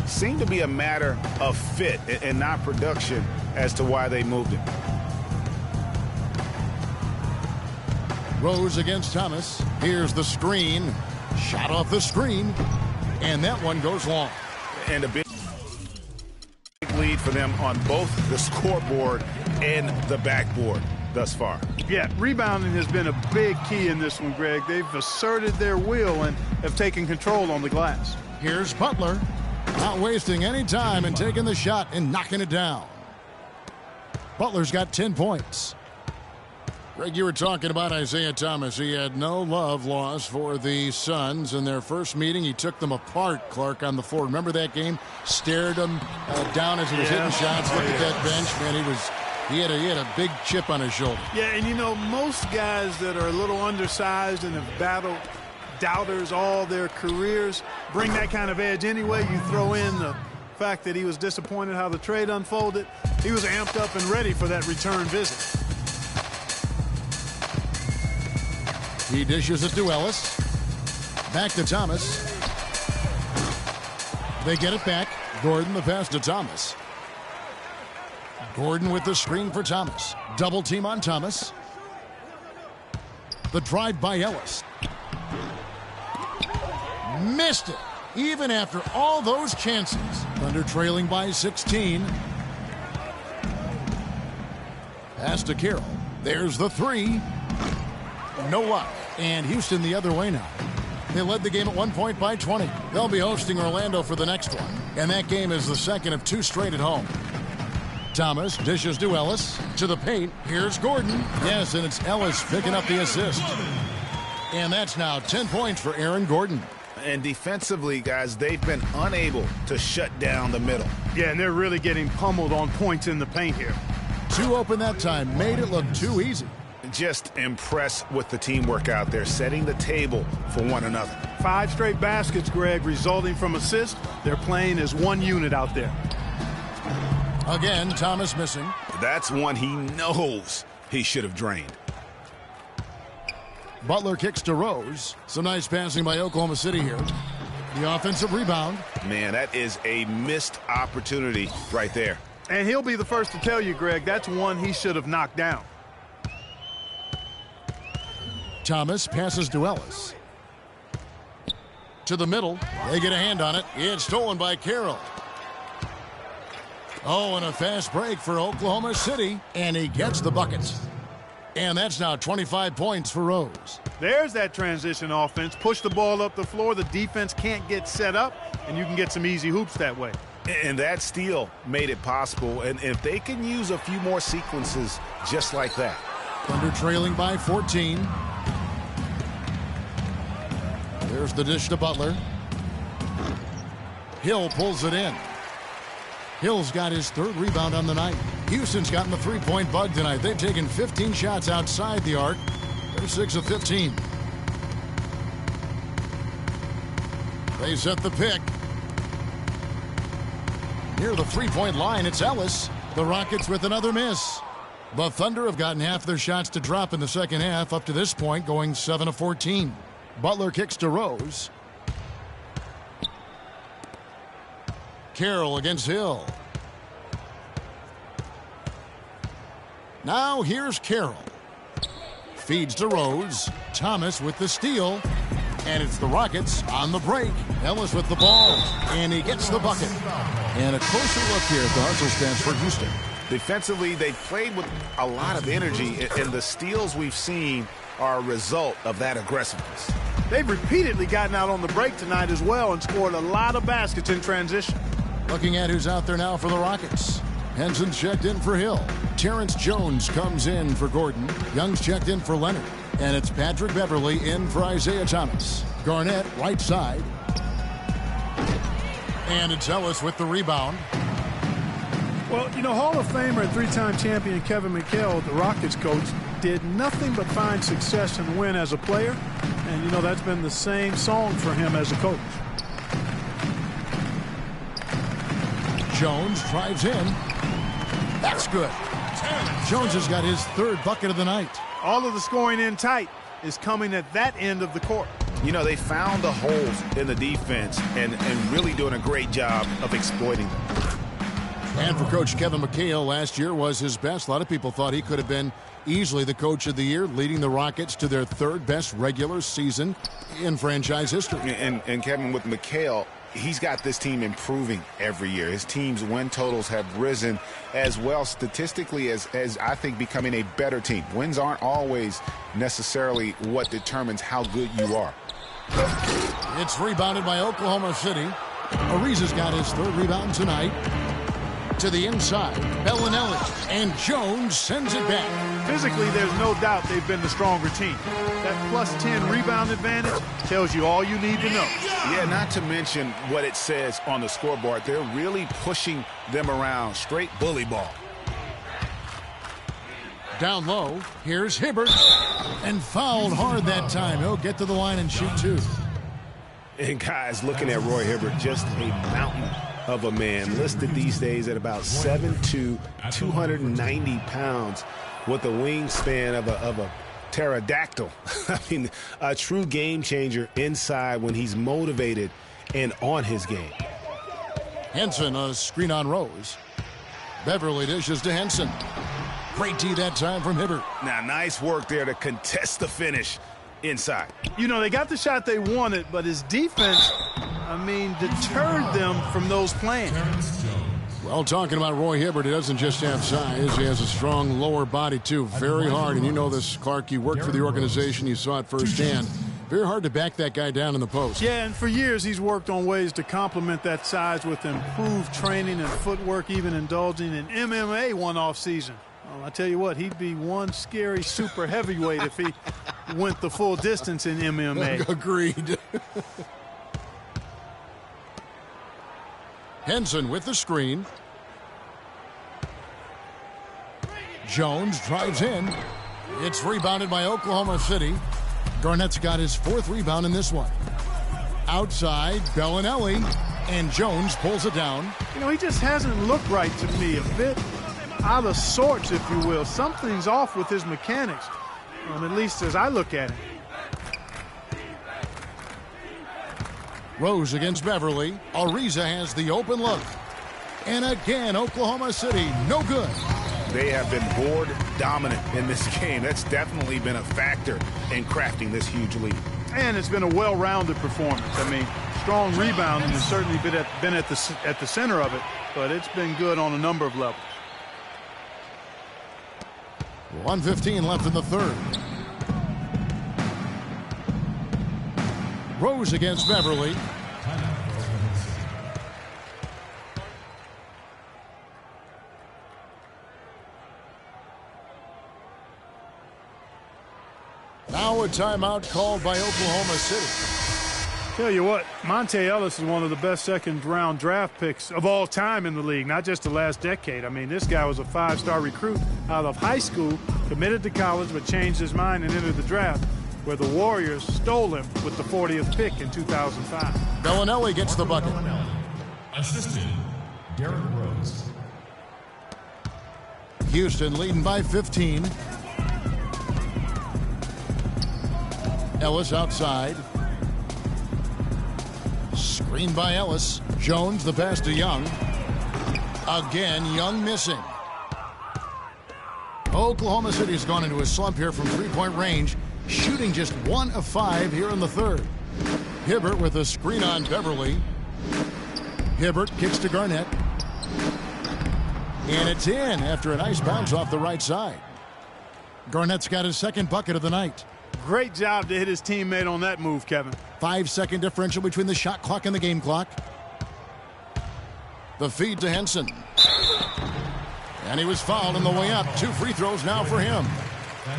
seemed to be a matter of fit and not production as to why they moved him. Rose against Thomas. Here's the screen. Shot off the screen. And that one goes long. And a big lead for them on both the scoreboard and the backboard thus far. Yeah, rebounding has been a big key in this one, Greg. They've asserted their will and have taken control on the glass. Here's Butler, not wasting any time and taking the shot and knocking it down. Butler's got 10 points. Greg, you were talking about Isaiah Thomas. He had no love lost for the Suns in their first meeting. He took them apart, Clark, on the floor. Remember that game? Stared them down as he was hitting shots. Looked at that bench, man. He had a big chip on his shoulder. Yeah, and you know, most guys that are a little undersized and have battled doubters all their careers bring that kind of edge anyway. You throw in the fact that he was disappointed how the trade unfolded. He was amped up and ready for that return visit. He dishes it to Ellis. Back to Thomas. They get it back. Gordon the pass to Thomas. Gordon with the screen for Thomas. Double team on Thomas. The drive by Ellis. Missed it. Even after all those chances. Thunder trailing by 16. Pass to Carroll. There's the three. No luck. And Houston the other way now. They led the game at 1 point by 20. They'll be hosting Orlando for the next one. And that game is the second of 2 straight at home. Thomas dishes to Ellis. To the paint. Here's Gordon. Yes, and it's Ellis picking up the assist. And that's now 10 points for Aaron Gordon. And defensively, guys, they've been unable to shut down the middle. Yeah, and they're really getting pummeled on points in the paint here. 2 open that time. Made it look too easy. Just impressed with the teamwork out there, setting the table for one another. 5 straight baskets, Greg, resulting from assists. They're playing as one unit out there. Again, Thomas missing. That's one he knows he should have drained. Butler kicks to Rose. Some nice passing by Oklahoma City here. The offensive rebound. Man, that is a missed opportunity right there. And he'll be the first to tell you, Greg, that's one he should have knocked down. Thomas passes to Ellis. To the middle. They get a hand on it. It's stolen by Carroll. Oh, and a fast break for Oklahoma City. And he gets the bucket. And that's now 25 points for Rose. There's that transition offense. Push the ball up the floor. The defense can't get set up, and you can get some easy hoops that way. And that steal made it possible. And if they can use a few more sequences just like that. Thunder trailing by 14. There's the dish to Butler. Hill pulls it in. Hill's got his 3rd rebound on the night. Houston's gotten the 3-point bug tonight. They've taken 15 shots outside the arc. They're 6 of 15. They set the pick. Near the 3-point line, it's Ellis. The Rockets with another miss. The Thunder have gotten half their shots to drop in the second half, up to this point, going 7 of 14. Butler kicks to Rose. Carroll against Hill. Now here's Carroll. Feeds to Rose. Thomas with the steal. And it's the Rockets on the break. Ellis with the ball. And he gets the bucket. And a closer look here at the hustle stats for Houston. Defensively, they've played with a lot of energy, and the steals we've seen are a result of that aggressiveness. They've repeatedly gotten out on the break tonight as well and scored a lot of baskets in transition. Looking at who's out there now for the Rockets. Henson's checked in for Hill. Terrence Jones comes in for Gordon. Young's checked in for Leonard. And it's Patrick Beverly in for Isaiah Thomas. Garnett, right side. And it's Ellis with the rebound. Well, you know, Hall of Famer and 3-time champion Kevin McHale, the Rockets coach, did nothing but find success and win as a player. And, you know, that's been the same song for him as a coach. Jones drives in. That's good. Jones has got his 3rd bucket of the night. All of the scoring in tight is coming at that end of the court. You know, they found the holes in the defense and really doing a great job of exploiting them. And for Coach Kevin McHale, last year was his best. A lot of people thought he could have been easily the coach of the year, leading the Rockets to their 3rd best regular season in franchise history. And Kevin, with McHale, he's got this team improving every year. His team's win totals have risen as well statistically as I think becoming a better team. Wins aren't always necessarily what determines how good you are. It's rebounded by Oklahoma City. Ariza's got his third rebound tonight. To the inside, Bellinelli, and Jones sends it back. Physically, there's no doubt they've been the stronger team. That plus 10 rebound advantage tells you all you need to know. Yeah, not to mention what it says on the scoreboard. They're really pushing them around. Straight bully ball. Down low, here's Hibbert. And fouled hard that time. He'll get to the line and shoot two. And guys, looking at Roy Hibbert, just a mountain of a man, listed these days at about 7'2", 290 pounds, with a wingspan of a pterodactyl. I mean, a true game changer inside when he's motivated and on his game. Henson, a screen on Rose. Beverly dishes to Henson. Great tee that time from Hibbert. Now, nice work there to contest the finish inside. You know, they got the shot they wanted, but his defense, deterred them from those plans. Well, talking about Roy Hibbert, he doesn't just have size. He has a strong lower body, too. Very hard. And you know this, Clark. You worked for the organization. You saw it firsthand. Very hard to back that guy down in the post. Yeah, and for years he's worked on ways to complement that size with improved training and footwork, even indulging in MMA one off season. I tell you what, he'd be one scary super heavyweight if he went the full distance in MMA. Agreed. Henson with the screen. Jones drives in. It's rebounded by Oklahoma City. Garnett's got his fourth rebound in this one. Outside, Bellinelli, and Jones pulls it down. You know, he just hasn't looked right to me. A bit out of sorts, if you will. Something's off with his mechanics, at least as I look at him. Rose against Beverly. Ariza has the open look. And again, Oklahoma City, no good. They have been board dominant in this game. That's definitely been a factor in crafting this huge lead. And it's been a well-rounded performance. Strong rebounding has certainly been at the center of it, but it's been good on a number of levels. 1:15 left in the third. Rose against Beverly. Now a timeout called by Oklahoma City. Tell you what, Monte Ellis is one of the best second-round draft picks of all time in the league, not just the last decade. This guy was a five-star recruit out of high school, committed to college, but changed his mind and entered the draft, where the Warriors stole him with the 40th pick in 2005. Bellinelli gets the bucket. Assistant, Derrick Rose. Houston leading by 15. Ellis outside. Screen by Ellis. Jones the pass to Young. Again, Young missing. Oklahoma City has gone into a slump here from three-point range, shooting just 1 of 5 here in the third. Hibbert with a screen on Beverly. Hibbert kicks to Garnett. And it's in after a nice bounce off the right side. Garnett's got his second bucket of the night. Great job to hit his teammate on that move, Kevin. 5-second differential between the shot clock and the game clock. The feed to Henson. And he was fouled on the way up. 2 free throws now for him.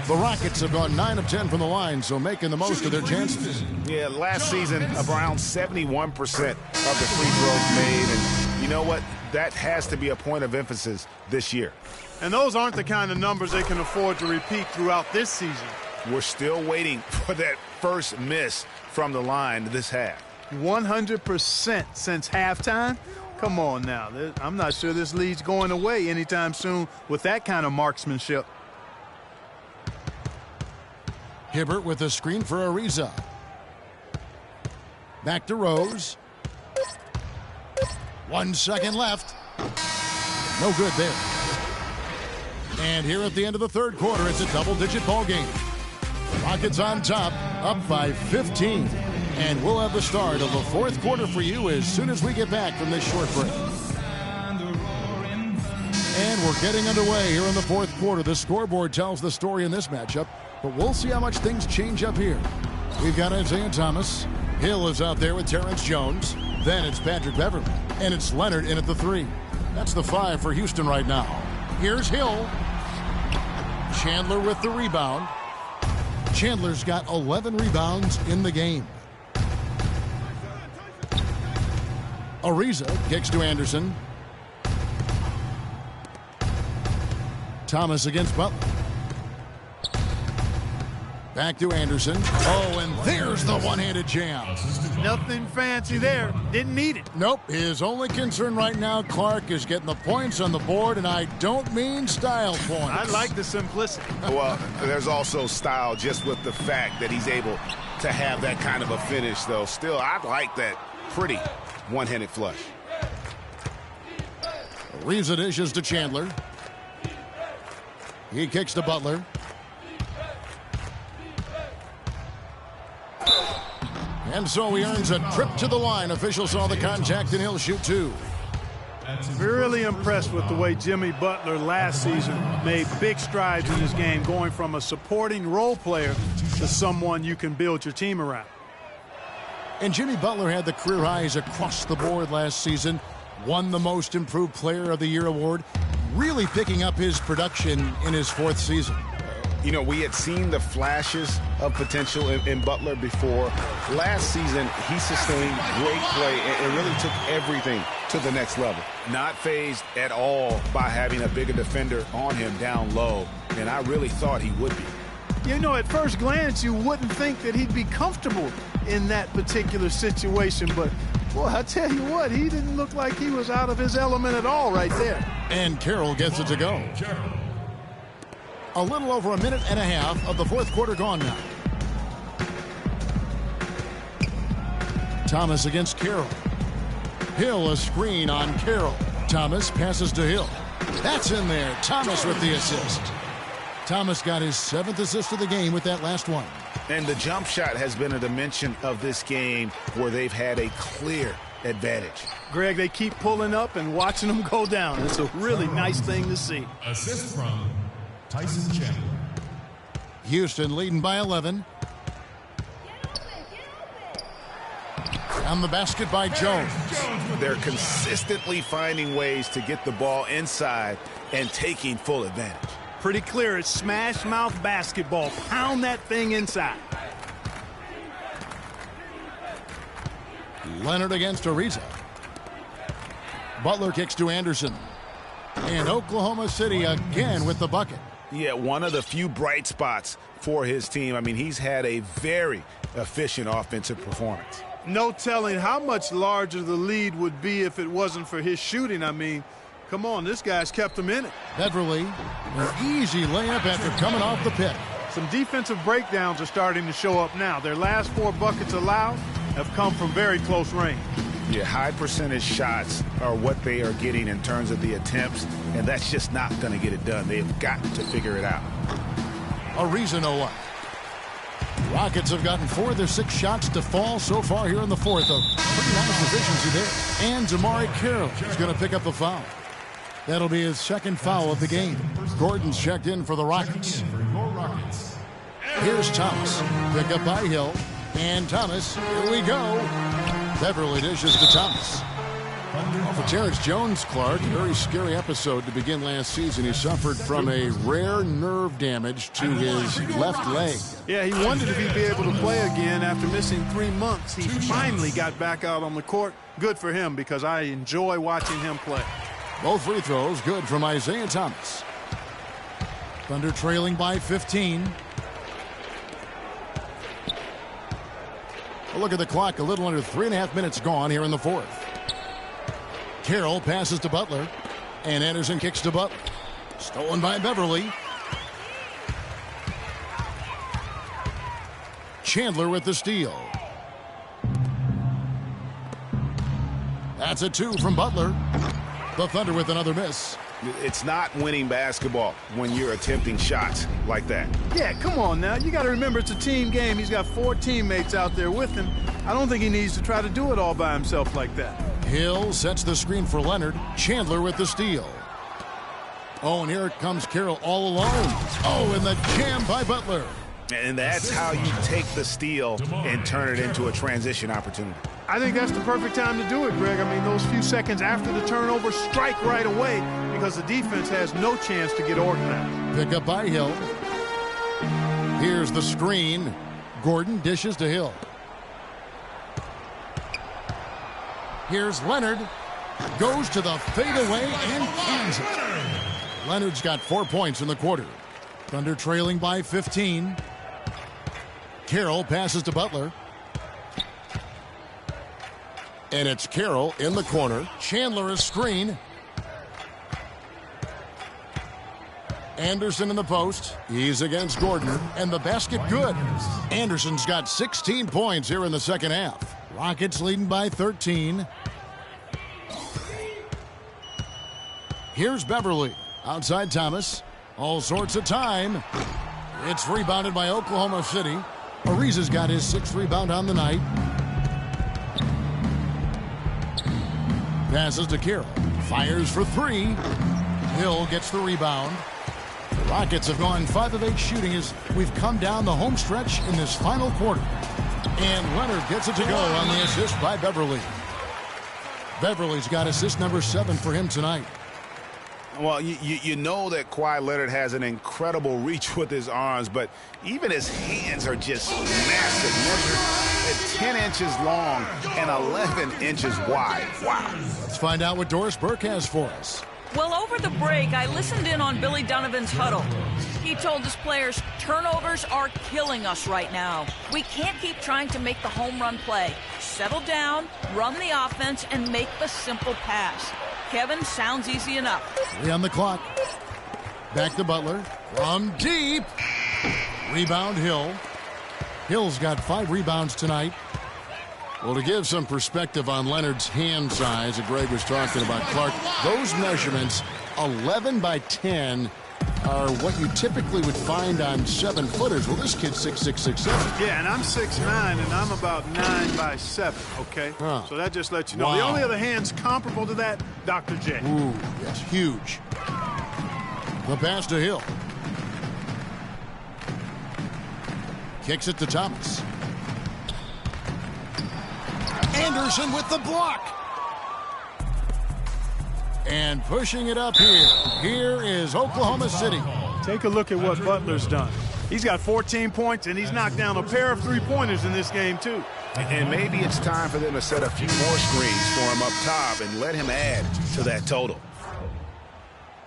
The Rockets have gone 9 of 10 from the line, so making the most of their chances. Yeah, last season, around 71% of the free throws made. And you know what? That has to be a point of emphasis this year. And those aren't the kind of numbers they can afford to repeat throughout this season. We're still waiting for that first miss from the line this half. 100% since halftime? Come on now. I'm not sure this lead's going away anytime soon with that kind of marksmanship. Hibbert with a screen for Ariza. Back to Rose. 1 second left. No good there. And here at the end of the third quarter, it's a double-digit ball game. Rockets on top, up by 15. And we'll have the start of the fourth quarter for you as soon as we get back from this short break. And we're getting underway here in the fourth quarter. The scoreboard tells the story in this matchup, but we'll see how much things change up here. We've got Isaiah Thomas. Hill is out there with Terrence Jones. Then it's Patrick Beverly. And it's Leonard in at the 3. That's the 5 for Houston right now. Here's Hill. Chandler with the rebound. Chandler's got 11 rebounds in the game. Ariza kicks to Anderson. Thomas against Butler. Back to Anderson. Oh, and there's the one-handed jam. Nothing fancy there. Didn't need it. Nope. His only concern right now, Clark, is getting the points on the board, and I don't mean style points. I like the simplicity. Well, there's also style just with the fact that he's able to have that kind of a finish, though. Still, I like that pretty one-handed flush. Ariza dishes to Chandler. He kicks to Butler. And so he earns a trip to the line. Officials saw the contact, and he'll shoot 2. Really impressed with the way Jimmy Butler last season made big strides in his game, going from a supporting role player to someone you can build your team around. And Jimmy Butler had the career highs across the board last season. Won the Most Improved Player of the Year award. Really picking up his production in his 4th season. You know, we had seen the flashes of potential in Butler before. Last season, he sustained great play and really took everything to the next level. Not fazed at all by having a bigger defender on him down low, and I really thought he would be. You know, at first glance, you wouldn't think that he'd be comfortable in that particular situation, but, boy, I tell you what, he didn't look like he was out of his element at all right there. And Carroll gets it to go. A little over a minute and a half of the fourth quarter gone now. Thomas against Carroll. Hill a screen on Carroll. Thomas passes to Hill. That's in there. Thomas with the assist. Thomas got his 7th assist of the game with that last one. And the jump shot has been a dimension of this game where they've had a clear advantage. Greg, they keep pulling up and watching them go down. It's a really nice thing to see. Assist from Tyson Chandler. Houston leading by 11. On the basket by Jones. They're consistently finding ways to get the ball inside and taking full advantage. Pretty clear. It's smash mouth basketball. Pound that thing inside. Leonard against Ariza. Butler kicks to Anderson. And Oklahoma City again with the bucket. Yeah, one of the few bright spots for his team. I mean, he's had a very efficient offensive performance. No telling how much larger the lead would be if it wasn't for his shooting. I mean, come on, this guy's kept him in it. Beverly, an easy layup after coming off the pick. Some defensive breakdowns are starting to show up now. Their last 4 buckets allowed have come from very close range. Yeah, high percentage shots are what they are getting in terms of the attempts, and that's just not going to get it done. They've got to figure it out. Ariza no luck. Rockets have gotten 4 of their 6 shots to fall so far here in the fourth. Pretty nice efficiency there. And Jamari Carroll is going to pick up a foul. That'll be his 2nd foul of the game. Gordon's checked in for the Rockets. Here's Thomas. Pick up by Hill. And Thomas, here we go. Beverly dishes to Thomas. For Terrence Jones, Clark, a very scary episode to begin last season. He suffered from a rare nerve damage to his left leg. Yeah, he wondered if he'd be able to play again after missing 3 months. He finally got back out on the court. Good for him because I enjoy watching him play. Both free throws good from Isaiah Thomas. Thunder trailing by 15. A look at the clock, a little under 3.5 minutes gone here in the fourth. Carroll passes to Butler, and Anderson kicks to Butler. Stolen by Beverly. Chandler with the steal. That's a 2 from Butler. The Thunder with another miss. It's not winning basketball when you're attempting shots like that. Yeah, come on now. You got to remember it's a team game. He's got 4 teammates out there with him. I don't think he needs to try to do it all by himself like that. Hill sets the screen for Leonard. Chandler with the steal. Oh, and here comes Carroll all alone. Oh, and the jam by Butler. And that's how you take the steal and turn it into a transition opportunity. I think that's the perfect time to do it, Greg. I mean, those few seconds after the turnover, strike right away because the defense has no chance to get organized. Pick up by Hill. Here's the screen. Gordon dishes to Hill. Here's Leonard. Goes to the fadeaway and cans it. Leonard's got 4 points in the quarter. Thunder trailing by 15. Carroll passes to Butler. And it's Carroll in the corner. Chandler a screen. Anderson in the post. He's against Gordon. And the basket good. Anderson's got 16 points here in the second half. Rockets leading by 13. Here's Beverly. Outside Thomas. All sorts of time. It's rebounded by Oklahoma City. Ariza's got his 6th rebound on the night. Passes to Carroll. Fires for 3. Hill gets the rebound. The Rockets have gone 5 of 8 shooting as we've come down the home stretch in this final quarter. And Leonard gets it to go on the assist by Beverly. Beverly's got assist number 7 for him tonight. Well, you know that Kawhi Leonard has an incredible reach with his arms, but even his hands are just massive, measured at 10 inches long and 11 inches wide. Wow. Let's find out what Doris Burke has for us. Well, over the break, I listened in on Billy Donovan's huddle. He told his players, turnovers are killing us right now. We can't keep trying to make the home run play. Settle down, run the offense, and make the simple pass. Kevin, sounds easy enough. 3 on the clock. Back to Butler. From deep. Rebound Hill. Hill's got 5 rebounds tonight. Well, to give some perspective on Leonard's hand size that Greg was talking about, Clark, those measurements, 11 by 10, are what you typically would find on 7-footers. Well, this kid's 6'6", 6'7". Yeah, and I'm 6'9", and I'm about 9 by 7, okay? Huh. So that just lets you know. Wow. The only other hands comparable to that, Dr. J. Ooh, yes, huge. The pass to Hill. Kicks it to Thomas. Anderson with the block. And pushing it up here. Here is Oklahoma City. Take a look at what Butler's done. He's got 14 points, and he's knocked down a pair of 3-pointers in this game, too. And maybe it's time for them to set a few more screens for him up top and let him add to that total.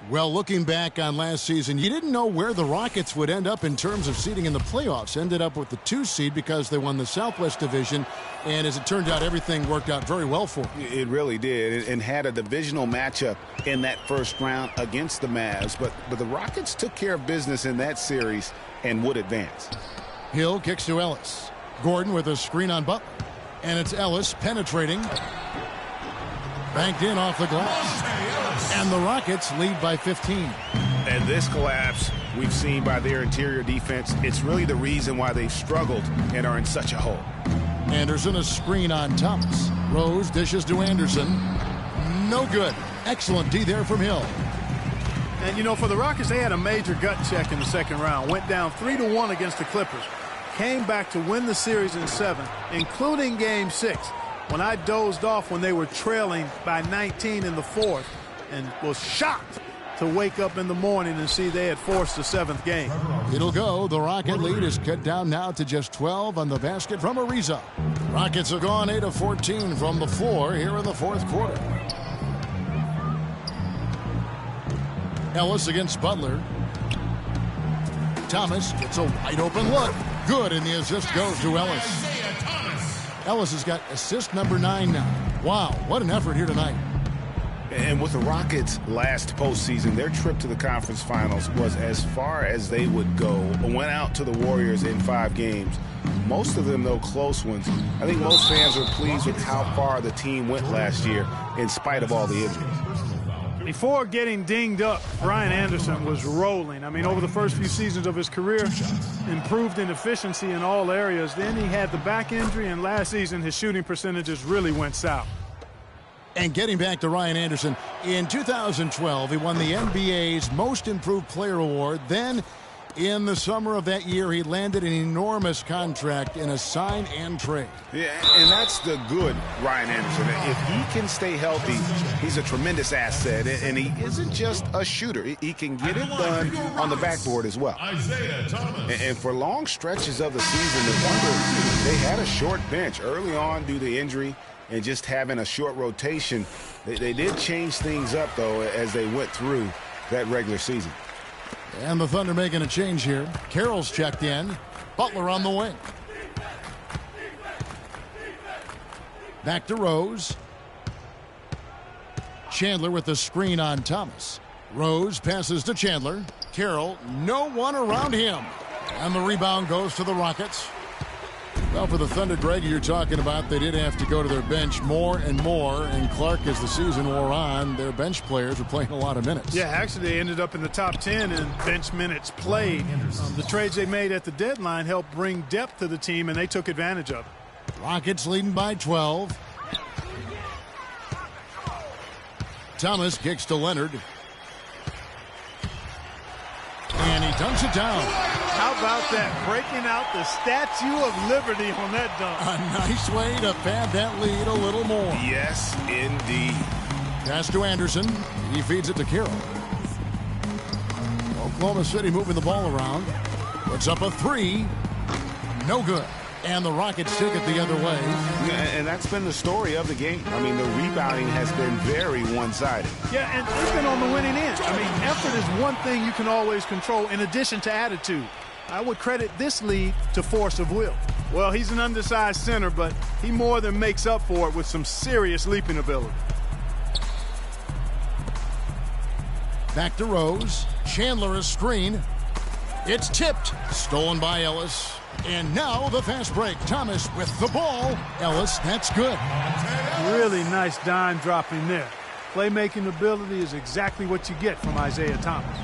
Well, looking back on last season, you didn't know where the Rockets would end up in terms of seeding in the playoffs. Ended up with the 2 seed because they won the Southwest Division. And as it turned out, everything worked out very well for them. It really did, and had a divisional matchup in that first round against the Mavs. But the Rockets took care of business in that series and would advance. Hill kicks to Ellis. Gordon with a screen on Butler. And it's Ellis penetrating. Banked in off the glass. And the Rockets lead by 15. And this collapse we've seen by their interior defense, it's really the reason why they've struggled and are in such a hole. Anderson a screen on Thomas. Rose dishes to Anderson. No good. Excellent D there from Hill. And, you know, for the Rockets, they had a major gut check in the second round. Went down 3-1 against the Clippers. Came back to win the series in 7, including Game 6. When I dozed off when they were trailing by 19 in the 4th and was shocked to wake up in the morning and see they had forced the 7th game. It'll go. The Rocket lead is cut down now to just 12 on the basket from Ariza. Rockets have gone 8 of 14 from the floor here in the 4th quarter. Ellis against Butler. Thomas gets a wide open look. Good, and the assist goes to Ellis. Ellis has got assist number 9 now. Wow, what an effort here tonight. And with the Rockets' last postseason, their trip to the conference finals was as far as they would go. Went out to the Warriors in 5 games. Most of them, though, close ones. I think most fans were pleased with how far the team went last year in spite of all the injuries. Before getting dinged up, Brian Anderson was rolling. I mean, over the first few seasons of his career, improved in efficiency in all areas. Then he had the back injury, and last season his shooting percentages really went south. And getting back to Ryan Anderson, in 2012, he won the NBA's Most Improved Player Award. Then, in the summer of that year, he landed an enormous contract in a sign and trade. Yeah, and that's the good Ryan Anderson. If he can stay healthy, he's a tremendous asset, and he isn't just a shooter. He can get it done on the backboard as well. Isaiah Thomas. And for long stretches of the season, the Thunder, they had a short bench early on due to injury and just having a short rotation. They did change things up, though, as they went through that regular season. And the Thunder making a change here. Carroll's checked in. Butler on the wing. Back to Rose. Chandler with the screen on Thomas. Rose passes to Chandler. Carroll, no one around him. And the rebound goes to the Rockets. Well, for the Thunder, Greg, you're talking about, they did have to go to their bench more and more. And Clark, as the season wore on, their bench players were playing a lot of minutes. Yeah, actually, they ended up in the top 10 in bench minutes played. The trades they made at the deadline helped bring depth to the team, and they took advantage of it. Rockets leading by 12. Thomas kicks to Leonard. And he dunks it down. How about that? Breaking out the Statue of Liberty on that dunk. A nice way to pad that lead a little more. Yes, indeed. Pass to Anderson. He feeds it to Carroll. Oklahoma City moving the ball around. Puts up a three. No good. And the Rockets take it the other way. And that's been the story of the game. I mean, the rebounding has been very one-sided. Yeah, and they've been on the winning end. I mean, effort is one thing you can always control in addition to attitude. I would credit this lead to force of will. Well, he's an undersized center, but he more than makes up for it with some serious leaping ability. Back to Rose. Chandler a screen. It's tipped. Stolen by Ellis. And now the fast break. Thomas with the ball. Ellis, that's good. Really nice dime dropping there. Playmaking ability is exactly what you get from Isaiah Thomas.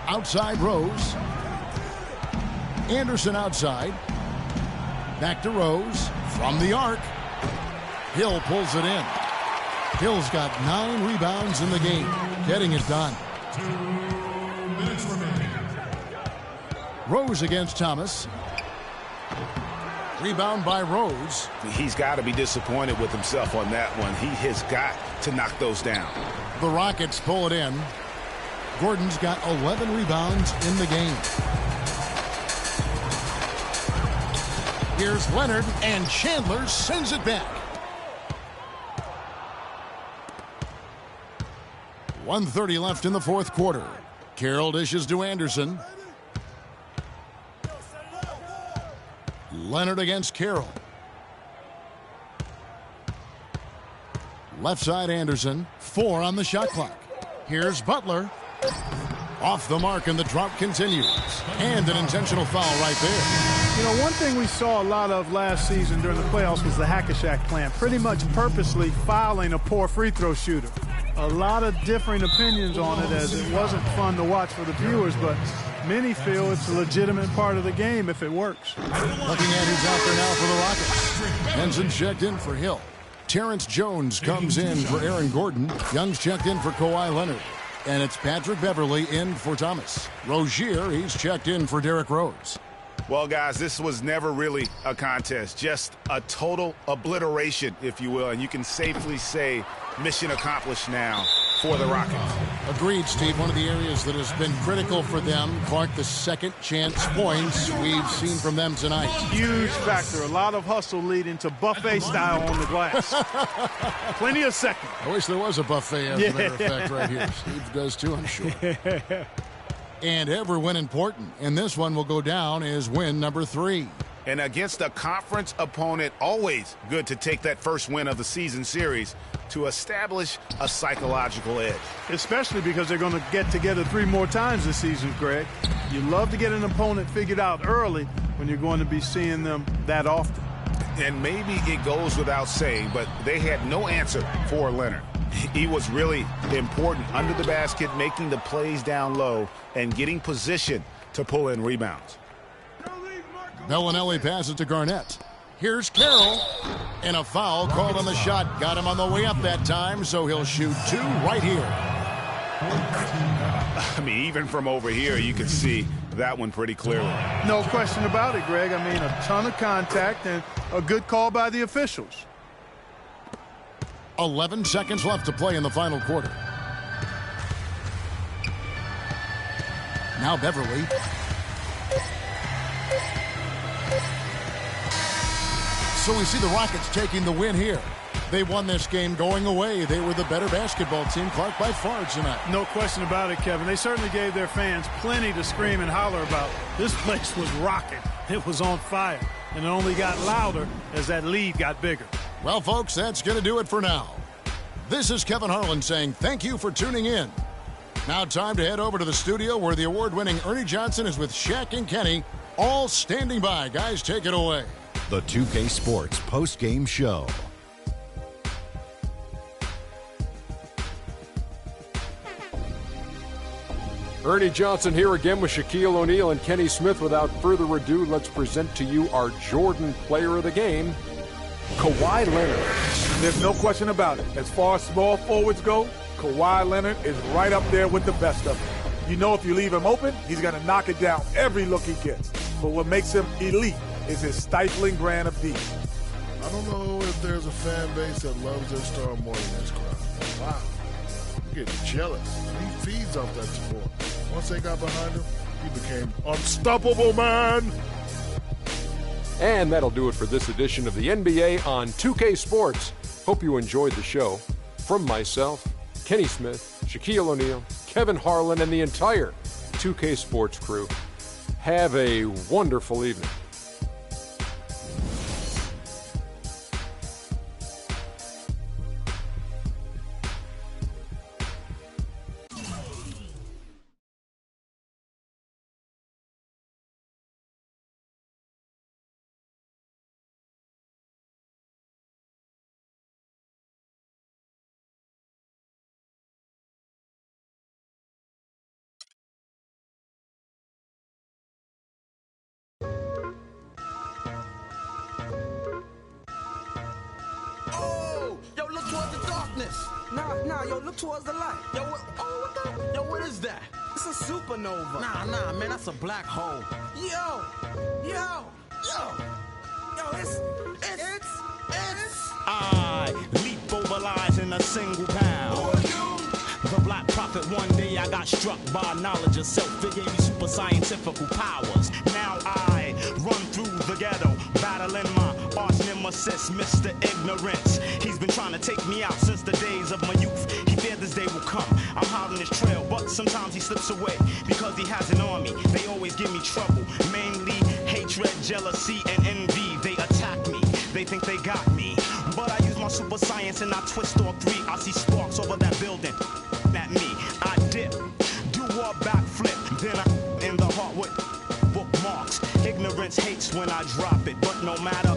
Outside Rose. Anderson outside. Back to Rose. From the arc. Hill pulls it in. Hill's got 9 rebounds in the game. Getting it done. 2 minutes remaining. Rose against Thomas. Rebound by Rose. He's got to be disappointed with himself on that one. He has got to knock those down. The Rockets pull it in. Gordon's got 11 rebounds in the game. Here's Leonard, and Chandler sends it back. 1:30 left in the fourth quarter. Carroll dishes to Anderson. Leonard against Carroll. Left side Anderson. 4 on the shot clock. Here's Butler. Off the mark, and the drop continues. And an intentional foul right there. You know, one thing we saw a lot of last season during the playoffs was the hack-a-shack plan, pretty much purposely fouling a poor free throw shooter. A lot of differing opinions on it, as it wasn't fun to watch for the viewers, but many feel it's a legitimate part of the game if it works. Looking at who's out there now for the Rockets. Henson checked in for Hill. Terrence Jones comes in for Aaron Gordon. Young's checked in for Kawhi Leonard. And it's Patrick Beverly in for Thomas. Rozier, he's checked in for Derrick Rose. Well, guys, this was never really a contest. Just a total obliteration, if you will. And you can safely say mission accomplished now for the Rockets. Agreed, Steve. One of the areas that has been critical for them, Clark, the second chance points we've seen from them tonight. Huge factor. A lot of hustle leading to buffet style on the glass. Plenty of seconds. I wish there was a buffet, as a matter of fact, right here. Steve does too, I'm sure. And every win important. And this one will go down as win number 3. And against a conference opponent, always good to take that first win of the season series to establish a psychological edge. Especially because they're going to get together 3 more times this season, Greg. You love to get an opponent figured out early when you're going to be seeing them that often. And maybe it goes without saying, but they had no answer for Leonard. He was really important under the basket, making the plays down low and getting position to pull in rebounds. Bellinelli passes to Garnett. Here's Carroll. And a foul called on the shot. Got him on the way up that time, so he'll shoot 2 right here. I mean, even from over here, you can see that one pretty clearly. No question about it, Greg. I mean, a ton of contact and a good call by the officials. 11 seconds left to play in the final quarter. Now Beverly. So we see the Rockets taking the win here. They won this game going away. They were the better basketball team, Clark, by far tonight. No question about it, Kevin. They certainly gave their fans plenty to scream and holler about. This place was rocking. It was on fire. And it only got louder as that lead got bigger. Well, folks, that's going to do it for now. This is Kevin Harlan saying thank you for tuning in. Now time to head over to the studio where the award-winning Ernie Johnson is with Shaq and Kenny, all standing by. Guys, take it away. The 2K Sports post-game show. Ernie Johnson here again with Shaquille O'Neal and Kenny Smith. Without further ado, let's present to you our Jordan player of the game, Kawhi Leonard. There's no question about it. As far as small forwards go, Kawhi Leonard is right up there with the best of them. You know if you leave him open, he's going to knock it down every look he gets. But what makes him elite is his stifling brand of defense. I don't know if there's a fan base that loves their star more than this crowd. Wow. I'm getting jealous. He feeds off that support. Once they got behind him, he became unstoppable, man. And that'll do it for this edition of the NBA on 2K Sports. Hope you enjoyed the show. From myself, Kenny Smith, Shaquille O'Neal, Kevin Harlan, and the entire 2K Sports crew, have a wonderful evening. Yo, look towards the darkness. Nah, yo, look towards the light. Yo, what the? Yo, what is that? It's a supernova. Nah, man, that's a black hole. Yo, it's. I leap over lies in a single pound. The Black Prophet, one day I got struck by knowledge of self. It gave me super scientific powers. Now I run through the ghetto, battling my arch nemesis, Mr. Ignorance. He's been trying to take me out since the days of my youth. He feared this day will come. I'm hot on his trail, but sometimes he slips away because he has an army. They always give me trouble, mainly hatred, jealousy, and envy. They attack me. They think they got me, but I use my super science and I twist all three. I see sparks over that building. At me, I dip, do a backflip, then I in the heart with bookmarks. Ignorance hates when I drop it, but no matter